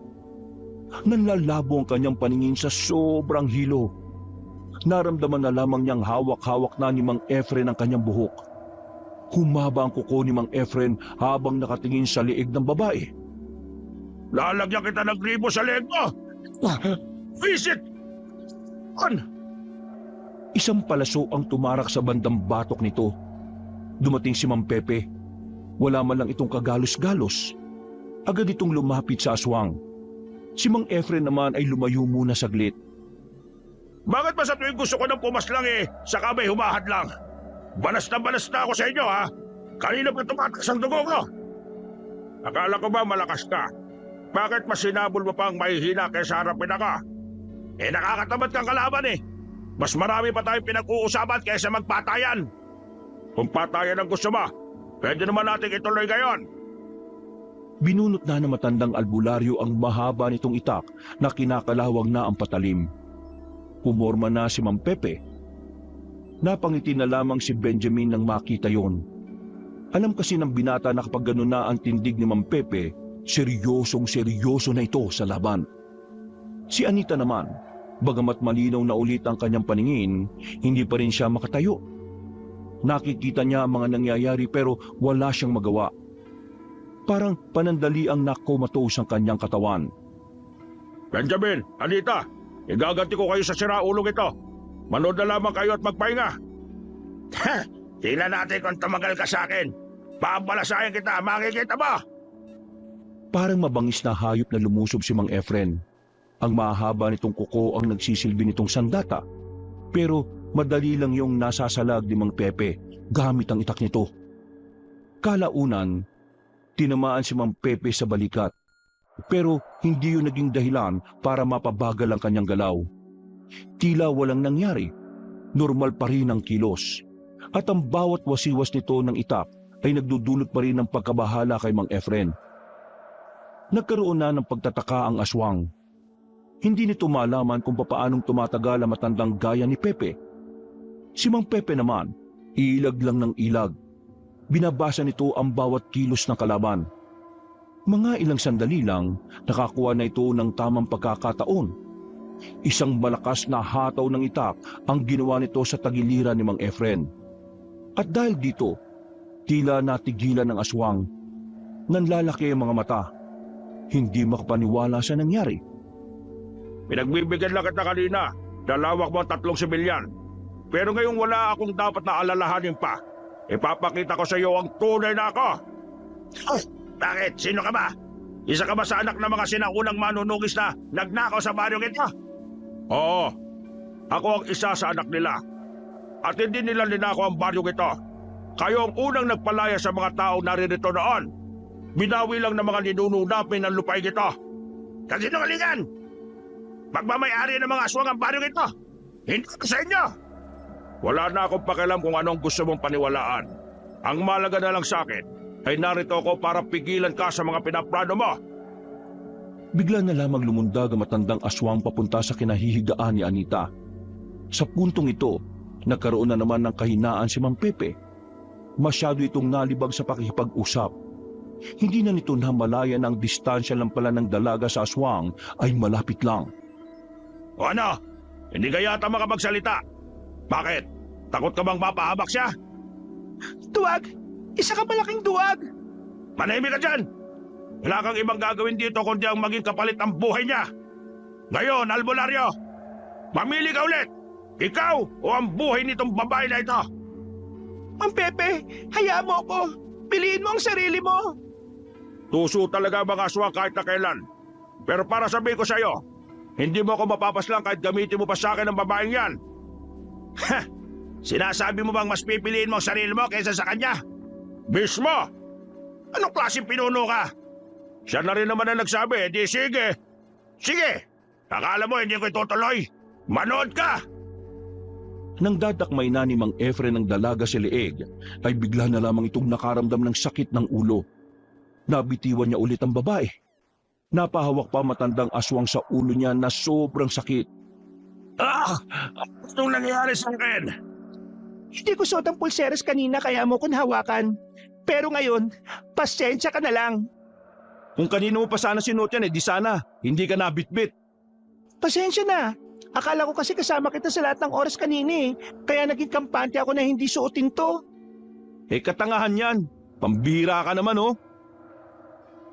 Nanlalabo ang kanyang paningin sa sobrang hilo. Naramdaman na lamang niyang hawak-hawak na ni Mang Efren ang kanyang buhok. Humaba ang kuko ni Mang Efren habang nakatingin sa liig ng babae. Lalagyan kita ng gribo sa leeg mo! Visit! Isang palaso ang tumarak sa bandang batok nito. Dumating si Mang Pepe. Wala man lang itong kagalos-galos. Agad itong lumapit sa aswang. Si Mang Efren naman ay lumayo muna saglit. Bakit ba sa tuwing gusto ko ng pumaslang saka may humahad lang? Banas na ako sa inyo ha! Kanina pa tumatakas ang dugo ko! Akala ko ba malakas ka? Bakit mas sinabol mo pang mahihina kaysa harapin ako? Nakakatamad kang kalaban Mas marami pa tayong pinag-uusapan kaysa magpatayan. Kung patayan ang gusto mo, pwede naman natin ituloy ngayon. Binunot na ng matandang albularyo ang mahaba nitong itak na kinakalawang na ang patalim. Pumorma na si Mang Pepe. Napangiti na lamang si Benjamin nang makita yon. Alam kasi ng binata na kapag gano'n na ang tindig ni Mang Pepe, seryosong-seryoso na ito sa laban. Si Anita naman, bagamat malinaw na ulit ang kanyang paningin, hindi pa rin siya makatayo. Nakikita niya ang mga nangyayari pero wala siyang magawa. Parang panandali ang nakomatose ang kanyang katawan. Benjamin, Anita, igaganti ko kayo sa siraulong ito. Manood na lamang kayo at magpahinga. Tingnan natin kung tumagal ka sa akin. Babalasahin kita, makikita mo! Parang mabangis na hayop na lumusob si Mang Efren. Ang mahaba nitong kuko ang nagsisilbi nitong sandata. Pero madali lang yung nasasalag ni Mang Pepe gamit ang itak nito. Kalaunan, tinamaan si Mang Pepe sa balikat. Pero hindi yun naging dahilan para mapabagal ang kanyang galaw. Tila walang nangyari. Normal pa rin ang kilos. At ang bawat wasiwas nito ng itak ay nagdudulot pa rin ng pagkabahala kay Mang Efren. Nagkaroon na ng pagtataka ang aswang. Hindi nito malaman kung papaanong tumatagal ang matandang gaya ni Pepe. Si Mang Pepe naman, ilag lang ng ilag. Binabasa nito ang bawat kilos ng kalaban. Mga ilang sandali lang, nakakuha na ito ng tamang pagkakataon. Isang malakas na hataw ng itak ang ginawa nito sa tagiliran ni Mang Efren. At dahil dito, tila natigilan ng aswang. Nanlalaki ang mga mata. Hindi makapaniwala sa nangyari. Pinagbibigyan lang kita kanina. Dalawak mo ang 3 sibilyan. Pero ngayong wala akong dapat na alalahanin pa. Ipapakita ko sa iyo ang tunay na ako. Bakit? Sino ka ba? Isa ka ba sa anak ng mga sinaunang manunugis na nagnakaw sa baryong ito? Oo. Ako ang isa sa anak nila. At hindi nila ninakaw ang baryong ito. Kayo ang unang nagpalaya sa mga taong naririto noon. Binawi lang ng mga ninununapin ng lupain ito. Kasinungalingan! Magmamayari ng mga aswang ang baryong ito. Hindi ko sa inyo. Wala na akong pakialam kung anong gusto mong paniwalaan. Ang malaga na lang sa akin ay narito ako para pigilan ka sa mga pinaplano mo. Bigla na lamang lumundag ang matandang aswang papunta sa kinahihigaan ni Anita. Sa puntong ito, nagkaroon na naman ng kahinaan si Mang Pepe. Masyado itong nalibag sa pakikipag-usap. Hindi na nito namalayan na ang distansya lang pala ng dalaga sa aswang ay malapit lang. O ano? Hindi ka yata makapagsalita. Bakit? Takot ka bang mapahamak siya? Duwag! Isa ka malaking duwag! Manahimik ka dyan! Wala kang ibang gagawin dito kundi ang maging kapalit ng buhay niya. Ngayon, albularyo, mamili ka ulit. Ikaw o ang buhay nitong babae na ito. Mang Pepe, hayaan mo ako. Piliin mo ang sarili mo. Tuso talaga mga aswang kahit na kailan. Pero para sabihin ko sa iyo, hindi mo ako mapapaslang kahit gamitin mo pa sa akin ang babaeng yan. Ha! Sinasabi mo bang mas pipiliin mo ang sarili mo kaysa sa kanya? Mismo! Anong klaseng pinuno ka? Siya na rin naman ang nagsabi, di sige. Sige! Akala mo hindi ko itutuloy? Manood ka! Nang dadakmay na ni Mang Efren ang dalaga sa leeg, ay bigla na lamang itong nakaramdam ng sakit ng ulo. Nabitiwan niya ulit ang babae. Napahawak pa matandang aswang sa ulo niya na sobrang sakit. Anong nangyari sa akin? Hindi ko suot ang pulseras kanina kaya mo kong hawakan. Pero ngayon, pasensya ka na lang. Kung kanino mo pa sana sinuot yan, di sana. Hindi ka nabitbit. Pasensya na. Akala ko kasi kasama kita sa lahat ng oras kanina eh. Kaya naging kampante ako na hindi suotin to. Katangahan yan. Pambira ka naman, oh.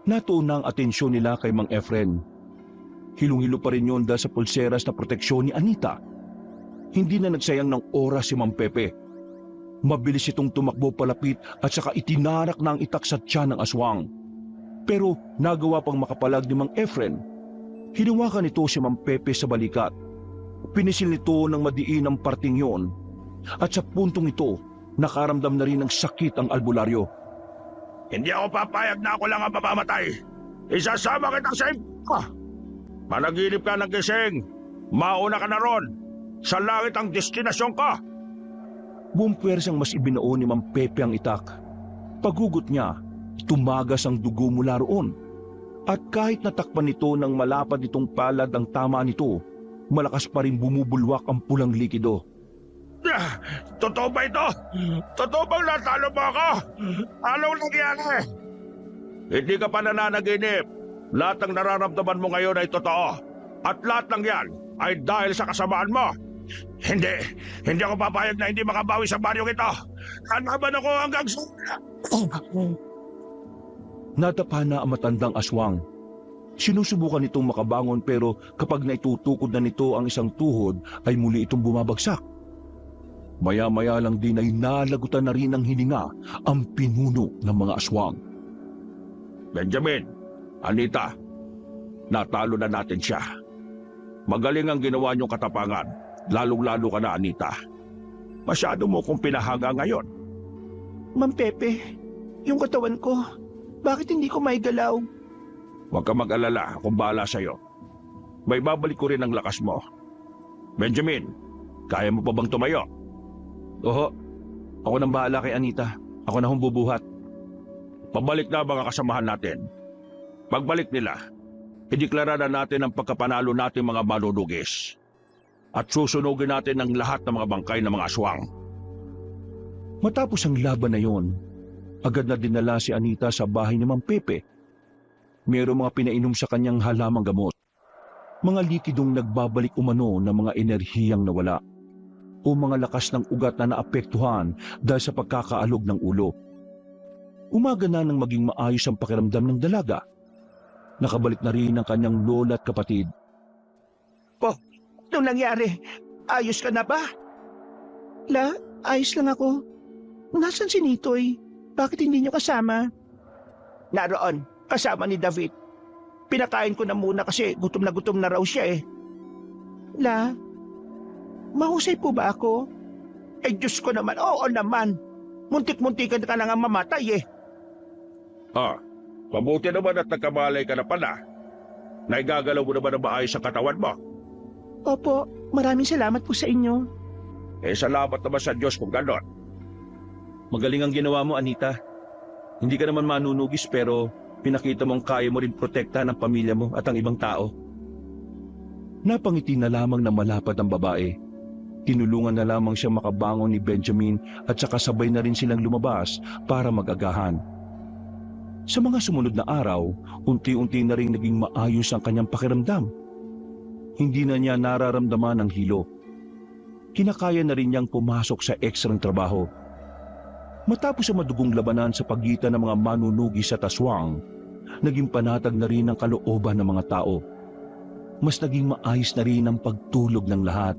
Natuon ang atensyon nila kay Mang Efren. Hilong-hilo pa rin yun dahil sa pulseras na proteksyon ni Anita. Hindi na nagsayang ng oras si Mang Pepe. Mabilis itong tumakbo palapit at saka itinarak na ang itak sa tiyan ng aswang. Pero nagawa pang makapalag ni Mang Efren. Hinawakan nito si Mang Pepe sa balikat. Pinisil nito ng madiin ang parting yon. At sa puntong ito, nakaramdam na rin ng sakit ang albularyo. Hindi ako papayag na ako lang ang mamamatay. Isasama kita sa Managinip ka ng gising. Mauna ka na ron. Sa langit ang destinasyon ka. Buong puwersang mas ibinao ni Mang Pepe ang itak. Paghugot niya, tumagas ang dugo mula roon. At kahit natakpan nito ng malapad itong palad ang tama nito, malakas pa rin bumubulwak ang pulang likido. Totoo ba ito? Totoo bang natalo mo ako? Anong nangyari? Hindi ka pa nananaginip. Lahat ng nararamdaman mo ngayon ay totoo. At lahat ng yan ay dahil sa kasamaan mo. Hindi ako papayag na hindi makabawi sa baryong ito. Kalaban ako hanggang sa... Natapa na ang matandang aswang. Sinusubukan itong makabangon pero kapag naitutukod na nito ang isang tuhod ay muli itong bumabagsak. Maya-maya lang din ay nalagutan na rin ng hininga ang pinuno ng mga aswang. Benjamin, Anita, natalo na natin siya. Magaling ang ginawa niyong katapangan, lalong-lalo ka na, Anita. Masyado mo kong pinahaga ngayon. Mang Pepe, yung katawan ko, bakit hindi ko maigalaw? Huwag ka mag-alala, akong bahala sa'yo. May babalik ko rin ang lakas mo. Benjamin, kaya mo pa bang tumayo? Oho, ako nang bahala kay Anita. Ako na hong bubuhat. Pabalik na mga kasamahan natin. Pagbalik nila, ideklara na natin ang pagkapanalo natin mga manunugis. At susunugin natin ang lahat ng mga bangkay ng mga aswang. Matapos ang laban na yon, agad na dinala si Anita sa bahay ni Mang Pepe. Mayroong mga pinainom sa kanyang halamang gamot. Mga likidong nagbabalik umano ng mga enerhiyang nawala o mga lakas ng ugat na naapektuhan dahil sa pagkakaalog ng ulo. Umaga na nang maging maayos ang pakiramdam ng dalaga. Nakabalik na rin ang kanyang lola at kapatid. Anong nangyari? Ayos ka na ba? Ayos lang ako. Nasaan si Nitoy? Bakit hindi niyo kasama? Naroon, kasama ni David. Pinakain ko na muna kasi gutom na raw siya eh. Mahusay po ba ako? Diyos ko naman, oo naman. Muntik-muntikan ka na nga mamatay eh. Mabuti naman at nagkamalay ka na pala. Naigagalaw mo naman ang maayos sa katawan mo. Opo, maraming salamat po sa inyo. Salamat naman sa Diyos kung gano'n. Magaling ang ginawa mo, Anita. Hindi ka naman manunugis pero pinakita mong kaya mo rin protektahan ang pamilya mo at ang ibang tao. Napangiti na lamang na malapad ang babae. Tinulungan na lamang siya makabangon ni Benjamin at saka sabay na rin silang lumabas para mag-agahan. Sa mga sumunod na araw, unti-unti na rin naging maayos ang kanyang pakiramdam. Hindi na niya nararamdaman ang hilo. Kinakaya na rin niyang pumasok sa ekstrang trabaho. Matapos ang madugong labanan sa pagitan ng mga manunugis at aswang, naging panatag na rin ang kalooban ng mga tao. Mas naging maayos na rin ang pagtulog ng lahat.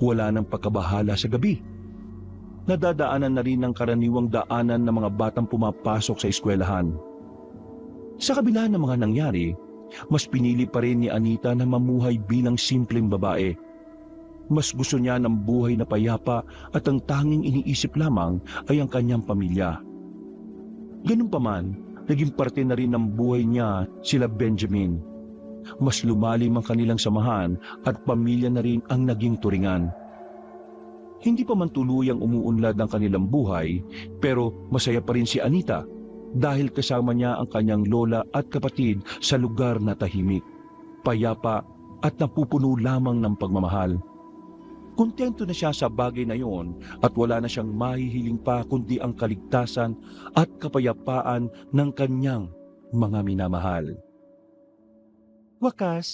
Wala nang pagkabahala sa gabi. Nadadaanan na rin ang karaniwang daanan ng mga batang pumapasok sa eskwelahan. Sa kabila ng mga nangyari, mas pinili pa rin ni Anita na mamuhay bilang simpleng babae. Mas gusto niya ng buhay na payapa at ang tanging iniisip lamang ay ang kanyang pamilya. Ganun pa man, naging parte na rin ng buhay niya sila Benjamin. Mas lumalim ang kanilang samahan at pamilya na rin ang naging turingan. Hindi pa man tuluyang umuunlad ang kanilang buhay, pero masaya pa rin si Anita dahil kasama niya ang kanyang lola at kapatid sa lugar na tahimik, payapa at napupuno lamang ng pagmamahal. Kontento na siya sa bagay na iyon at wala na siyang mahihiling pa kundi ang kaligtasan at kapayapaan ng kanyang mga minamahal. Wakas,